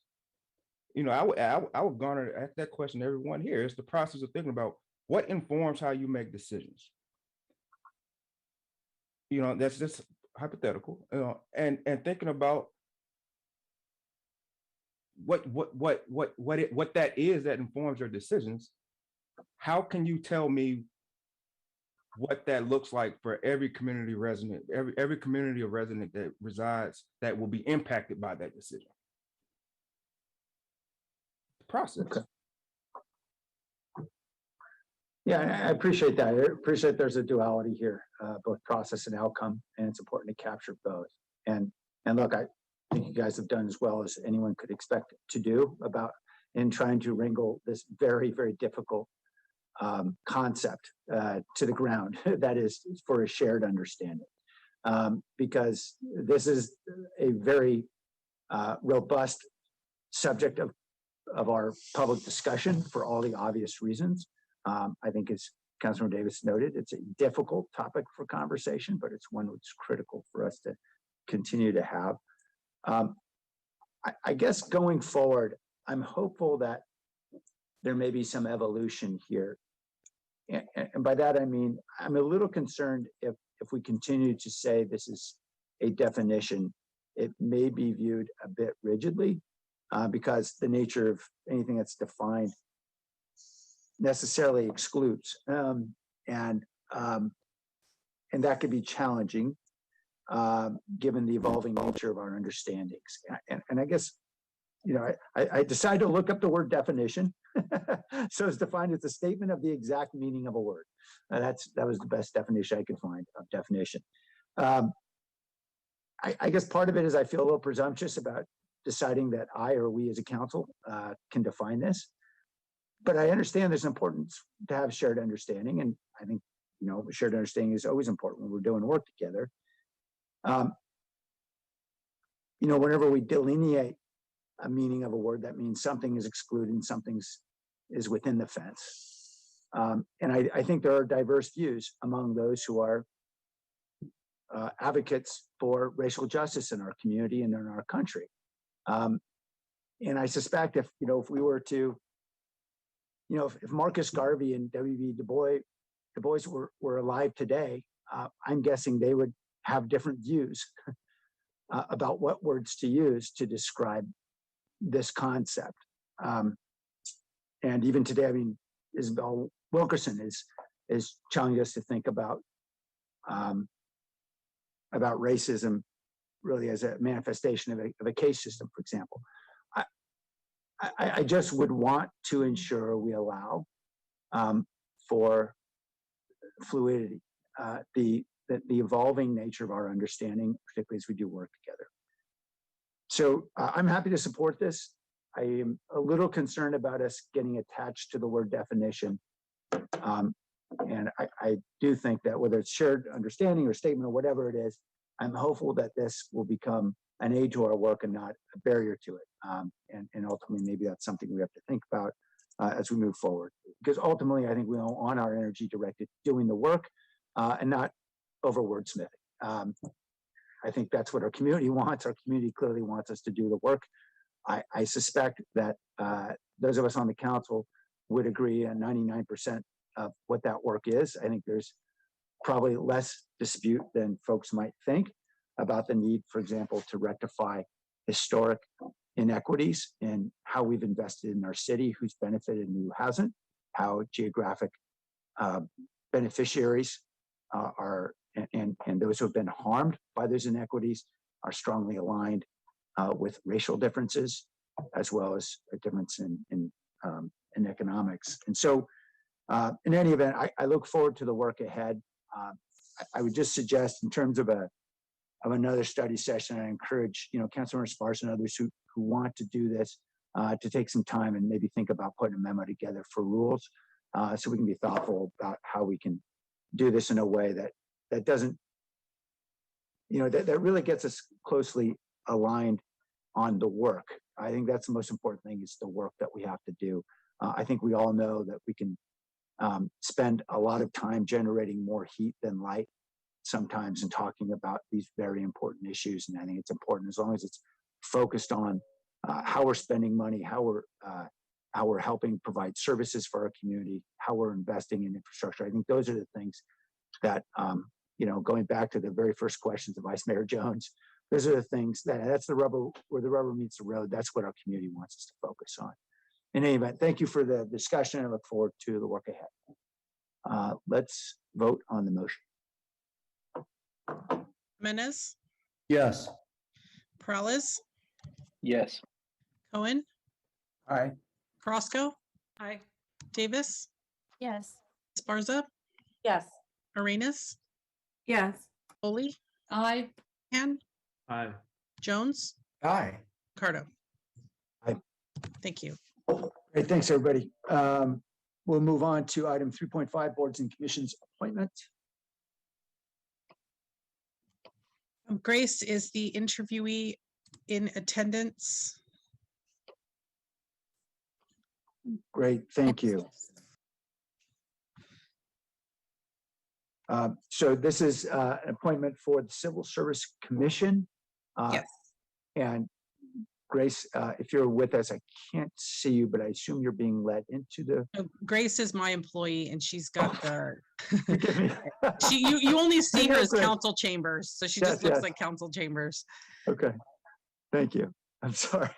I would garner ask that question to everyone here. It's the process of thinking about what informs how you make decisions. That's just hypothetical, and thinking about what that is that informs your decisions. How can you tell me what that looks like for every community resident, every community of resident that resides that will be impacted by that decision? Process. Okay. Yeah, I appreciate that. I appreciate there's a duality here, both process and outcome, and it's important to capture both. And look, I think you guys have done as well as anyone could expect to do in trying to wrangle this very, very difficult concept to the ground that is for a shared understanding, because this is a very robust subject of our public discussion for all the obvious reasons. I think, as Councilor Davis noted, it's a difficult topic for conversation, but it's one that's critical for us to continue to have. I guess going forward, I'm hopeful that there may be some evolution here. And by that, I mean, I'm a little concerned if we continue to say this is a definition, it may be viewed a bit rigidly because the nature of anything that's defined necessarily excludes. And that could be challenging given the evolving nature of our understandings. And I guess, I decided to look up the word definition. So it's defined as a statement of the exact meaning of a word. That was the best definition I could find of definition. I guess part of it is I feel a little presumptuous about deciding that I or we as a council can define this. But I understand there's importance to have shared understanding. And I think, shared understanding is always important when we're doing work together. Whenever we delineate a meaning of a word, that means something is excluded and something is within the fence. And I think there are diverse views among those who are advocates for racial justice in our community and in our country. And I suspect if we were to, if Marcus Garvey and W.B. Du Bois were alive today, I'm guessing they would have different views about what words to use to describe this concept. And even today, Isabel Wilkerson is challenging us to think about racism really as a manifestation of a case system, for example. I just would want to ensure we allow for fluidity, the evolving nature of our understanding, particularly as we do work together. So I'm happy to support this. I am a little concerned about us getting attached to the word definition. And I do think that whether it's shared understanding or statement or whatever it is, I'm hopeful that this will become an aid to our work and not a barrier to it. And ultimately, maybe that's something we have to think about as we move forward. Because ultimately, I think we all want our energy directed doing the work and not over wordsmithing. I think that's what our community wants. Our community clearly wants us to do the work. I suspect that those of us on the council would agree on 99% of what that work is. I think there's probably less dispute than folks might think about the need, for example, to rectify historic inequities in how we've invested in our city, who's benefited and who hasn't, how geographic beneficiaries are, and those who have been harmed by those inequities are strongly aligned with racial differences, as well as a difference in economics. And so in any event, I look forward to the work ahead. I would just suggest in terms of another study session, I encourage, Councilmember Sparse and others who want to do this to take some time and maybe think about putting a memo together for rules so we can be thoughtful about how we can do this in a way that doesn't, that really gets us closely aligned on the work. I think that's the most important thing, is the work that we have to do. I think we all know that we can spend a lot of time generating more heat than light sometimes in talking about these very important issues. And I think it's important, as long as it's focused on how we're spending money, how we're helping provide services for our community, how we're investing in infrastructure. I think those are the things that, going back to the very first questions of Vice Mayor Jones, those are the things that's the rubber, where the rubber meets the road. That's what our community wants us to focus on. In any event, thank you for the discussion. I look forward to the work ahead. Let's vote on the motion. Jimenez, Yes. Perales, Yes. Cohen, Aye. Crosco. Aye. Davis, Yes. Esparza, Yes. Arenas, Yes. Foley, Aye. Han, Aye. Jones, Aye. Cardo. Aye. Thank you. Great, thanks, everybody. We'll move on to item 3.5, boards and commissions appointment. Grace is the interviewee in attendance. Great, thank you. So this is an appointment for the Civil Service Commission. Yes. And Grace, if you're with us, I can't see you, but I assume you're being led into the. Grace is my employee, and she's got the. Forgive me. You only see her know, as Grace. council chambers, so she Yes, just looks yes. like council chambers. Okay, thank you. I'm sorry.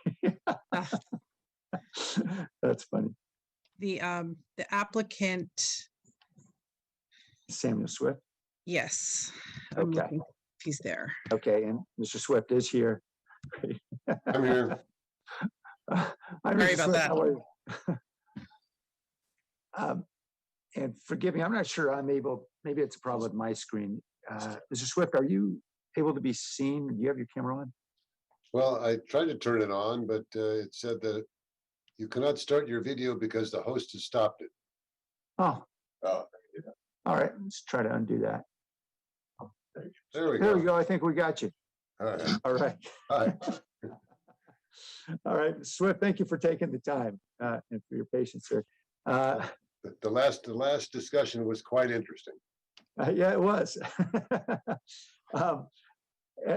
That's funny. The applicant, Samuel Swift. yes, I'm Okay. looking if he's there. Okay, and Mr. Swift is here. I'm here. Hi, Sorry Mr. about Swift, that. how are you? And forgive me, I'm not sure I'm able, maybe it's a problem with my screen. Mr. Swift, are you able to be seen? Do you have your camera on? Well, I tried to turn it on, but it said that you cannot start your video because the host has stopped it. Oh, Oh, all right, let's try to undo that. there we There go. we go, I think we got you. All right. All right. Hi. All right, Swift, thank you for taking the time and for your patience, sir. The last discussion was quite interesting. Yeah, it was.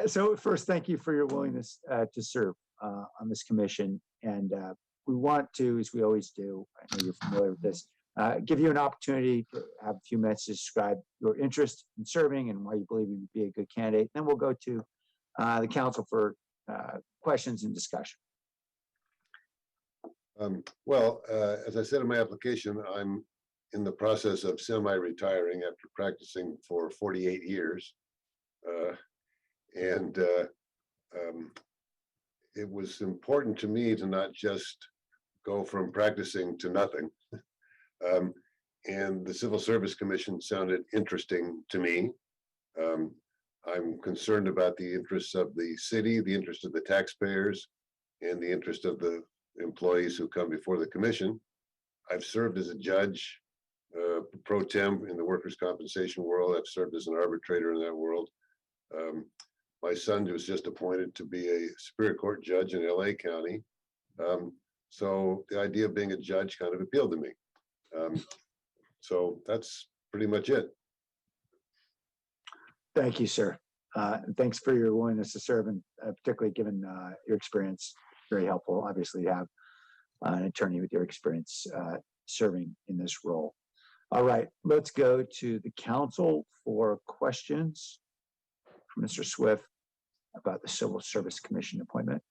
So first, thank you for your willingness to serve on this commission. And we want to, as we always do, I know you're familiar with this, give you an opportunity to have a few minutes to describe your interest in serving and why you believe you would be a good candidate. Then we'll go to the council for questions and discussion. Well, as I said in my application, I'm in the process of semi-retiring after practicing for 48 years. And it was important to me to not just go from practicing to nothing. And the Civil Service Commission sounded interesting to me. I'm concerned about the interests of the city, the interest of the taxpayers, and the interest of the employees who come before the commission. I've served as a judge pro tem in the workers' compensation world. I've served as an arbitrator in that world. My son was just appointed to be a Superior Court judge in LA County. So the idea of being a judge kind of appealed to me. So that's pretty much it. Thank you, sir. And thanks for your willingness to serve, and particularly given your experience, very helpful. Obviously, to have an attorney with your experience serving in this role. All right, let's go to the council for questions from Mr. Swift about the Civil Service Commission appointment.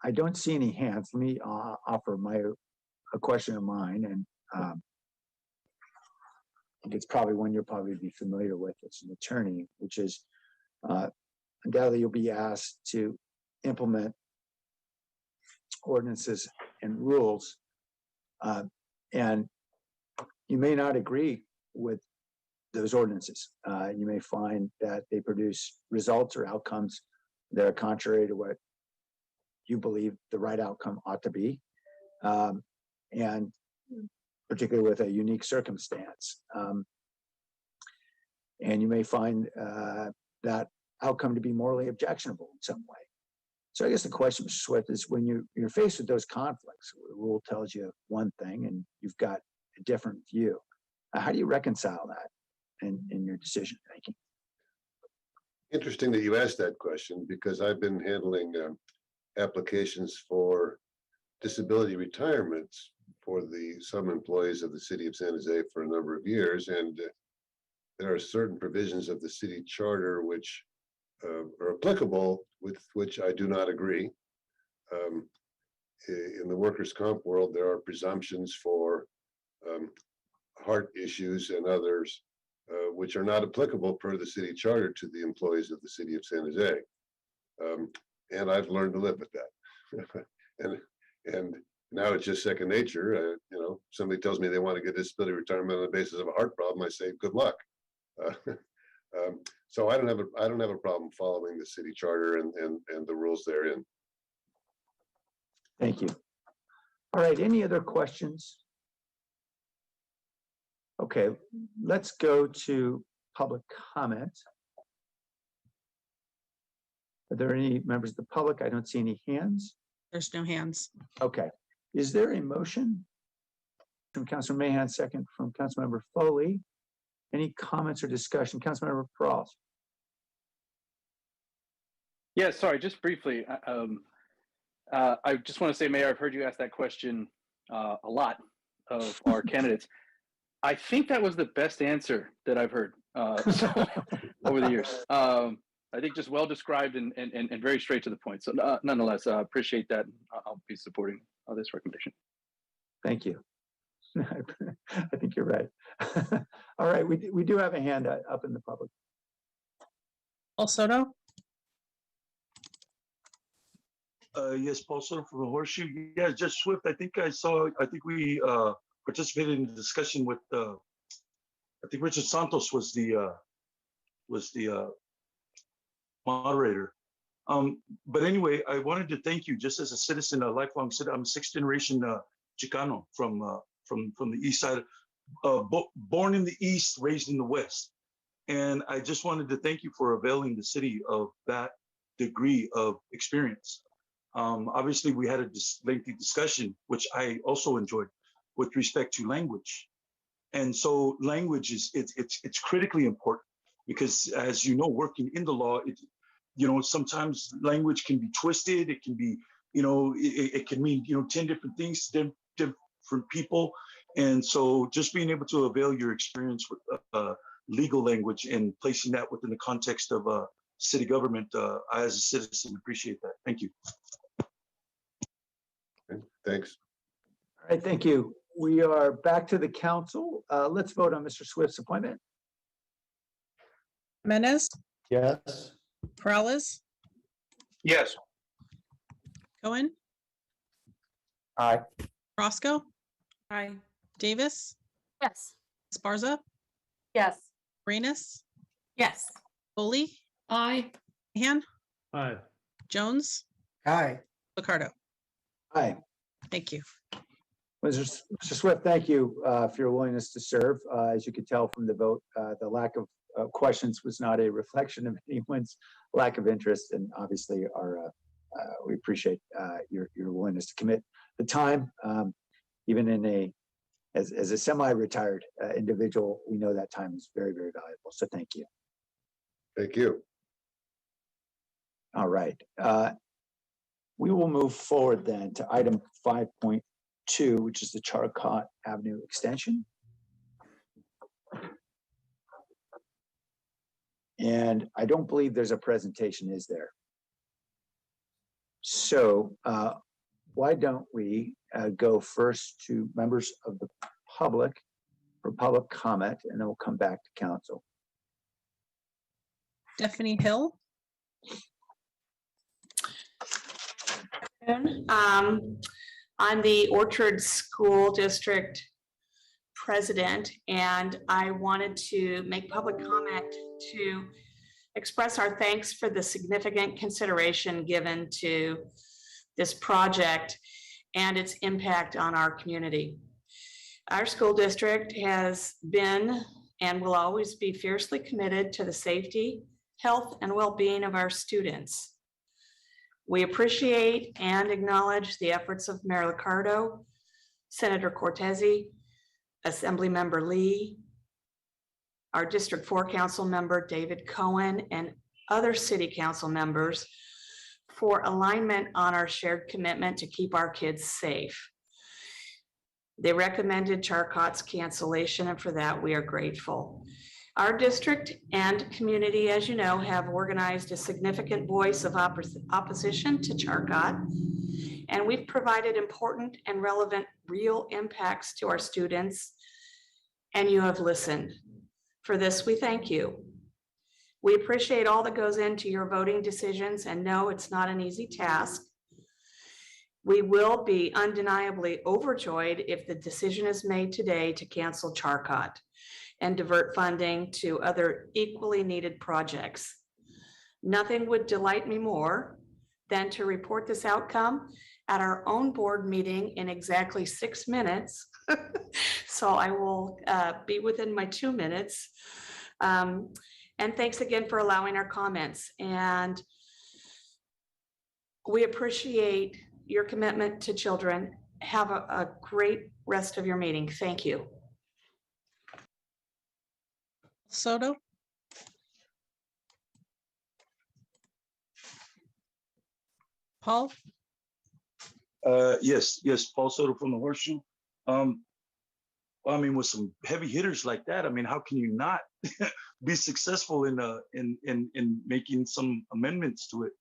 I don't see any hands. Let me offer a question of mine, and I think it's probably one you'll probably be familiar with as an attorney, which is undoubtedly you'll be asked to implement ordinances and rules, and you may not agree with those ordinances. You may find that they produce results or outcomes that are contrary to what you believe the right outcome ought to be, and particularly with a unique circumstance. And you may find that outcome to be morally objectionable in some way. So I guess the question, Mr. Swift, is when you're faced with those conflicts, the rule tells you one thing and you've got a different view. How do you reconcile that in your decision making? Interesting that you asked that question, because I've been handling applications for disability retirements for some employees of the city of San Jose for a number of years, and there are certain provisions of the city charter which are applicable, with which I do not agree. In the workers' comp world, there are presumptions for heart issues and others which are not applicable per the city charter to the employees of the city of San Jose. And I've learned to live with that. and now it's just second nature. Somebody tells me they want to get disability retirement on the basis of a heart problem, I say, good luck. So I don't have a problem following the city charter and the rules therein. Thank you. All right, any other questions? Okay, let's go to public comment. Are there any members of the public? I don't see any hands. There's no hands. Okay. Is there a motion from Councilor Mahan, second from Councilmember Foley? Any comments or discussion? Councilmember Pearl. Yeah, sorry, just briefly. I just want to say, Mayor, I've heard you ask that question a lot of our candidates. I think that was the best answer that I've heard over the years. I think just well described and very straight to the point. So nonetheless, I appreciate that. I'll be supporting this recommendation. Thank you. I think you're right. All right, we do have a hand up in the public. Paul Soto? Yes, Paul Soto from the Horseshoe. Yeah, Judge Swift, I think we participated in the discussion with, I think Richard Santos was the moderator. But anyway, I wanted to thank you just as a citizen, a lifelong citizen. I'm sixth generation Chicano from the east side, born in the east, raised in the west. And I just wanted to thank you for availing the city of that degree of experience. Obviously, we had a lengthy discussion, which I also enjoyed, with respect to language. And so language it's critically important, because as you know, working in the law, sometimes language can be twisted. It can be, it can mean, 10 different things to different people. And so just being able to avail your experience with legal language and placing that within the context of city government, I, as a citizen, appreciate that. Thank you. Okay, thanks. All right, thank you. We are back to the council. Let's vote on Mr. Swift's appointment. Jimenez, Yes. Perales, Yes. Cohen, Aye. Roscoe. Aye. Davis, Yes. Esparza, Yes. Reyes, Yes. Foley. Aye. Han, Aye. Jones, Aye. Ricardo. Aye. Thank you. Mr. Swift, thank you for your willingness to serve. As you could tell from the vote, the lack of questions was not a reflection of anyone's lack of interest, and obviously we appreciate your willingness to commit the time, even in as a semi-retired individual. We know that time is very, very valuable. So thank you. Thank you. All right. We will move forward then to item 5.2, which is the Charcot Avenue extension. And I don't believe there's a presentation, is there? So why don't we go first to members of the public for public comment, and then we'll come back to council. Stephanie Hill. I'm the Orchard School District president, and I wanted to make public comment to express our thanks for the significant consideration given to this project and its impact on our community. Our school district has been and will always be fiercely committed to the safety, health, and well-being of our students. We appreciate and acknowledge the efforts of Mayor Ricardo, Senator Cortese, Assemblymember Lee, our District 4 Council member David Cohen, and other City Council members for alignment on our shared commitment to keep our kids safe. They recommended Charcot's cancellation, and for that we are grateful. Our district and community, as you know, have organized a significant voice of opposition to Charcot, and we've provided important and relevant real impacts to our students, and you have listened. For this, we thank you. We appreciate all that goes into your voting decisions, and no, it's not an easy task. We will be undeniably overjoyed if the decision is made today to cancel Charcot and divert funding to other equally needed projects. Nothing would delight me more than to report this outcome at our own board meeting in exactly 6 minutes. So I will be within my 2 minutes. And thanks again for allowing our comments. And we appreciate your commitment to children. Have a great rest of your meeting. Thank you. Soto. Paul. Yes, Paul Soto from the Horseshoe. Well, I mean, with some heavy hitters like that, I mean, how can you not be successful in making some amendments to it?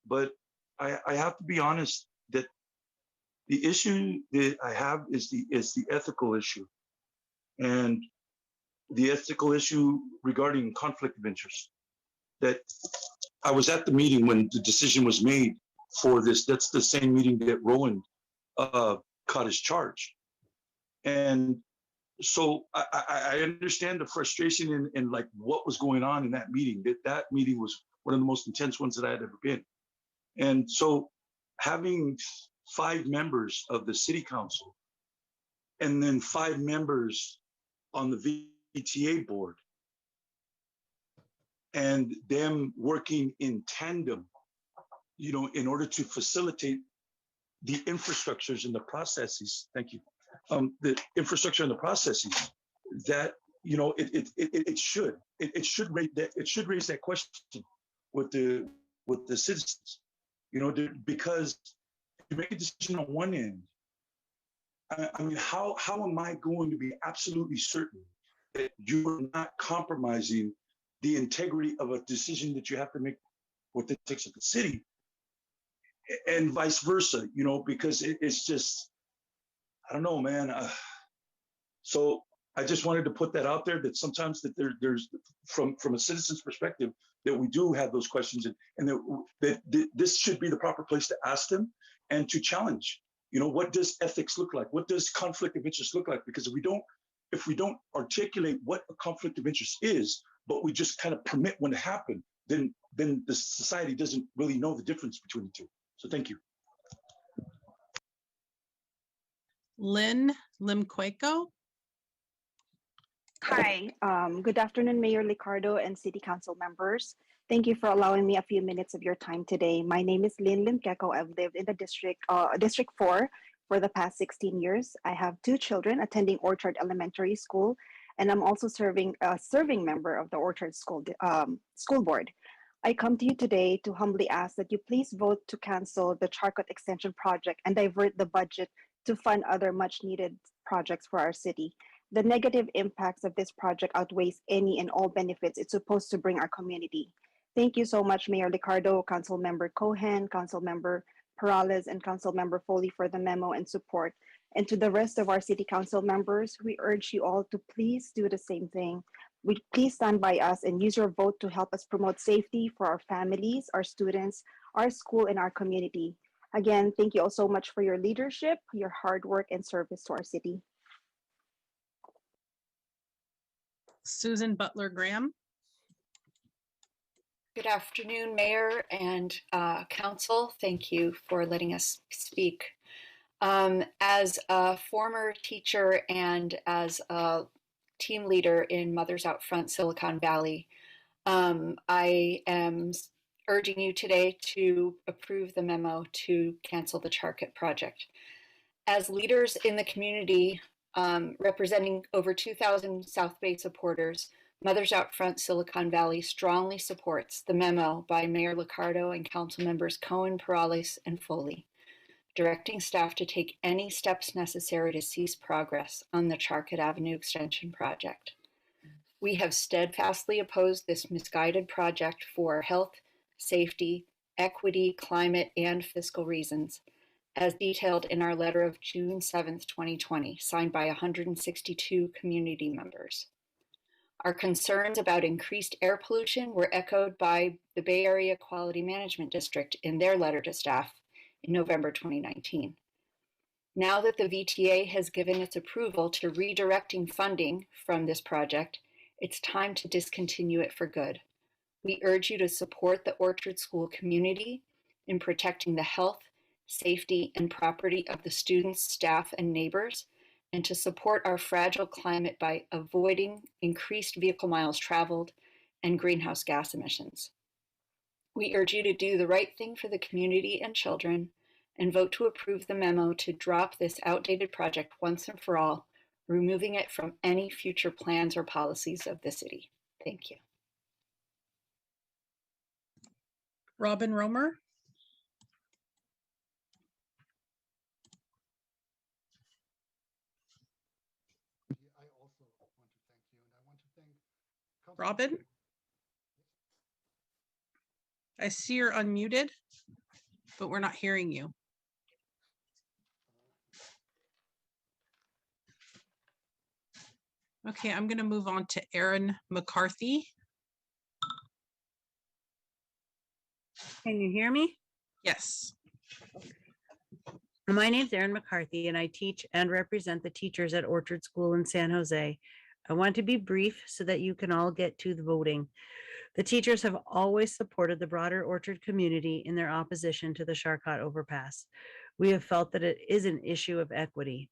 But I have to be honest that the issue that I have is the ethical issue, and the ethical issue regarding conflict of interest. That I was at the meeting when the decision was made for this. That's the same meeting that Rowan caught his charge, and so I understand the frustration and like what was going on in that meeting. That meeting was one of the most intense ones that I had ever been. And so having 5 members of the city council and then 5 members on the VTA board and them working in tandem, you know, in order to facilitate the infrastructures and the processes. Thank you. The infrastructure and the processes that, you know, it should raise that question with the citizens, you know, because you make a decision on one end. I mean, how am I going to be absolutely certain that you're not compromising the integrity of a decision that you have to make with the text of the city, and vice versa, you know, because it's just, I don't know, man. So I just wanted to put that out there, that sometimes that there's from a citizen's perspective, that we do have those questions, and that this should be the proper place to ask them and to challenge. You know, what does ethics look like? What does conflict of interest look like? Because if we don't articulate what a conflict of interest is, but we just kind of permit one to happen, then the society doesn't really know the difference between the two. So thank you. Lynn Limqueco. Hi, good afternoon, Mayor Licardo and City Council members. Thank you for allowing me a few minutes of your time today. My name is Lynn Limqueco. I've lived in the District 4 for the past 16 years. I have 2 children attending Orchard Elementary School, and I'm also serving member of the Orchard School Board. I come to you today to humbly ask that you please vote to cancel the Charcot Extension project and divert the budget to fund other much needed projects for our city. The negative impacts of this project outweighs any and all benefits it's supposed to bring our community. Thank you so much, Mayor Licardo, Councilmember Cohen, Councilmember Perales, and Councilmember Foley for the memo and support. And to the rest of our City Council members, we urge you all to please do the same thing. Please stand by us and use your vote to help us promote safety for our families, our students, our school, and our community. Again, thank you all so much for your leadership, your hard work, and service to our city. Susan Butler Graham. Good afternoon, Mayor and Council. Thank you for letting us speak. As a former teacher and as a team leader in Mothers Out Front Silicon Valley, I am urging you today to approve the memo to cancel the Charcot project. As leaders in the community, representing over 2,000 South Bay supporters, Mothers Out Front Silicon Valley strongly supports the memo by Mayor Licardo and Council members Cohen, Perales, and Foley, directing staff to take any steps necessary to cease progress on the Charcot Avenue Extension project. We have steadfastly opposed this misguided project for health, safety, equity, climate, and fiscal reasons, as detailed in our letter of June 7th, 2020, signed by 162 community members. Our concerns about increased air pollution were echoed by the Bay Area Quality Management District in their letter to staff in November 2019. Now that the VTA has given its approval to redirecting funding from this project, it's time to discontinue it for good. We urge you to support the Orchard School community in protecting the health, safety, and property of the students, staff, and neighbors, and to support our fragile climate by avoiding increased vehicle miles traveled and greenhouse gas emissions. We urge you to do the right thing for the community and children and vote to approve the memo to drop this outdated project once and for all, removing it from any future plans or policies of the city. Thank you. Robin Romer. Robin? I see you're unmuted, but we're not hearing you. Okay, I'm going to move on to Erin McCarthy. Can you hear me? Yes. My name's Erin McCarthy, and I teach and represent the teachers at Orchard School in San Jose. I want to be brief so that you can all get to the voting. The teachers have always supported the broader Orchard community in their opposition to the Charcot overpass. We have felt that it is an issue of equity.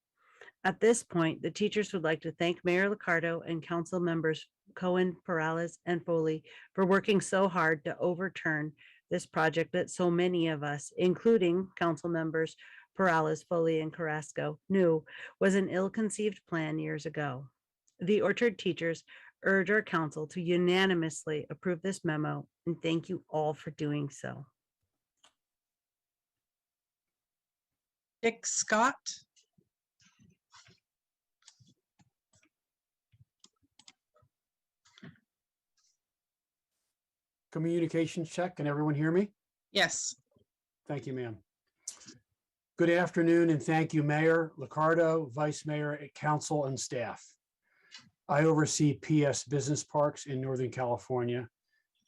At this point, the teachers would like to thank Mayor Licardo and council members Cohen, Perales, and Foley for working so hard to overturn this project that so many of us, including council members Perales, Foley, and Carrasco, knew was an ill-conceived plan years ago. The Orchard teachers urge our council to unanimously approve this memo, and thank you all for doing so. Dick Scott. Communications check. Can everyone hear me? Yes. Thank you, ma'am. Good afternoon, and thank you, Mayor Liccardo, Vice Mayor, Council, and staff. I oversee PS Business Parks in Northern California,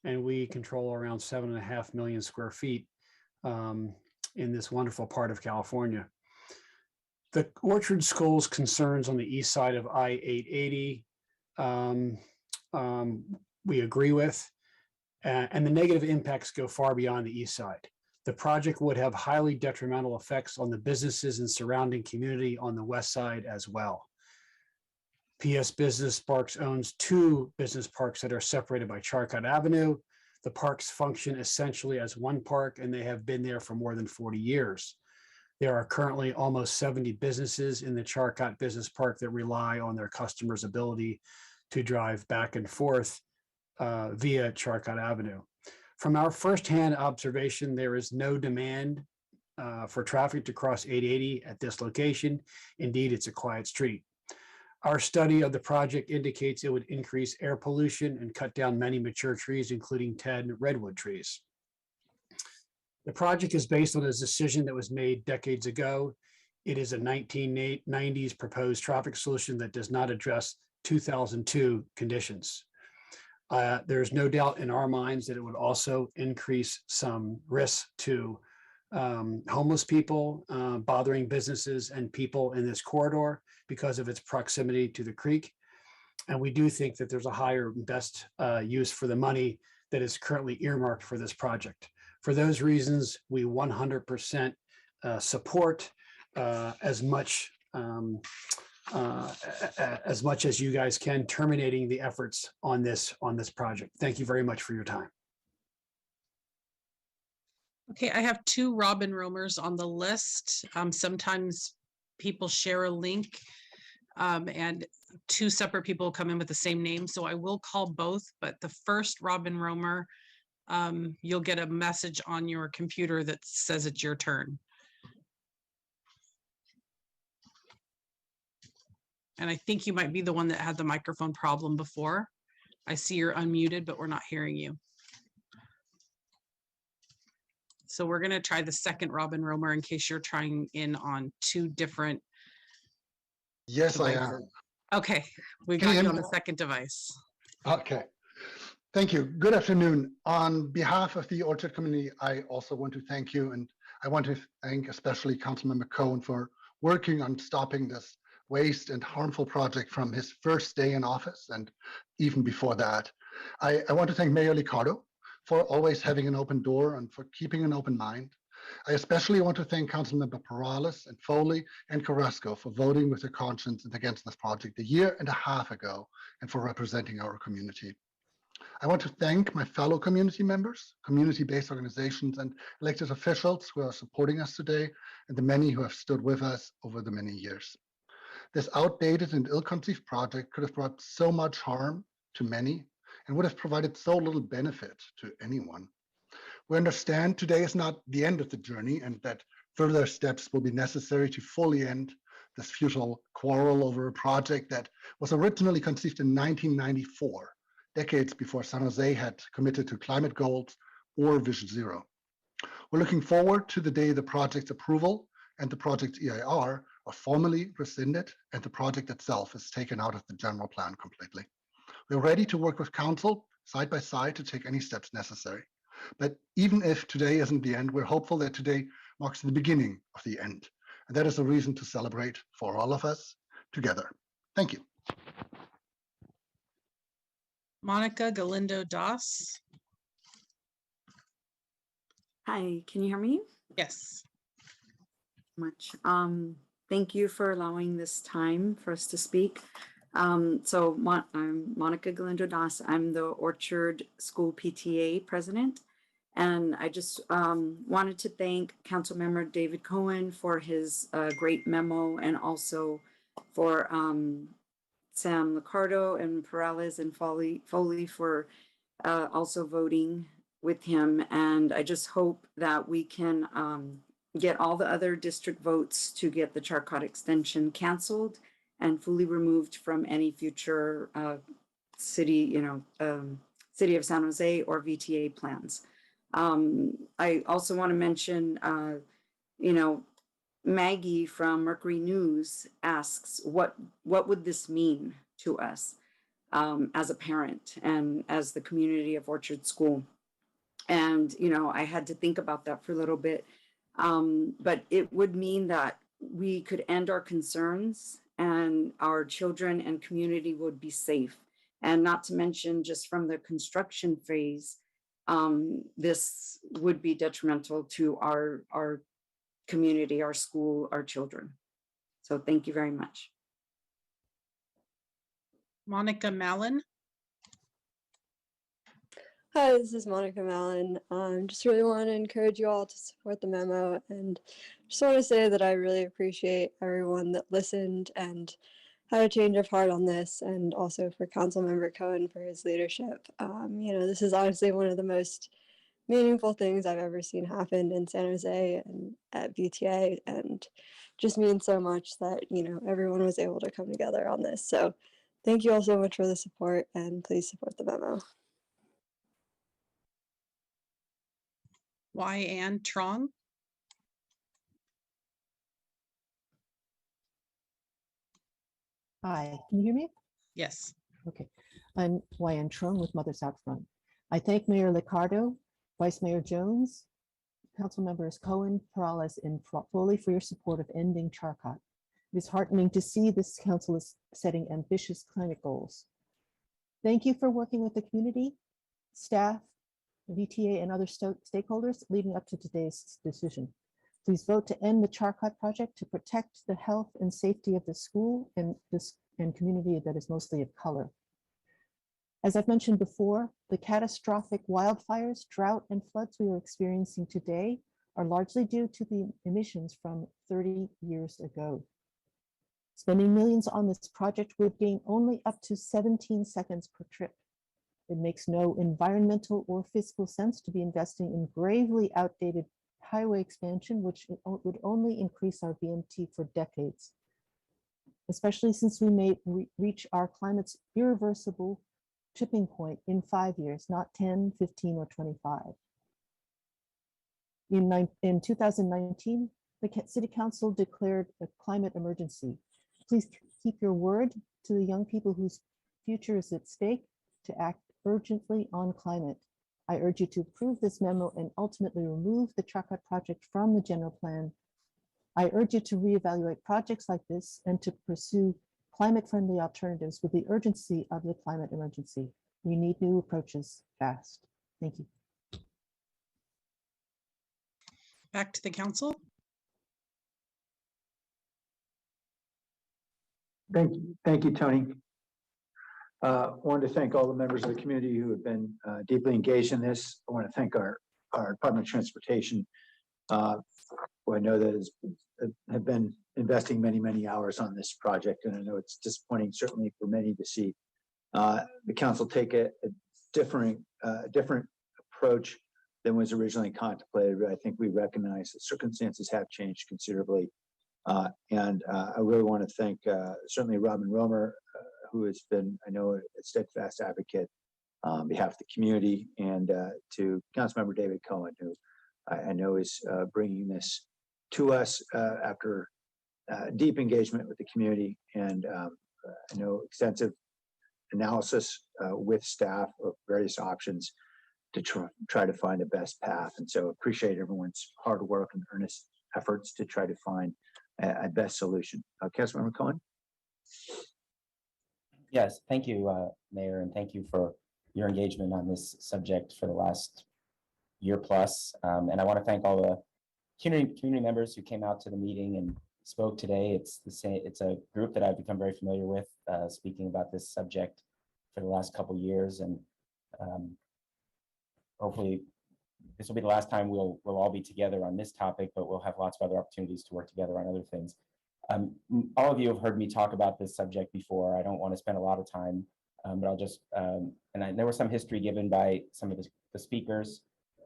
and we control around 7.5 million square feet in this wonderful part of California. The Orchard School's concerns on the east side of I-880, we agree with, and the negative impacts go far beyond the east side. The project would have highly detrimental effects on the businesses and surrounding community on the west side as well. PS Business Parks owns 2 business parks that are separated by Charcot Avenue. The parks function essentially as one park, and they have been there for more than 40 years. There are currently almost 70 businesses in the Charcot Business Park that rely on their customers' ability to drive back and forth via Charcot Avenue. From our firsthand observation, there is no demand for traffic to cross 880 at this location. Indeed, it's a quiet street. Our study of the project indicates it would increase air pollution and cut down many mature trees, including 10 redwood trees. The project is based on a decision that was made decades ago. It is a 1990s proposed traffic solution that does not address 2002 conditions. There's no doubt in our minds that it would also increase some risks to homeless people, bothering businesses and people in this corridor because of its proximity to the creek. And we do think that there's a higher and best use for the money that is currently earmarked for this project. For those reasons, we 100% support as much as you guys can, terminating the efforts on this project. Thank you very much for your time. Okay, I have 2 Robin Roamers on the list. Sometimes people share a link and 2 separate people come in with the same name. So I will call both, but the first Robin Roamer, you'll get a message on your computer that says it's your turn. And I think you might be the one that had the microphone problem before. I see you're unmuted, but we're not hearing you. So we're going to try the second Robin Roamer in case you're trying in on 2 different. Yes, devices. I am. Okay, we Can got you you hear on me? the second device. Okay. Thank you. Good afternoon. On behalf of the Orchard community, I also want to thank you, and I want to thank especially Councilmember Cohen for working on stopping this waste and harmful project from his first day in office and even before that. I want to thank Mayor Liccardo for always having an open door and for keeping an open mind. I especially want to thank Councilmember Perales and Foley and Carrasco for voting with their conscience and against this project a year and a half ago and for representing our community. I want to thank my fellow community members, community-based organizations, and elected officials who are supporting us today, and the many who have stood with us over the many years. This outdated and ill-conceived project could have brought so much harm to many and would have provided so little benefit to anyone. We understand today is not the end of the journey and that further steps will be necessary to fully end this futile quarrel over a project that was originally conceived in 1994, decades before San Jose had committed to climate goals or Vision Zero. We're looking forward to the day the project's approval and the project's EIR are formally rescinded and the project itself is taken out of the general plan completely. We're ready to work with council side by side to take any steps necessary. But even if today isn't the end, we're hopeful that today marks the beginning of the end. And that is a reason to celebrate for all of us together. Thank you. Monica Galindo Das. Hi, can you hear me? Yes. Much. Thank you for allowing this time for us to speak. I'm Monica Galindo Das. I'm the Orchard School PTA president. And I just wanted to thank Councilmember David Cohen for his great memo and also for Sam Liccardo and Perales and Foley for also voting with him. And I just hope that we can get all the other district votes to get the Charcot extension canceled and fully removed from any future city of San Jose or VTA plans. I also want to mention, Maggie from Mercury News asks, what would this mean to us as a parent and as the community of Orchard School? And, you know, I had to think about that for a little bit. But it would mean that we could end our concerns and our children and community would be safe. And not to mention, just from the construction phase, this would be detrimental to our community, our school, our children. So thank you very much. Monica Mallon. Hi, this is Monica Mallon. Just really want to encourage you all to support the memo, and just want to say that I really appreciate everyone that listened and had a change of heart on this, and also for Councilmember Cohen for his leadership. You know, this is honestly one of the most meaningful things I've ever seen happen in San Jose and at VTA, and just means so much that, you know, everyone was able to come together on this. So thank you all so much for the support, and please support the memo. Ann Trong. Hi, can you hear me? Yes. Okay. I'm Yan Trung with Mothers Out Front. I thank Mayor Liccardo, Vice Mayor Jones, Council Members Cohen, Perales, and Foley for your support of ending charcot. It is heartening to see this council is setting ambitious climate goals. Thank you for working with the community, staff, VTA, and other stakeholders leading up to today's decision. Please vote to end the charcot project to protect the health and safety of the school and community that is mostly of color. As I've mentioned before, the catastrophic wildfires, drought, and floods we are experiencing today are largely due to the emissions from 30 years ago. Spending millions on this project would gain only up to 17 seconds per trip. It makes no environmental or fiscal sense to be investing in gravely outdated highway expansion, which would only increase our VMT for decades, especially since we may reach our climate's irreversible tipping point in 5 years, not 10, 15, or 25. In 2019, the City Council declared a climate emergency. Please keep your word to the young people whose future is at stake to act urgently on climate. I urge you to approve this memo and ultimately remove the Charcot project from the general plan. I urge you to reevaluate projects like this and to pursue climate-friendly alternatives with the urgency of the climate emergency. We need new approaches fast. Thank you. Back to the council. Thank you, Tony. Wanted to thank all the members of the community who have been deeply engaged in this. I want to thank our Department of Transportation, who I know that have been investing many hours on this project, and I know it's disappointing, certainly for many, to see the council take a different approach than was originally contemplated. But I think we recognize that circumstances have changed considerably. And I really want to thank certainly Robin Romer, who has been, I know, a steadfast advocate on behalf of the community, and to Councilmember David Cohen, who I know is bringing this to us after deep engagement with the community, and I know extensive analysis with staff of various options to try to find the best path. And so appreciate everyone's hard work and earnest efforts to try to find a best solution. Councilmember Cohen. Yes, thank you, Mayor, and thank you for your engagement on this subject for the last year plus. And I want to thank all the community members who came out to the meeting and spoke today. It's a group that I've become very familiar with, speaking about this subject for the last couple of years, and hopefully this will be the last time we'll all be together on this topic, but we'll have lots of other opportunities to work together on other things. All of you have heard me talk about this subject before. I don't want to spend a lot of time, but I'll just, there was some history given by some of the speakers.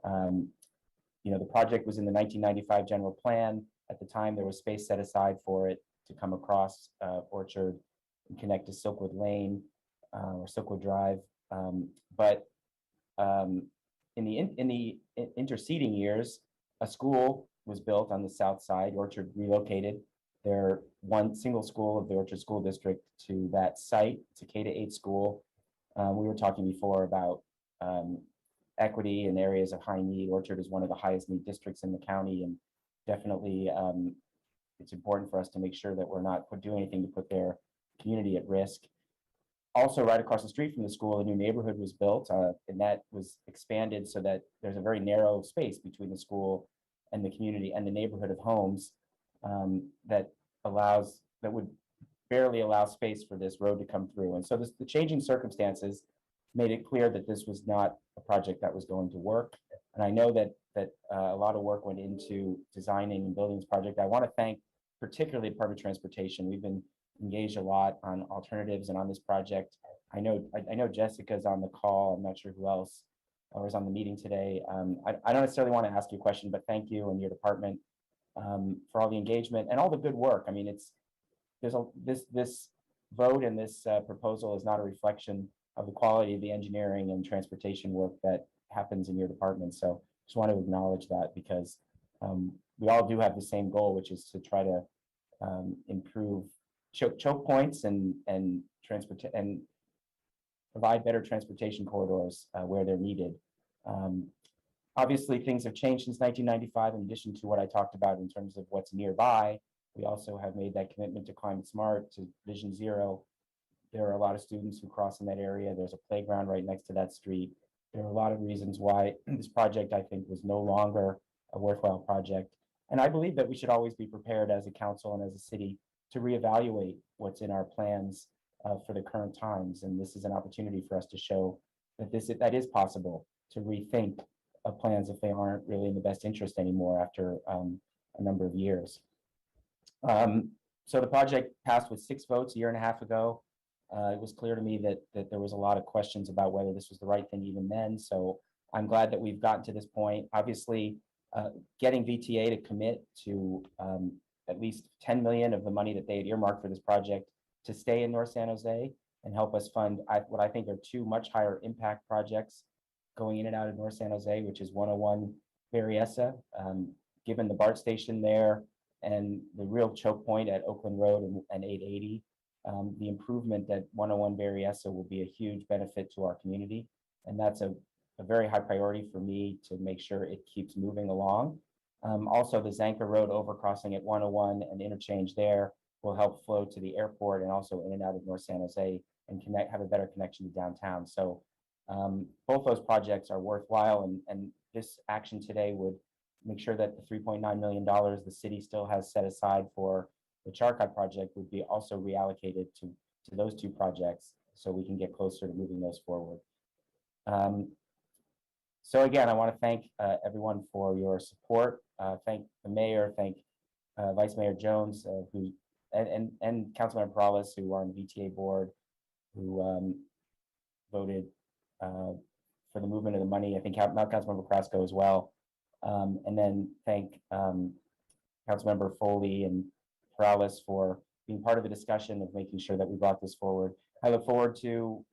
You know, the project was in the 1995 general plan. At the time, there was space set aside for it to come across Orchard and connect to Silkwood Lane or Silkwood Drive. In the interceding years, a school was built on the south side. Orchard relocated their one single school of the Orchard School District to that site. It's a K-8 school. We were talking before about equity in areas of high need. Orchard is one of the highest need districts in the county, and definitely it's important for us to make sure that we're not doing anything to put their community at risk. Also, right across the street from the school, a new neighborhood was built, and that was expanded so that there's a very narrow space between the school and the community and the neighborhood of homes that would barely allow space for this road to come through. And so the changing circumstances made it clear that this was not a project that was going to work. And I know that a lot of work went into designing and building this project. I want to thank particularly Department of Transportation. We've been engaged a lot on alternatives and on this project. I know Jessica's on the call. I'm not sure who else was on the meeting today. I don't necessarily want to ask you a question, but thank you and your department for all the engagement and all the good work. I mean, this vote and this proposal is not a reflection of the quality of the engineering and transportation work that happens in your department. So just want to acknowledge that, because we all do have the same goal, which is to try to improve choke points and provide better transportation corridors where they're needed. Obviously, things have changed since 1995. In addition to what I talked about in terms of what's nearby, we also have made that commitment to climate smart, to Vision Zero. There are a lot of students who cross in that area. There's a playground right next to that street. There are a lot of reasons why this project, I think, was no longer a worthwhile project. And I believe that we should always be prepared as a council and as a city to reevaluate what's in our plans for the current times. And this is an opportunity for us to show that that is possible, to rethink plans if they aren't really in the best interest anymore after a number of years. So the project passed with 6 votes a year and a half ago. It was clear to me that there was a lot of questions about whether this was the right thing even then. So I'm glad that we've gotten to this point. Obviously, getting VTA to commit to at least 10 million of the money that they had earmarked for this project to stay in North San Jose and help us fund what I think are 2 much higher impact projects going in and out of North San Jose, which is 101 Berryessa. Given the BART station there and the real choke point at Oakland Road and 880, the improvement at 101 Berryessa will be a huge benefit to our community. And that's a very high priority for me to make sure it keeps moving along. Also, the Zanka Road overcrossing at 101 and interchange there will help flow to the airport and also in and out of North San Jose and have a better connection to downtown. So both those projects are worthwhile, and this action today would make sure that the $3.9 million the city still has set aside for the Charcot project would be also reallocated to those 2 projects so we can get closer to moving those forward. So again, I want to thank everyone for your support. Thank the mayor, thank Vice Mayor Jones, and Councilmember Perales, who are on the VTA board, who voted for the movement of the money. I think Councilmember Crasco as well. And then thank Councilmember Foley and Perales for being part of the discussion of making sure that we brought this forward. I look forward to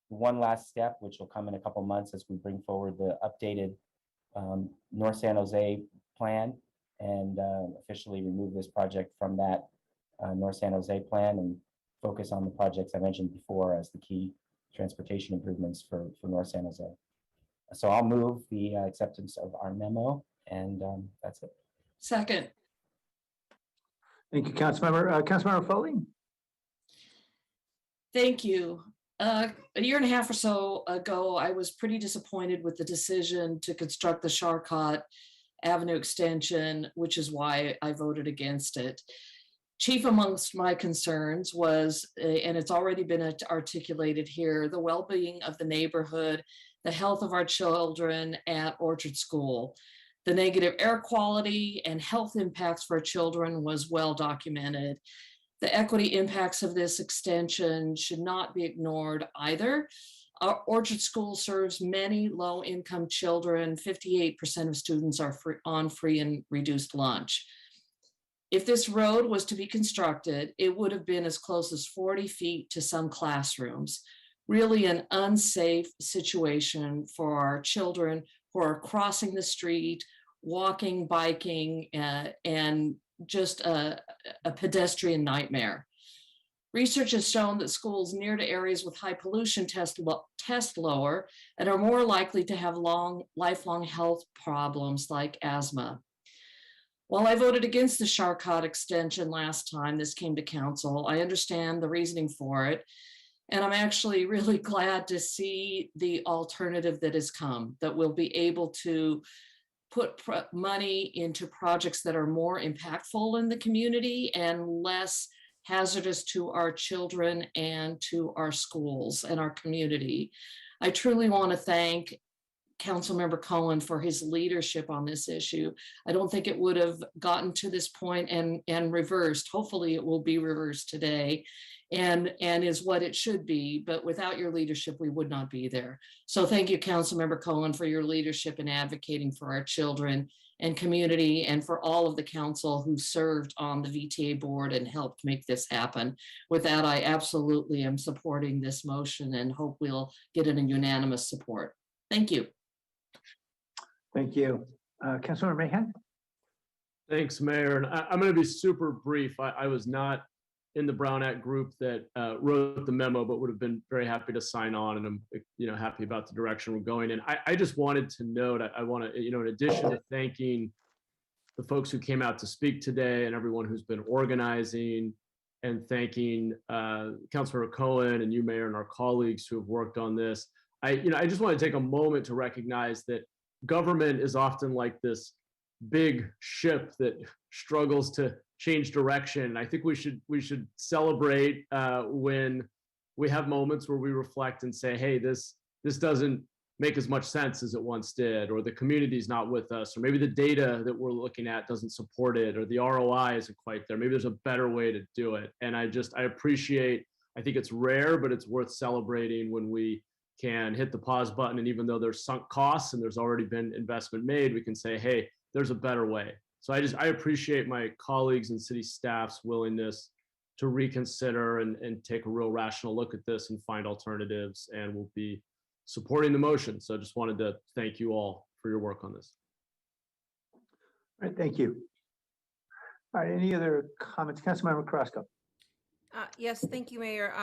one last step, which will come in a couple months as we bring forward the updated North San Jose plan and officially remove this project from that North San Jose plan and focus on the projects I mentioned before as the key transportation improvements for North San Jose. So I'll move the acceptance of our memo, and that's it. Second. Thank you, Councilmember. Councilmember Foley? Thank you. A year and a half or so ago, I was pretty disappointed with the decision to construct the Charcot Avenue extension, which is why I voted against it. Chief amongst my concerns was, and it's already been articulated here, the well-being of the neighborhood, the health of our children at Orchard School. The negative air quality and health impacts for children was well documented. The equity impacts of this extension should not be ignored either. Our Orchard School serves many low-income children. 58% of students are on free and reduced lunch. If this road was to be constructed, it would have been as close as 40 feet to some classrooms. Really an unsafe situation for our children who are crossing the street walking, biking, and just a pedestrian nightmare. Research has shown that schools near to areas with high pollution test lower and are more likely to have lifelong health problems like asthma. While I voted against the Charcot extension last time this came to council, I understand the reasoning for it. And I'm actually really glad to see the alternative that has come, that we'll be able to put money into projects that are more impactful in the community and less hazardous to our children and to our schools and our community. I truly want to thank Councilmember Cohen for his leadership on this issue. I don't think it would have gotten to this point and reversed. Hopefully it will be reversed today and is what it should be, but without your leadership, we would not be there. So thank you, Councilmember Cohen, for your leadership in advocating for our children and community, and for all of the council who served on the VTA board and helped make this happen. With that, I absolutely am supporting this motion and hope we'll get it in unanimous support. Thank you. Thank you. Councilmember Mahan? Thanks, Mayor. And I'm going to be super brief. I was not in the Brown Act group that wrote the memo, but would have been very happy to sign on, and I'm happy about the direction we're going in. I just wanted to note, I want to, in addition to thanking the folks who came out to speak today and everyone who's been organizing, and thanking Councilmember Cohen and you, Mayor, and our colleagues who have worked on this. I just want to take a moment to recognize that government is often like this big ship that struggles to change direction. I think we should celebrate when we have moments where we reflect and say, hey, this doesn't make as much sense as it once did, or the community's not with us, or maybe the data that we're looking at doesn't support it, or the ROI isn't quite there. Maybe there's a better way to do it. And I appreciate, I think it's rare, but it's worth celebrating when we can hit the pause button. And even though there's sunk costs and there's already been investment made, we can say, hey, there's a better way. So I appreciate my colleagues and city staff's willingness to reconsider and take a real rational look at this and find alternatives, and we'll be supporting the motion. So I just wanted to thank you all for your work on this. All right, thank you. All right, any other comments? Councilmember Carrasco. Yes, thank you, Mayor.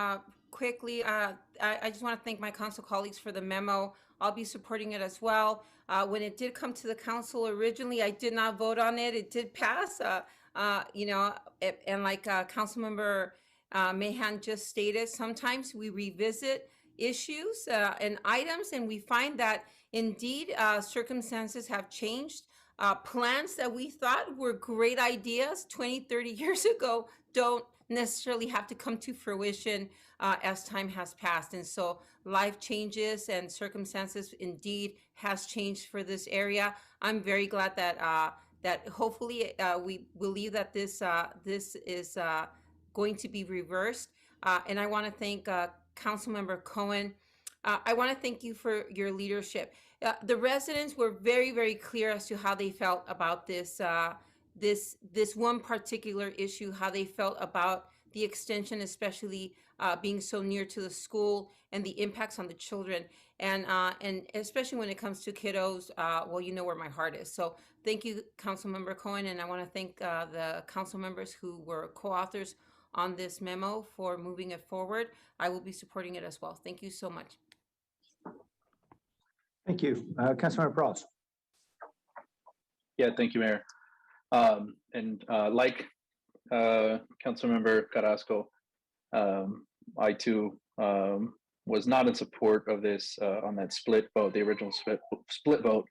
Quickly, I just want to thank my council colleagues for the memo. I'll be supporting it as well. When it did come to the council originally, I did not vote on it. It did pass, and like Councilmember Mahan just stated, sometimes we revisit issues and items, and we find that indeed circumstances have changed. Plans that we thought were great ideas 20, 30 years ago don't necessarily have to come to fruition as time has passed. And so life changes and circumstances indeed has changed for this area. I'm very glad that that hopefully we believe that this is going to be reversed. And I want to thank Councilmember Cohen. I want to thank you for your leadership. The residents were very, very clear as to how they felt about this this one particular issue, how they felt about the extension, especially being so near to the school and the impacts on the children. And especially when it comes to kiddos, well, you know where my heart is. So thank you, Councilmember Cohen. And I want to thank the council members who were co-authors on this memo for moving it forward. I will be supporting it as well. Thank you so much. Thank you. Councilmember Perales. Yeah, thank you, Mayor. Like Councilmember Carrasco, I too was not in support of this on that split vote, the original split vote.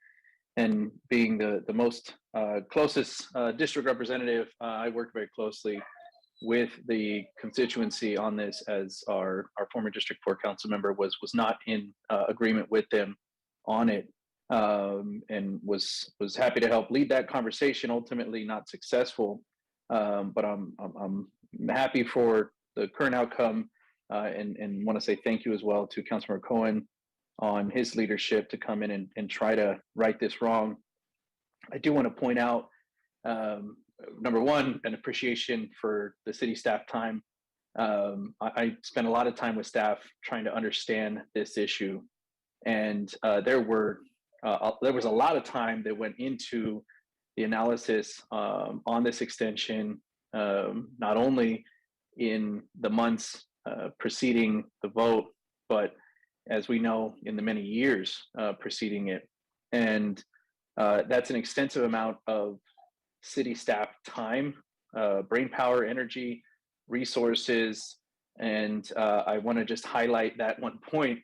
And being the most closest district representative, I worked very closely with the constituency on this, as our former District 4 council member was not in agreement with them on it, and was happy to help lead that conversation. Ultimately not successful, but I'm happy for the current outcome, and want to say thank you as well to Councilmember Cohen on his leadership to come in and try to right this wrong. I do want to point out, number one, an appreciation for the city staff time. I spent a lot of time with staff trying to understand this issue, and there was a lot of time that went into the analysis on this extension, not only in the months preceding the vote, but as we know, in the many years preceding it. And that's an extensive amount of city staff time, brain power, energy, resources. And I want to just highlight that one point,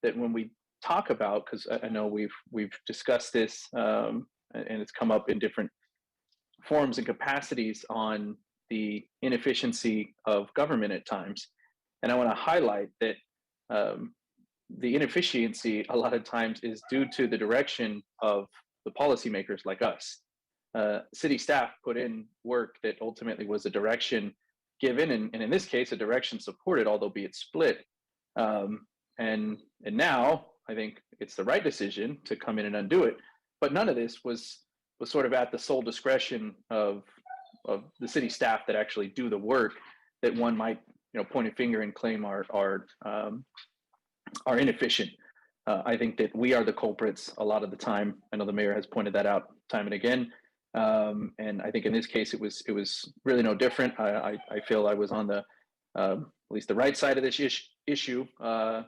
that when we talk about, because I know we've discussed this and it's come up in different forms and capacities on the inefficiency of government at times. And I want to highlight that the inefficiency a lot of times is due to the direction of the policymakers like us. City staff put in work that ultimately was a direction given, and in this case, a direction supported, although be it split. And now I think it's the right decision to come in and undo it. But none of this was sort of at the sole discretion of the city staff that actually do the work, that one might point a finger and claim are inefficient. I think that we are the culprits a lot of the time. I know the mayor has pointed that out time and again. And I think in this case, it was really no different. I feel I was on the at least the right side of this issue a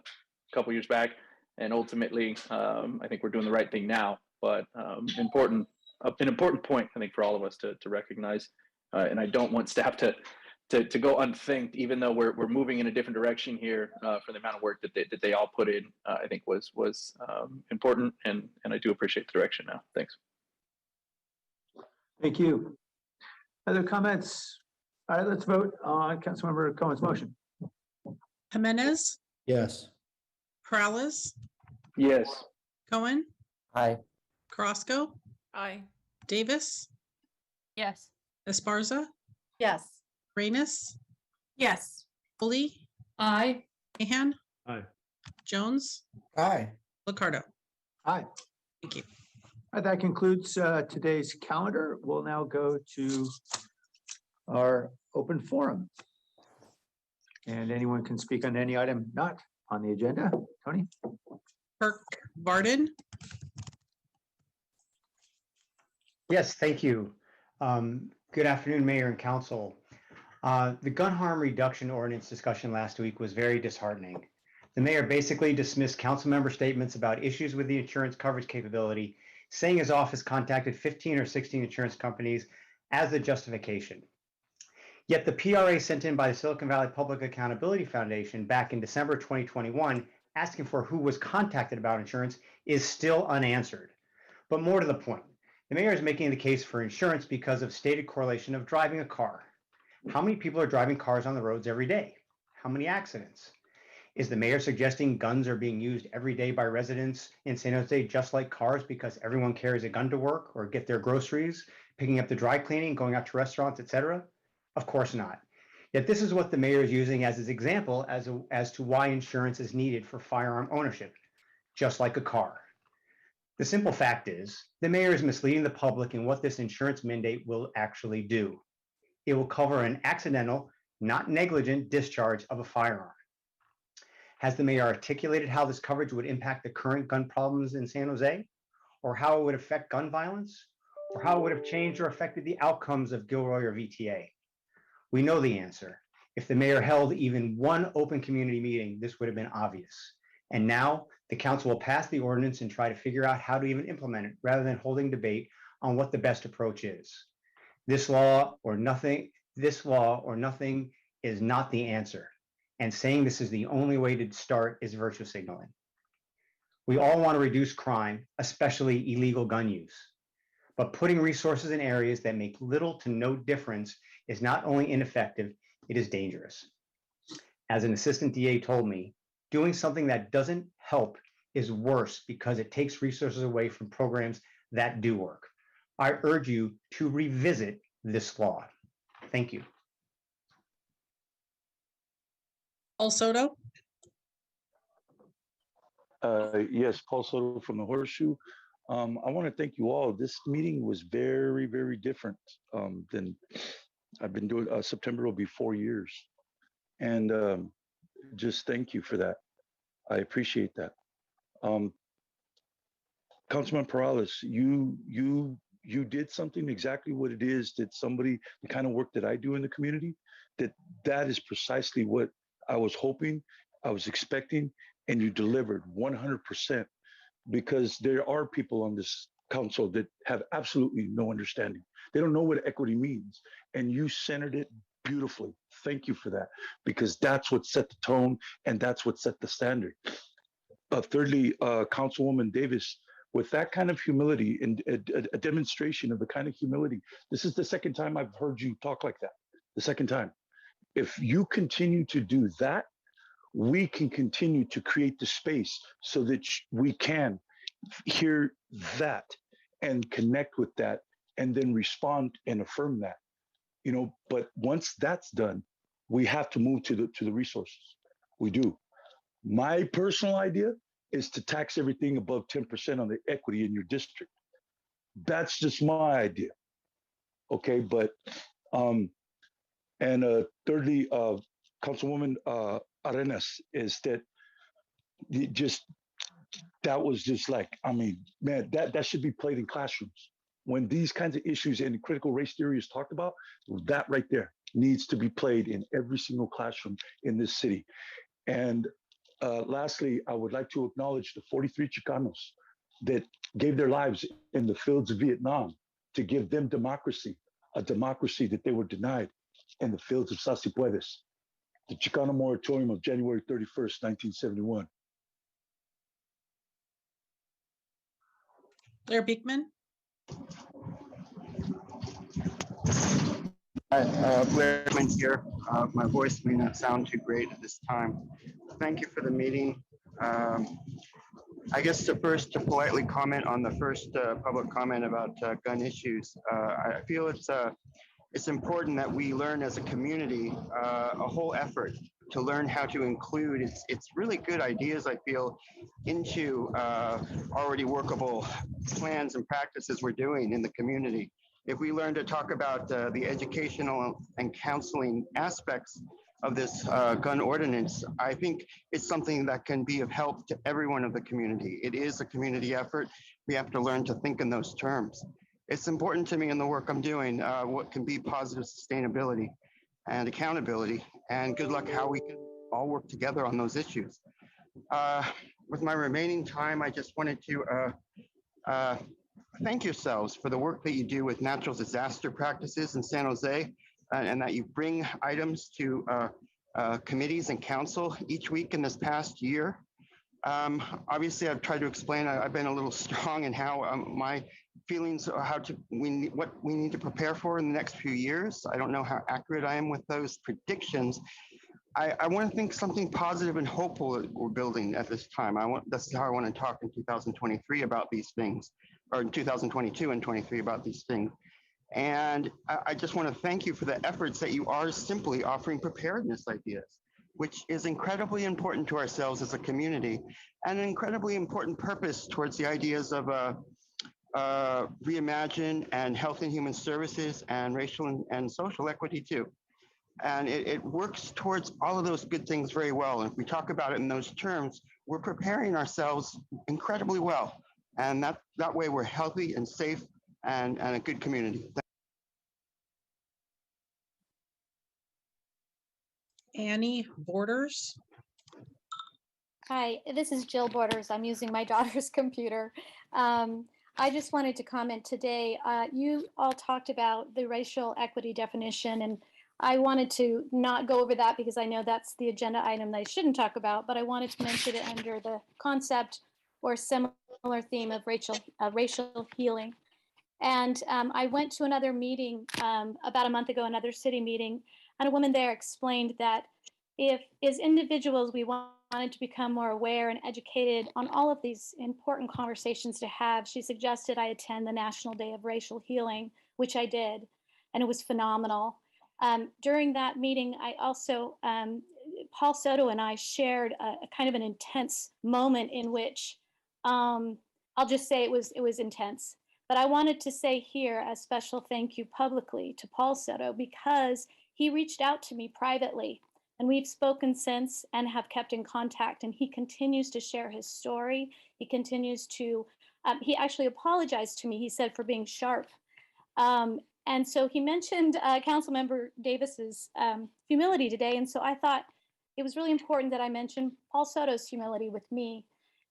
couple years back, and ultimately, I think we're doing the right thing now. But an important point, I think, for all of us to recognize. And I don't want staff to go unthanked, even though we're moving in a different direction here for the amount of work that they all put in. I think was important, and I do appreciate the direction now. Thanks. Thank you. Other comments? All right, let's vote on Councilmember Cohen's motion. Jimenez, Yes. Perales, Yes. Cohen, Aye. Carrasco, Aye. Davis, Yes. Esparza, Yes. Reyes, Yes. Foley, Aye. Mahan, Aye. Jones, Aye. Liccardo. Aye. Thank you. That concludes today's calendar. We'll now go to our open forum. And anyone can speak on any item not on the agenda. Tony? Kirk Varden. Yes, thank you. Good afternoon, Mayor and Council. The gun harm reduction ordinance discussion last week was very disheartening. The mayor basically dismissed council member statements about issues with the insurance coverage capability, saying his office contacted 15 or 16 insurance companies as the justification. Yet the PRA sent in by the Silicon Valley Public Accountability Foundation back in December 2021, asking for who was contacted about insurance, is still unanswered. But more to the point, the mayor is making the case for insurance because of stated correlation of driving a car. How many people are driving cars on the roads every day? How many accidents? Is the mayor suggesting guns are being used every day by residents in San Jose just like cars because everyone carries a gun to work or get their groceries, picking up the dry cleaning, going out to restaurants, etc.? Of course not. Yet this is what the mayor is using as his example as to why insurance is needed for firearm ownership, just like a car. The simple fact is, the mayor is misleading the public in what this insurance mandate will actually do. It will cover an accidental, not negligent discharge of a firearm. Has the mayor articulated how this coverage would impact the current gun problems in San Jose? Or how it would affect gun violence? Or how it would have changed or affected the outcomes of Gilroy or VTA? We know the answer. If the mayor held even one open community meeting, this would have been obvious. And now the council will pass the ordinance and try to figure out how to even implement it rather than holding debate on what the best approach is. This law or nothing is not the answer. And saying this is the only way to start is virtue signaling. We all want to reduce crime, especially illegal gun use. But putting resources in areas that make little to no difference is not only ineffective, it is dangerous. As an assistant DA told me, doing something that doesn't help is worse because it takes resources away from programs that do work. I urge you to revisit this law. Thank you. Paul Soto. Yes, Paul Soto from the Horseshoe. I want to thank you all. This meeting was very, very different than I've been doing. September will be 4 years. And just thank you for that. I appreciate that. Councilman Perales, you you did something exactly what it is that somebody, the kind of work that I do in the community, that is precisely what I was hoping, I was expecting, and you delivered 100%, because there are people on this council that have absolutely no understanding. They don't know what equity means, and you centered it beautifully. Thank you for that, because that's what set the tone and that's what set the standard. Thirdly, Councilwoman Davis, with that kind of humility and a demonstration of the kind of humility, this is the second time I've heard you talk like that, the second time. If you continue to do that, we can continue to create the space so that we can hear that and connect with that and then respond and affirm that. You know, but once that's done, we have to move to the resources. We do. My personal idea is to tax everything above 10% on the equity in your district. That's just my idea. Okay, but thirdly, Councilwoman Arenas, is that that was just like, I mean, man, that should be played in classrooms. When these kinds of issues and critical race theory is talked about, that right there needs to be played in every single classroom in this city. And lastly, I would like to acknowledge the 43 Chicanos that gave their lives in the fields of Vietnam to give them democracy, a democracy that they were denied in the fields of Sasipuedes, the Chicano moratorium of January 31st, 1971. Blair Beekman. Hi, Blair Beekman here. My voice may not sound too great at this time. Thank you for the meeting. I guess to politely comment on the first public comment about gun issues, I feel it's important that we learn as a community a whole effort to learn how to include it's really good ideas, I feel, into already workable plans and practices we're doing in the community. If we learn to talk about the educational and counseling aspects of this gun ordinance, I think it's something that can be of help to everyone of the community. It is a community effort. We have to learn to think in those terms. It's important to me in the work I'm doing, what can be positive sustainability and accountability, and good luck how we can all work together on those issues. With my remaining time, I just wanted to thank yourselves for the work that you do with natural disaster practices in San Jose, and that you bring items to committees and council each week in this past year. Obviously, I've tried to explain, I've been a little strong in how my feelings are what we need to prepare for in the next few years. I don't know how accurate I am with those predictions. I want to think something positive and hopeful that we're building at this time. That's how I want to talk in 2023 about these things, or in 2022 and 23 about these things. And I just want to thank you for the efforts that you are simply offering preparedness ideas, which is incredibly important to ourselves as a community, and an incredibly important purpose towards the ideas of reimagine and health and human services and racial and social equity too. And it works towards all of those good things very well. And if we talk about it in those terms, we're preparing ourselves incredibly well. And that way we're healthy and safe and a good community. Annie Borders. Hi, this is Jill Borders. I'm using my daughter's computer. I just wanted to comment today. You all talked about the racial equity definition, and I wanted to not go over that because I know that's the agenda item that I shouldn't talk about, but I wanted to mention it under the concept or similar theme of racial healing. And I went to another meeting about a month ago, another city meeting, and a woman there explained that if as individuals we wanted to become more aware and educated on all of these important conversations to have, she suggested I attend the National Day of Racial Healing, which I did, and it was phenomenal. During that meeting, I also, Paul Soto and I shared a kind of an intense moment in which, I'll just say it was intense. But I wanted to say here a special thank you publicly to Paul Soto because he reached out to me privately, and we've spoken since and have kept in contact, and he continues to share his story. He continues to He actually apologized to me, he said, for being sharp. And so he mentioned Councilmember Davis's humility today. And so I thought it was really important that I mention Paul Soto's humility with me.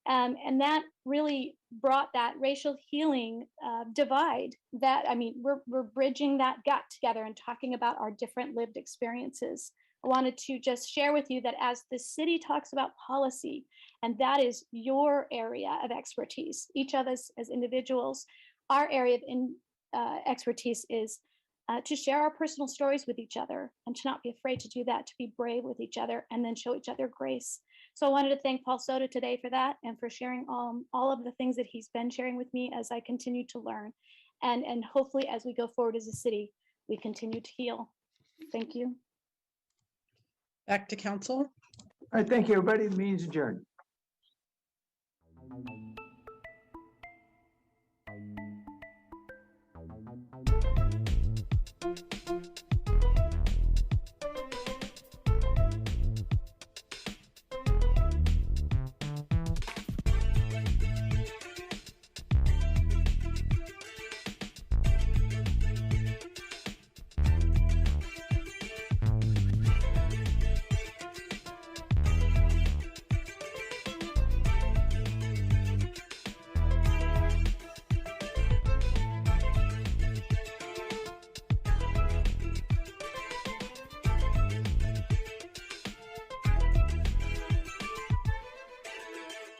And that really brought that racial healing divide that, I mean, we're bridging that gap together and talking about our different lived experiences. I wanted to just share with you that as the city talks about policy, and that is your area of expertise, each of us as individuals, our area of expertise is to share our personal stories with each other and to not be afraid to do that, to be brave with each other and then show each other grace. So I wanted to thank Paul Soto today for that and for sharing all of the things that he's been sharing with me as I continue to learn. And hopefully as we go forward as a city, we continue to heal. Thank you. Back to council. All right, thank you, everybody. The meeting's adjourned.